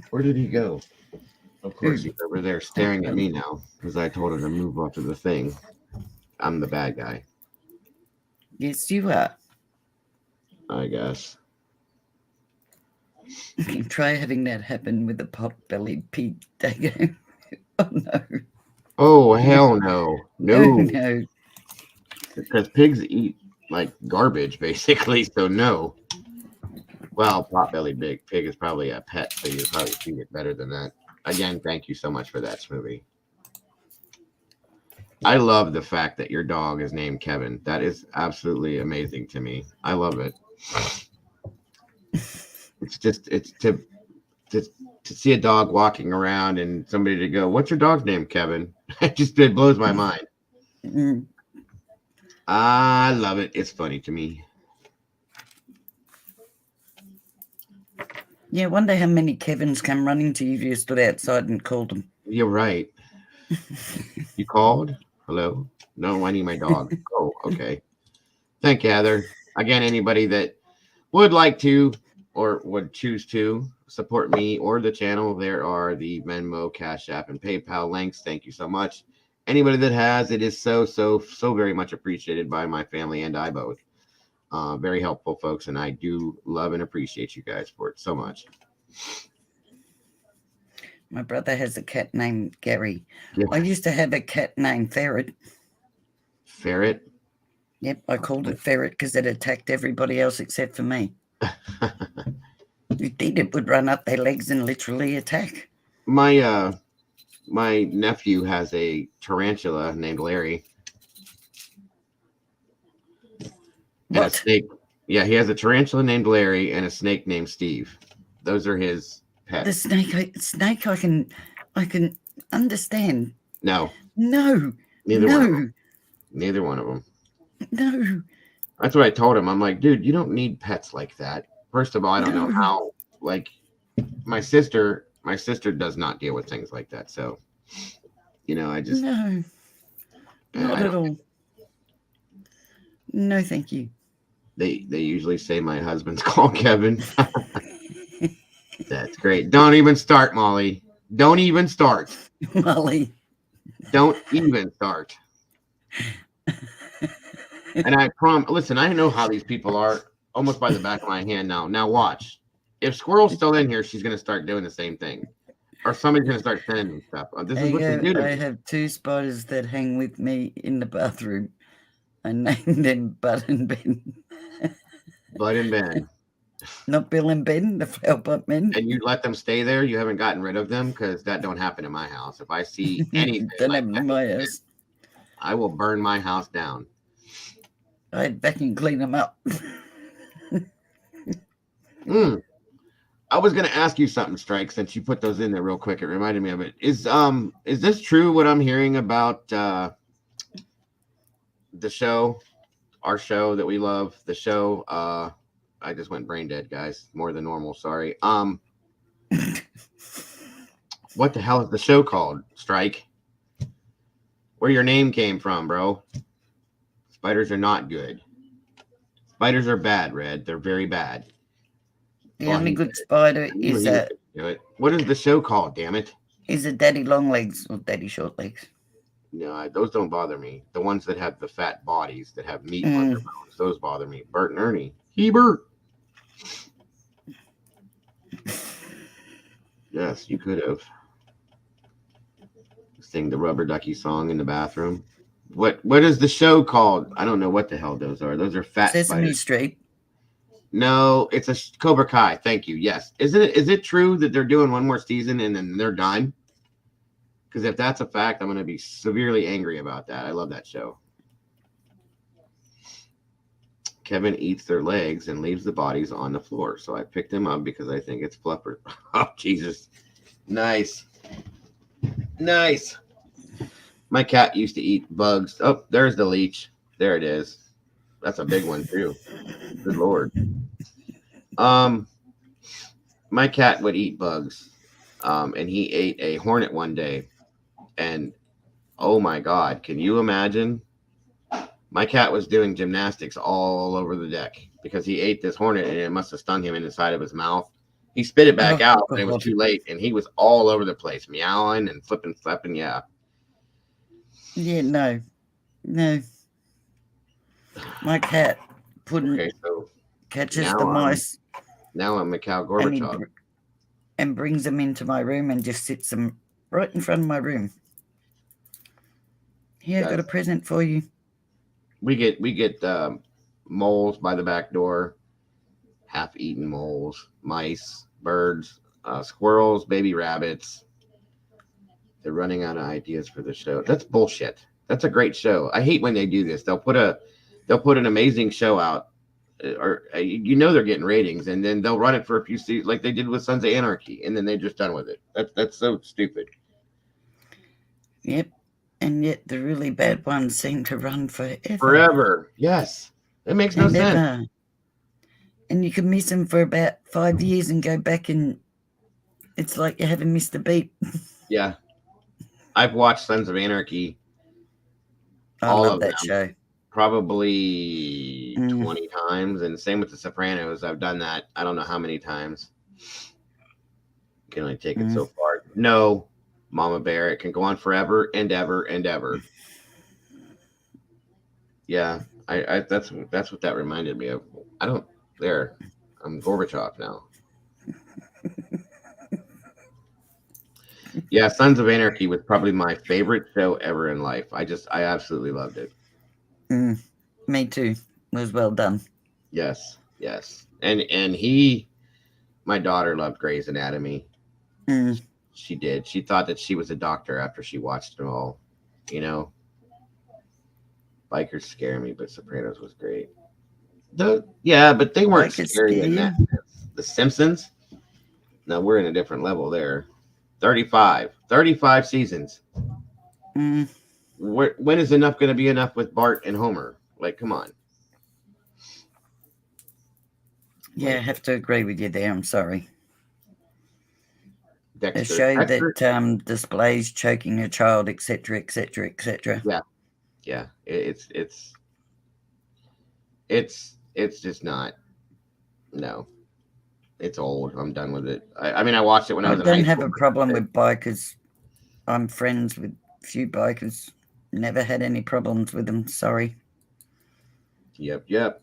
Where did he go? Of course, he's over there staring at me now because I told him to move off of the thing. I'm the bad guy, Yes, you are. I guess. Try having that happen with a pot-bellied pig, Dago. Oh, no. Oh, hell no. Oh, No. no. Because pigs eat like garbage, basically, so no. Well, pot-bellied big pig is probably a pet, so you'd probably treat it better than that. Again, thank you so much for that, Smoothie. I love the fact that your dog is named Kevin. That is absolutely amazing to me. I love it. It's to see a dog walking around and somebody to go, "What's your dog's name, Kevin?" It blows my mind. Mm. I love it. It's funny to me. Yeah, I wonder how many Kevins come running to you if you stood outside and called them. You're right. You called? Hello? No, I need my dog. Oh, okay. Thank you, Heather. Again, anybody that would like to or would choose to support me or the channel, there are the Venmo, Cash App, and PayPal links. Thank you so much. Anybody that has, it is so very much appreciated by my family and I both. Very helpful, folks, and I do love and appreciate you guys for it so much. My brother has a cat named Gary. Yeah. I used to have a cat named Ferret. Ferret? Yep, I called it Ferret because it attacked everybody else except for me. It would run up their legs and literally attack. My nephew has a tarantula named Larry. And a snake. Yeah, he has a tarantula named Larry and a snake named Steve. Those are his pets. The snake I can understand. No. Neither one of them. Neither one of them. No. That's what I told him. I'm like, dude, you don't need pets like that. First of all, I don't know how. Like, my sister does not deal with things like that. So, I just no, not at all. No, thank you. They usually say my husband's called Kevin. That's great. Don't even start, Molly. Don't even start. Molly. Don't even start. And I promise, listen, I know how these people are almost by the back of my hand now. Now watch. If Squirrel's still in here, she's going to start doing the same thing. Or somebody's going to start sending me stuff. This is what they do to me. I have 2 spiders that hang with me in the bathroom. I named them Bud and Ben. Bud and Ben. Not Bill and Ben, the flower pot men. And you let them stay there? You haven't gotten rid of them? Because that don't happen in my house. If I see anything like that, in my house. I will burn my house down. I'd vacuum clean them up. I was going to ask you something, Strike, since you put those in there real quick. It reminded me of it. Is this true what I'm hearing about the show, our show that we love, the show? I just went brain dead, guys, more than normal. Sorry. What the hell is the show called, Strike? Where your name came from, bro? Spiders are not good. Spiders are bad, Red. They're very bad. The only good spider is what is the show called, damn it? Is it Daddy Long Legs or Daddy Short Legs? No, those don't bother me. The ones that have the fat bodies that have meat on their bones, those bother me. Bert and Ernie. Hebert. Yes, you could have. Sing the Rubber Ducky song in the bathroom. What is the show called? I don't know what the hell those are. Those are fat Sesame spiders. Street. No, it's a Cobra Kai. Thank you. Yes. Is it true that they're doing one more season and then they're done? Because if that's a fact, I'm going to be severely angry about that. I love that show. Kevin eats their legs and leaves the bodies on the floor. So I picked him up because I think it's fluffer. Oh, Jesus. Nice. Nice. My cat used to eat bugs. Oh, there's the leech. There it is. That's a big one too. Good Lord. My cat would eat bugs. And he ate a hornet one day. And oh my God, can you imagine? My cat was doing gymnastics all over the deck because he ate this hornet and it must have stung him in the side of his mouth. He spit it back out, but it was too late. And he was all over the place, meowing and flipping. Yeah. Yeah, no. My cat catches the mice. Now I'm Mikhail Gorbachev. And brings them into my room and just sits them right in front of my room. Here, I got a present for you. We get moles by the back door, half-eaten moles, mice, birds, squirrels, baby rabbits. They're running out of ideas for the show. That's bullshit. That's a great show. I hate when they do this. They'll put an amazing show out, or they're getting ratings, and then they'll run it for a few seasons, like they did with Sons of Anarchy, and then they're just done with it. That's so stupid. Yep. And yet the really bad ones seem to run forever. Forever, yes. It makes no sense. And you can miss them for about 5 years and go back and it's like you haven't missed a beat. Yeah. I've watched Sons of Anarchy, I all love of that them, show. probably Mm. 20 times. And same with The Sopranos. I've done that I don't know how many times. You can only take it so far. No, Mama Bear, it can go on forever and ever and ever. Yeah, I that's what that reminded me of. I don't there. I'm Gorbachev now. Yeah, Sons of Anarchy was probably my favorite show ever in life. I absolutely loved it. Me too. Was well done. Yes, yes. And my daughter loved Grey's Anatomy. Mm. She did. She thought that she was a doctor after she watched it all. You know, Bikers scare me, but Sopranos was great. Yeah, but they weren't Bikers scary scare in you? that sense. The Simpsons. No, we're in a different level there. 35 seasons. Mm. When is enough going to be enough with Bart and Homer? Like, come on. Yeah, I have to agree with you there. I'm sorry. A Dexter. show Dexter? that displays choking a child, etc., etc., etc. Yeah. It's just not. No, it's old. I'm done with it. I mean, I watched it when I I was in high don't have school. a problem with bikers. I'm friends with a few bikers. Never had any problems with them. Sorry. Yep.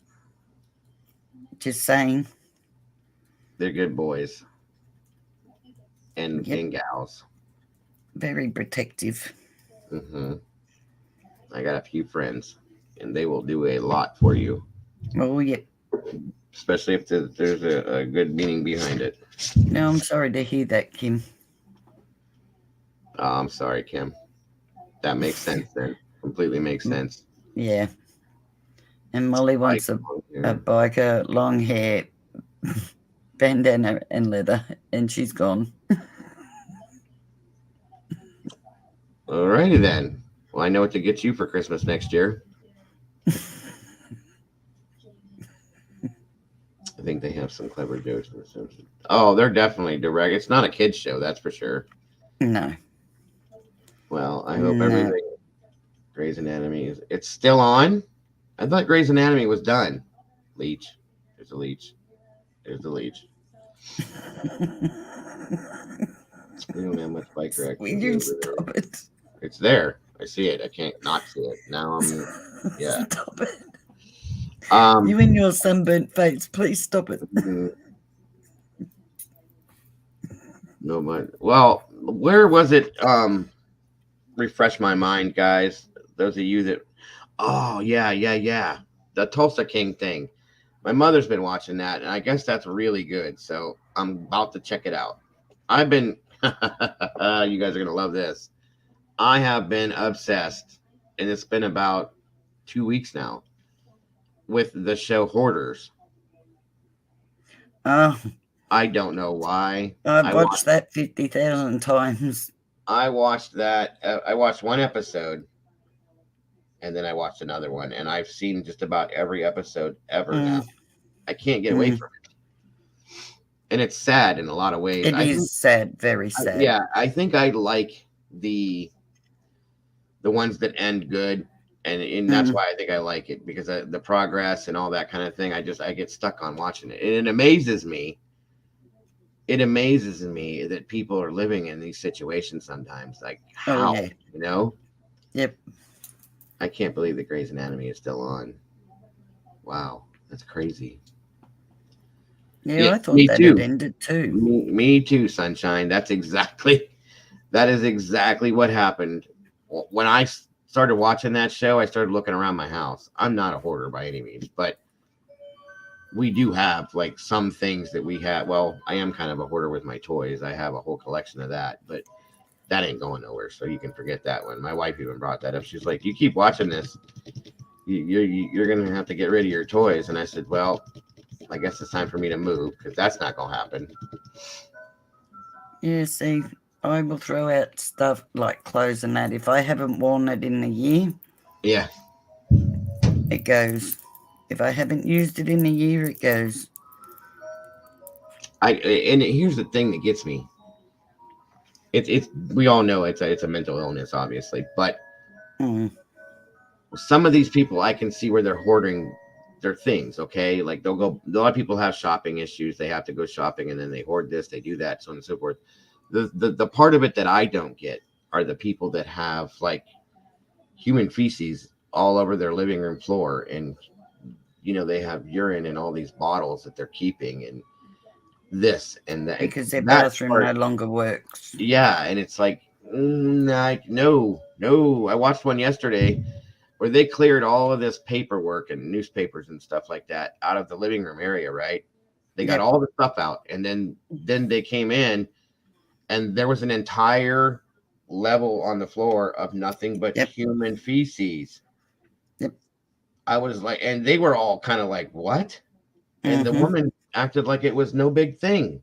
Just saying. They're good boys and Yep. gals. Very protective. hmm I got a few friends, and they will do a lot for you, Oh, yep. especially if there's a good meaning behind it. No, I'm sorry to hear that, Kim. Oh, I'm sorry, Kim. That makes sense then. Completely makes sense. Yeah. And Molly wants a biker, long hair, bandana, and leather, and she's gone. Alrighty then. Well, I know what to get you for Christmas next year. I think they have some clever jokes in The Simpsons. Oh, they're definitely direct. It's not a kids show, that's for sure. No. Well, I hope everything. Grey's Anatomy is. It's still on. I thought Grey's Anatomy was done. Leech. There's a leech. There's the leech. We don't have much bike rack. Will you stop it? It's there. I see it. I can't not see it. Now I'm. Yeah. Stop it. You and your sunburnt face, please stop it. No, but well, where was it? Refresh my mind, guys. Those of you that. Oh yeah. The Tulsa King thing. My mother's been watching that, and I guess that's really good. So I'm about to check it out. I've been. You guys are gonna love this. I have been obsessed, and it's been about 2 weeks now, with the show Hoarders. Oh, I don't know why. I've watched that 50,000 times. I watched that. I watched one episode, and then I watched another one, and I've seen just about every episode ever now. I can't get away from it, and it's sad in a lot of ways. It is sad, very sad. Yeah, I think I like the ones that end good, and that's why I think I like it, because the progress and all that kind of thing. I get stuck on watching it, and it amazes me. It amazes me that people are living in these situations sometimes. Like how, you know? Yep. I can't believe that Grey's Anatomy is still on. Wow, that's crazy. Yeah, I thought that had ended too. Me too, Sunshine. That is exactly what happened. When I started watching that show, I started looking around my house. I'm not a hoarder by any means, but we do have like some things that we have. Well, I am kind of a hoarder with my toys. I have a whole collection of that, but that ain't going nowhere. So you can forget that one. My wife even brought that up. She's like, "You keep watching this, you're going to have to get rid of your toys." And I said, "Well, I guess it's time for me to move, because that's not going to happen." Yeah, see, I will throw out stuff like clothes and that. If I haven't worn it in a year, yeah, it goes. If I haven't used it in a year, it goes. And here's the thing that gets me. it's we all know it's a mental illness, obviously, but Mm. some of these people I can see where they're hoarding their things. Okay, like they'll go. A lot of people have shopping issues. They have to go shopping and then they hoard this, they do that, so on and so forth. The part of it that I don't get are the people that have like human feces all over their living room floor, and they have urine in all these bottles that they're keeping, and this and that, Because their that bathroom part, no longer works. yeah. And it's like, no. I watched one yesterday where they cleared all of this paperwork and newspapers and stuff like that out of the living room area, right? They got Yep. all the stuff out, and then they came in, and there was an entire level on the floor of nothing but Yep. human feces. Yep. I was like, and they were all kind of like, what? And the Mhm. woman acted like it was no big thing.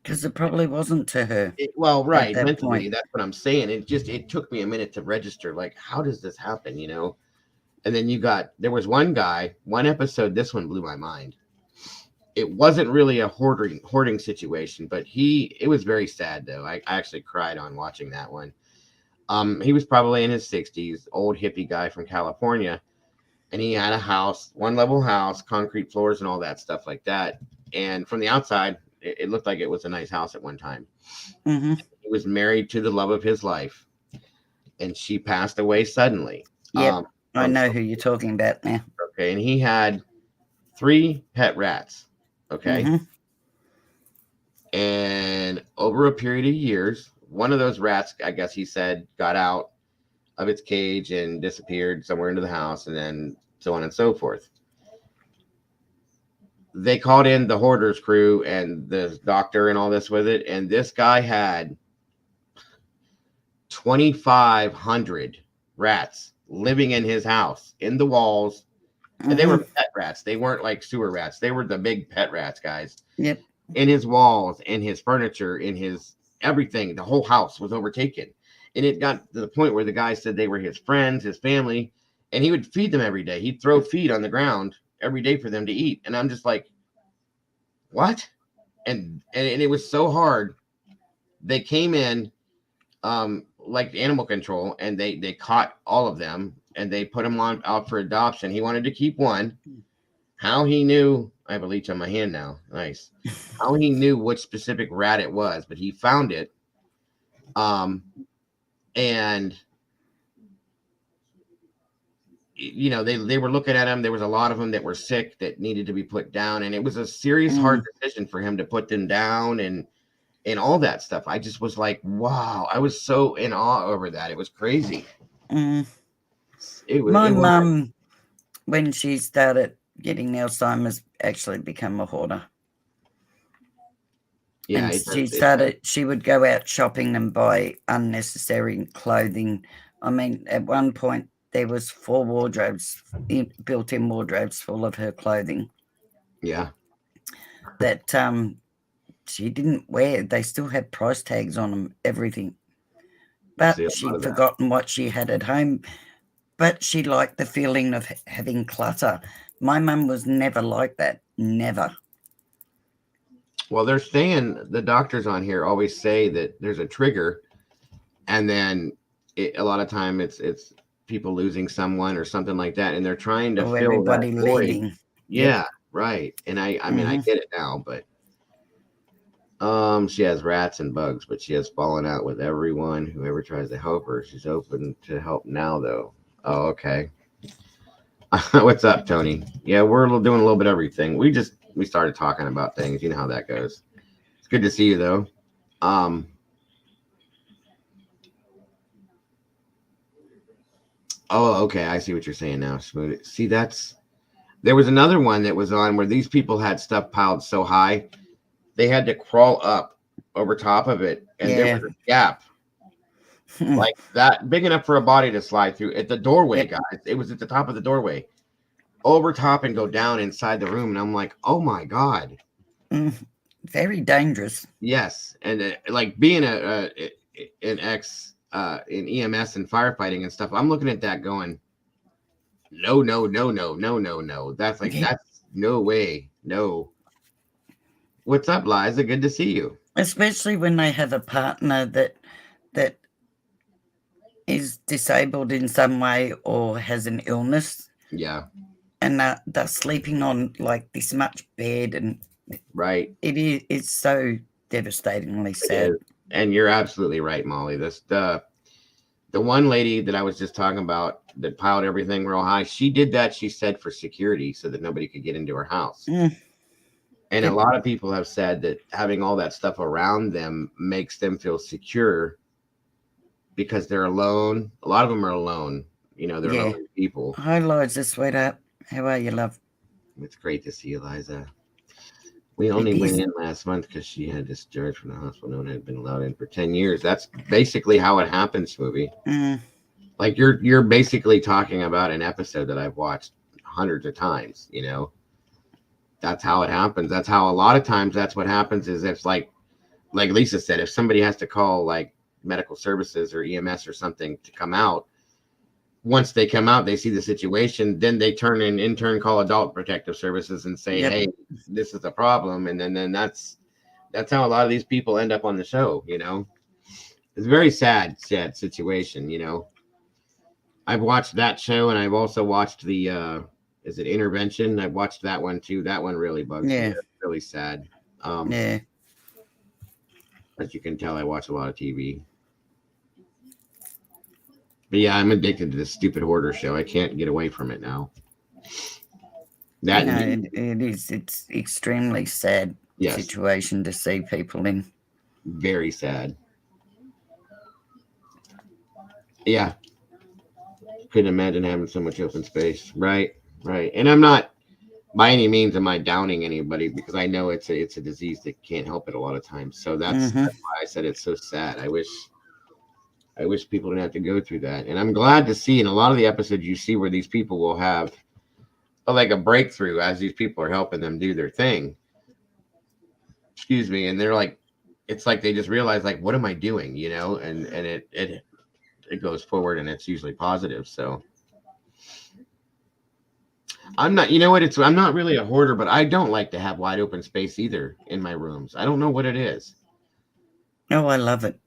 Because it probably wasn't to her. Well, right, that mentally, point. that's what I'm saying. It took me a minute to register, like, how does this happen, And then there was one guy, one episode, this one blew my mind. It wasn't really a hoarding situation, but it was very sad though. I actually cried on watching that one. He was probably in his 60s, old hippie guy from California, and he had a house, one level house, concrete floors and all that stuff like that. And from the outside, it looked like it was a nice house at one time. Mm-hmm. He was married to the love of his life, and she passed away suddenly. Yep. I know who you're talking about now. Okay, and he had 3 pet rats. Okay. Mhm. And over a period of years, one of those rats, I guess he said, got out of its cage and disappeared somewhere into the house, and then so on and so forth. They called in the hoarders crew and the doctor and all this with it, and this guy had 2,500 rats living in his house, in the walls. And they were pet rats. They weren't like sewer rats. They were the big pet rats, guys. Yep. In his walls, in his furniture, in his everything. The whole house was overtaken. And it got to the point where the guy said they were his friends, his family, and he would feed them every day. He'd throw feed on the ground every day for them to eat. And I'm just like, what? And it was so hard. They came in like animal control, and they caught all of them, and they put him out for adoption. He wanted to keep one. How he knew, I have a leech on my hand now. Nice. How he knew which specific rat it was, but he found it. And they were looking at him. There was a lot of them that were sick that needed to be put down, and it was a serious, hard decision for him to put them down and all that stuff. I just was like, wow. I was so in awe over that. It was crazy. Mm. It was My mum, when she started getting Alzheimer's, actually became a hoarder. Yeah, and she would go out shopping and buy unnecessary clothing. I mean, at one point there was 4 wardrobes, built-in wardrobes full of her clothing. Yeah. That she didn't wear. They still had price tags on them, everything. But she'd forgotten what she had at home. But she liked the feeling of having clutter. My mum was never like that. Never. Well, they're saying, the doctors on here always say that there's a trigger, and then a lot of time it's people losing someone or something like that, and they're trying to fill everybody that void. leaving. Yeah, yep. Right. And I mean, I get it now, but she has rats and bugs, but she has fallen out with everyone who ever tries to help her. She's open to help now, though. Oh, okay. What's up, Tony? Yeah, we're doing a little bit of everything. We started talking about things. You know how that goes. It's good to see you, though. Oh, okay. I see what you're saying now. Smooth. See, there was another one that was on where these people had stuff piled so high, they had to crawl up over top of it, and there was a gap like that, big enough for a body to slide through at the doorway, guys. It was at the top of the doorway, over top and go down inside the room. And I'm like, oh my God. Very dangerous. Yes. And like being an ex in EMS and firefighting and stuff, I'm looking at that going, no. That's like, that's no way. No. What's up, Liza? Good to see you. especially when they have a partner that is disabled in some way or has an illness, Yeah, and they're sleeping on like this much bed, and right. it's so devastatingly It sad. is. And you're absolutely right, Molly. This the one lady that I was just talking about that piled everything real high. She did that. She said for security, so that nobody could get into her house. Mm, And a Yep. lot of people have said that having all that stuff around them makes them feel secure because they're alone. A lot of them are alone. You know, they're yeah. lonely people. Hi, Liza, sweetheart. How are you, love? It's great to see you, Liza. We It only went is. in last month because she had discharged from the hospital. No one had been allowed in for 10 years. That's basically how it happens, movie. Mm, Like you're basically talking about an episode that I've watched hundreds of times, you know. That's how it happens. That's how a lot of times that's what happens is it's like Lisa said, if somebody has to call like medical services or EMS or something to come out, once they come out, they see the situation, then they turn in turn call adult protective services and say, Yep. hey, this is a problem. And then that's how a lot of these people end up on the show, you know. It's a very sad situation, you know. I've watched that show and I've also watched the is it Intervention? I've watched that one too. That one really bugs me. Yeah. It's really sad. Yeah. As you can tell, I watch a lot of TV. But yeah, I'm addicted to this stupid hoarder show. I can't get away from it now. That No, and it is. It's extremely sad yes, situation to see people in. very sad. Yeah, couldn't imagine having so much open space. Right, right. And I'm not by any means am I downing anybody because I know it's a disease that can't help it a lot of times. So that's Mhm. why I said it's so sad. I wish people didn't have to go through that. And I'm glad to see in a lot of the episodes you see where these people will have like a breakthrough as these people are helping them do their thing. Excuse me. And they're like, it's like they just realize like, what am I doing? You know, and it goes forward and it's usually positive. So I'm not, you know what? I'm not really a hoarder, but I don't like to have wide open space either in my rooms. I don't know what it is. Oh, I love it.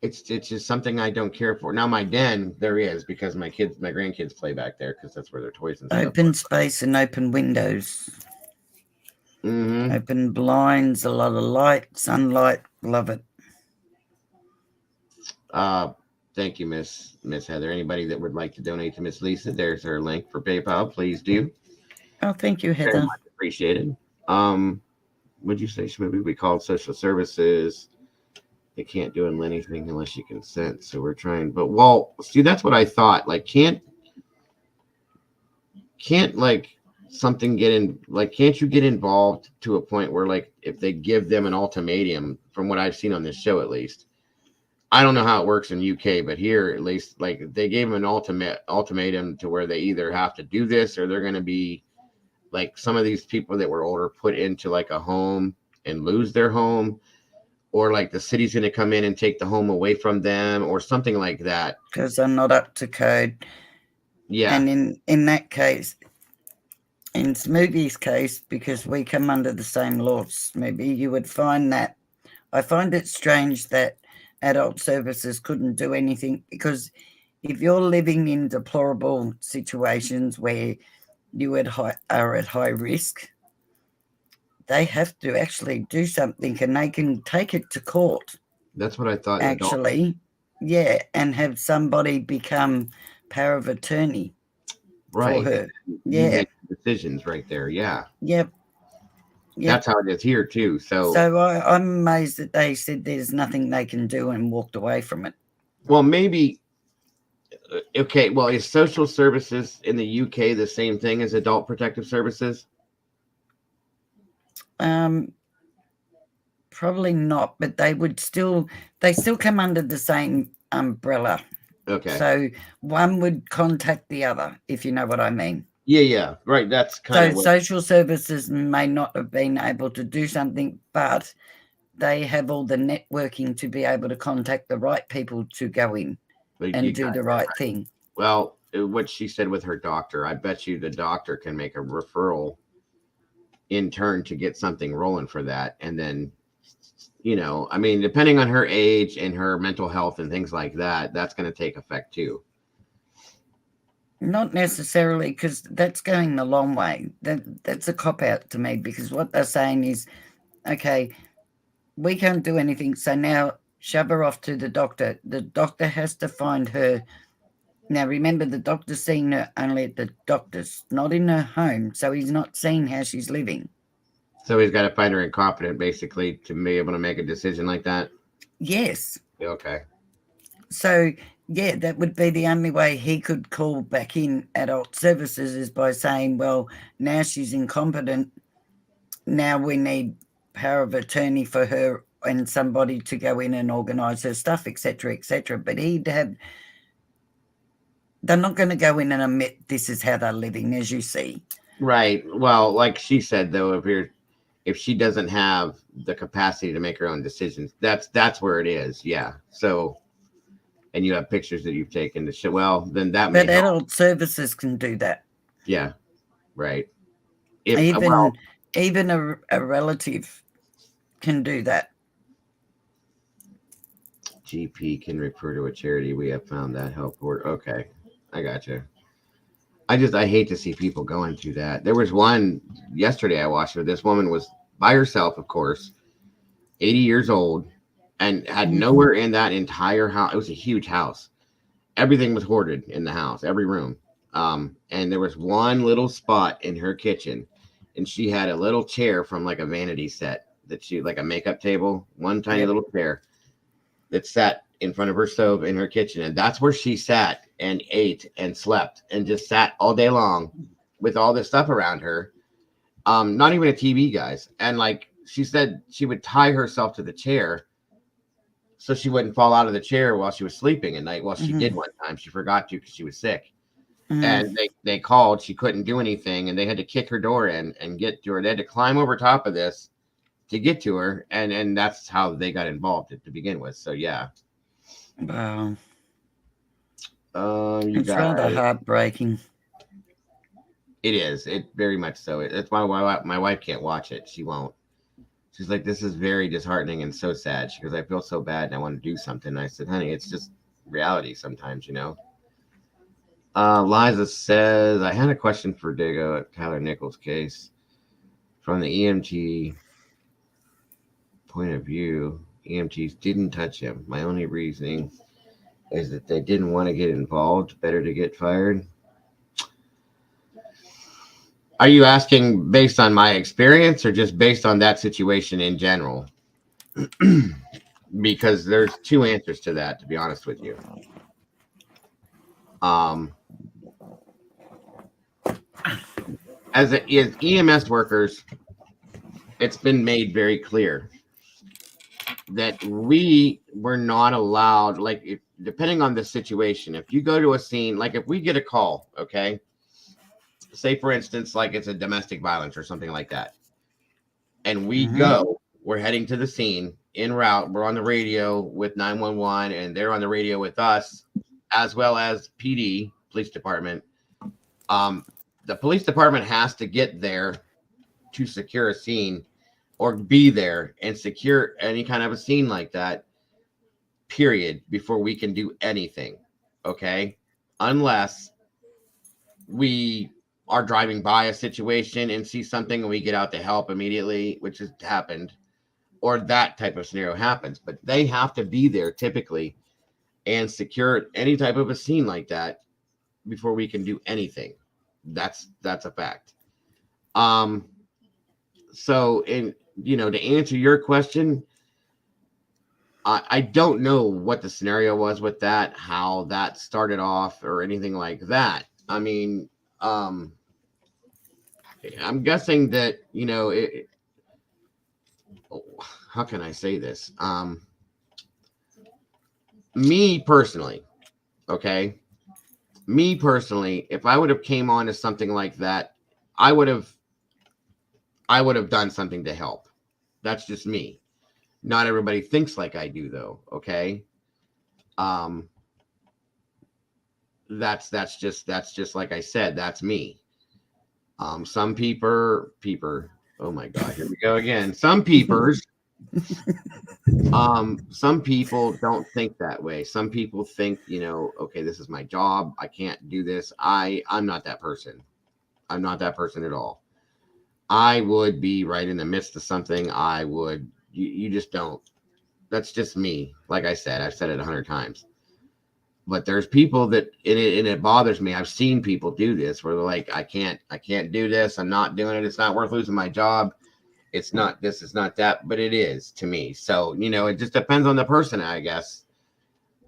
It's just something I don't care for. Now my den there is because my grandkids play back there because that's where their toys and stuff. Open space and open windows, Mm-hmm. open blinds, a lot of light, sunlight. Love it. Thank you, Miss Heather. Anybody that would like to donate to Miss Lisa, there's her link for PayPal. Please do. Oh, thank you, Very Heather. much appreciated. Would you say should we call social services? They can't do anything unless you consent. So we're trying, but well, see, that's what I thought. Like, can't like something get in? Like, can't you get involved to a point where, like, if they give them an ultimatum, from what I've seen on this show, at least, I don't know how it works in UK, but here, at least, like, they gave them an ultimatum to where they either have to do this or they're going to be like some of these people that were older put into like a home and lose their home. Or like the city's going to come in and take the home away from them or something like that. Because I'm not up to code. Yeah. And in that case, in Smoothie's case, because we come under the same laws, maybe you would find that. I find it strange that adult services couldn't do anything because if you're living in deplorable situations where you are at high risk, they have to actually do something and they can take it to court. That's what I thought. Actually, yeah, and have somebody become power of attorney right. for her. You Yeah. make decisions right there. Yeah. Yep. That's how it is here too. So I'm amazed that they said there's nothing they can do and walked away from it. well, maybe okay. Well, is social services in the UK the same thing as adult protective services? Probably not, but they still come under the same umbrella. Okay. So one would contact the other, if you know what I mean. Yeah. Right. That's kind of social services may not have been able to do something, but they have all the networking to be able to contact the right people to go in and do the right thing. Well, what she said with her doctor, I bet you the doctor can make a referral in turn to get something rolling for that. And then You know, I mean, depending on her age and her mental health and things like that, that's going to take effect too. Not necessarily, because that's going the long way. That's a cop out to me, because what they're saying is, okay, we can't do anything, so now shove her off to the doctor. The doctor has to find her. Now remember, the doctor's seeing her only at the doctor's, not in her home, so he's not seeing how she's living. So he's got to find her incompetent, basically, to be able to make a decision like that. Yes. Okay. So yeah, that would be the only way he could call back in adult services, is by saying, well, now she's incompetent. Now we need power of attorney for her and somebody to go in and organise her stuff, etc., etc. But they're not going to go in and admit this is how they're living, as you see. Right. Well, like she said, though, if she doesn't have the capacity to make her own decisions, that's where it is. Yeah. So, and you have pictures that you've taken to show. Well, then that. But adult services can do that. Yeah. Right. Even a relative can do that. GP can refer to a charity. We have found that help. Okay. I got you. I hate to see people going through that. There was one yesterday I watched her. This woman was by herself, of course, 80 years old, and had nowhere in that entire house. It was a huge house. Everything was hoarded in the house, every room. And there was one little spot in her kitchen, and she had a little chair from like a vanity set that she, like a makeup table, one tiny little chair that sat in front of her stove in her kitchen. And that's where she sat and ate and slept and just sat all day long with all this stuff around her. Not even a TV, guys. And like she said, she would tie herself to the chair so she wouldn't fall out of the chair while she was sleeping at night. Well, she did one time. She forgot to because she was sick. And they called. She couldn't do anything, and they had to kick her door in and get to her. They had to climb over top of this to get to her, and that's how they got involved to begin with. So yeah. Wow. It's rather heartbreaking. It is. It very much so. That's why my wife can't watch it. She won't. She's like, this is very disheartening and so sad. She goes, I feel so bad and I want to do something. And I said, honey, it's just reality sometimes, you know. Liza says, I had a question for Dago at Tyler Nichols' case. From the EMT point of view, EMTs didn't touch him. My only reasoning is that they didn't want to get involved. Better to get fired. Are you asking based on my experience or just based on that situation in general? Because there's two answers to that, to be honest with you. As EMS workers, it's been made very clear that we were not allowed, like, depending on the situation, if you go to a scene, like if we get a call, okay, say for instance, like it's a domestic violence or something like that, and we go, we're heading to the scene en route, we're on the radio with 911 and they're on the radio with us, as well as PD, police department. The police department has to get there to secure a scene or be there and secure any kind of a scene like that, period, before we can do anything. Okay. Unless we are driving by a situation and see something and we get out to help immediately, which has happened, or that type of scenario happens, but they have to be there typically and secure any type of a scene like that before we can do anything. That's a fact. So to answer your question, I don't know what the scenario was with that, how that started off or anything like that. I mean, I'm guessing that, how can I say this? Me personally, if I would have came on to something like that, I would have done something to help. That's just me. Not everybody thinks like I do, though. Okay. That's just like I said, that's me. Some people, oh my God, here we go again. Some peepers Some people don't think that way. Some people think, okay, this is my job. I can't do this. I'm not that person. I'm not that person at all. I would be right in the midst of something. You just don't. That's just me. Like I said, I've said it 100 times. But there's people that it bothers me. I've seen people do this where they're like, I can't do this. I'm not doing it. It's not worth losing my job. It's not this, it's not that, but it is to me. So, it just depends on the person, I guess.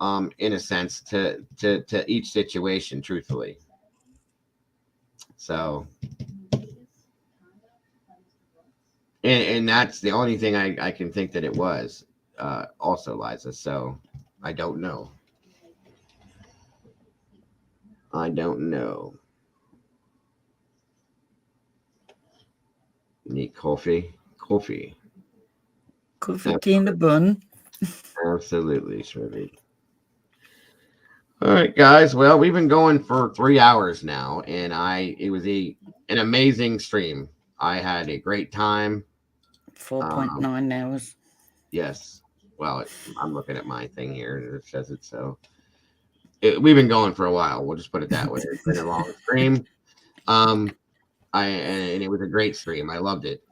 In a sense, to each situation, truthfully. So, and that's the only thing I can think that it was, also, Liza. So I don't know. I don't know. Need coffee. Coffee. Coffee in a bun. Absolutely, Shirley. All right, guys. Well, we've been going for 3 hours now, and it was an amazing stream. I had a great time. 4.9 hours. Yes. Well, I'm looking at my thing here, and it says it. So we've been going for a while. We'll just put it that way. It's been a long stream. And it was a great stream. I loved it.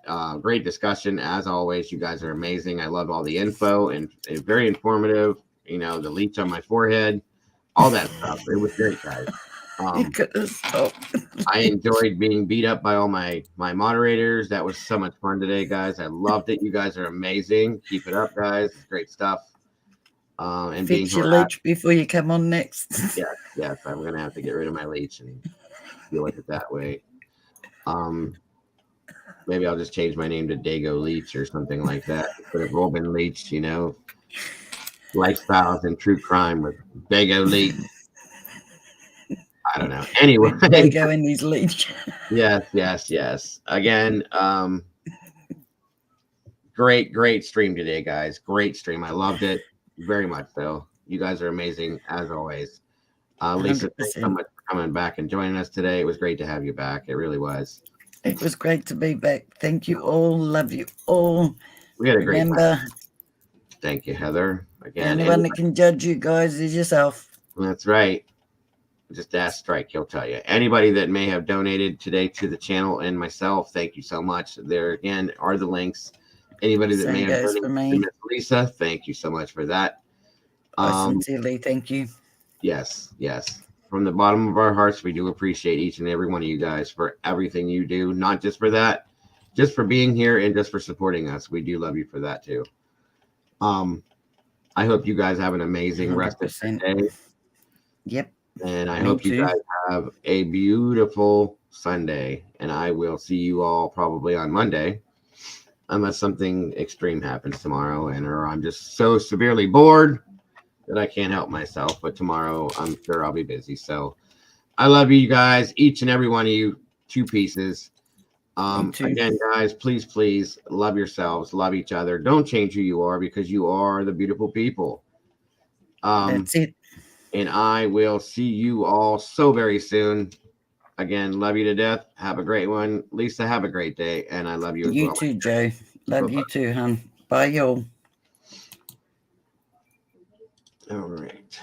Great discussion as always. You guys are amazing. I love all the info and very informative. The leech on my forehead, all that stuff. It was great, guys. You could have stopped. I enjoyed being beat up by all my moderators. That was so much fun today, guys. I loved it. You guys are amazing. Keep it up, guys. It's great stuff. And Fix being your leech before you come on next. Yes. I'm gonna have to get rid of my leech and deal with it that way. Maybe I'll just change my name to Dago Leach or something like that. Instead of Robin Leach, lifestyles and true crime with Dago Leach. I don't know. Anyway, Dago and his leech. Yes. Again, great stream today, guys. Great stream. I loved it very much, though. You guys are amazing as always. Lisa, 100%. Thanks so much for coming back and joining us today. It was great to have you back. It really was. It was great to be back. Thank you all. Love you all. We had a great time. Thank you, Heather. Again, anyone that can judge you guys is yourself. That's right. Just ask Strike, he'll tell you. Anybody that may have donated today to the channel and myself, thank you so much. There again are the links. Anybody that may have donated to Miss Lisa, thank you so much for that. I sincerely thank you. Yes. From the bottom of our hearts, we do appreciate each and every one of you guys for everything you do. Not just for that, just for being here and just for supporting us. We do love you for that too. I hope you guys have an amazing 100%. Rest of the day. Yep. And I hope you guys have a beautiful Sunday. And I will see you all probably on Monday, unless something extreme happens tomorrow, or I'm just so severely bored that I can't help myself. But tomorrow, I'm sure I'll be busy. So I love you guys, each and every one of you, 2 pieces. Again, guys, please love yourselves, love each other. Don't change who you are, because you are the beautiful people. That's it. And I will see you all so very soon. Again, love you to death. Have a great one. Lisa, have a great day. And I love you as well. You too, Joe. Love you too, hon. Bye, y'all. All right.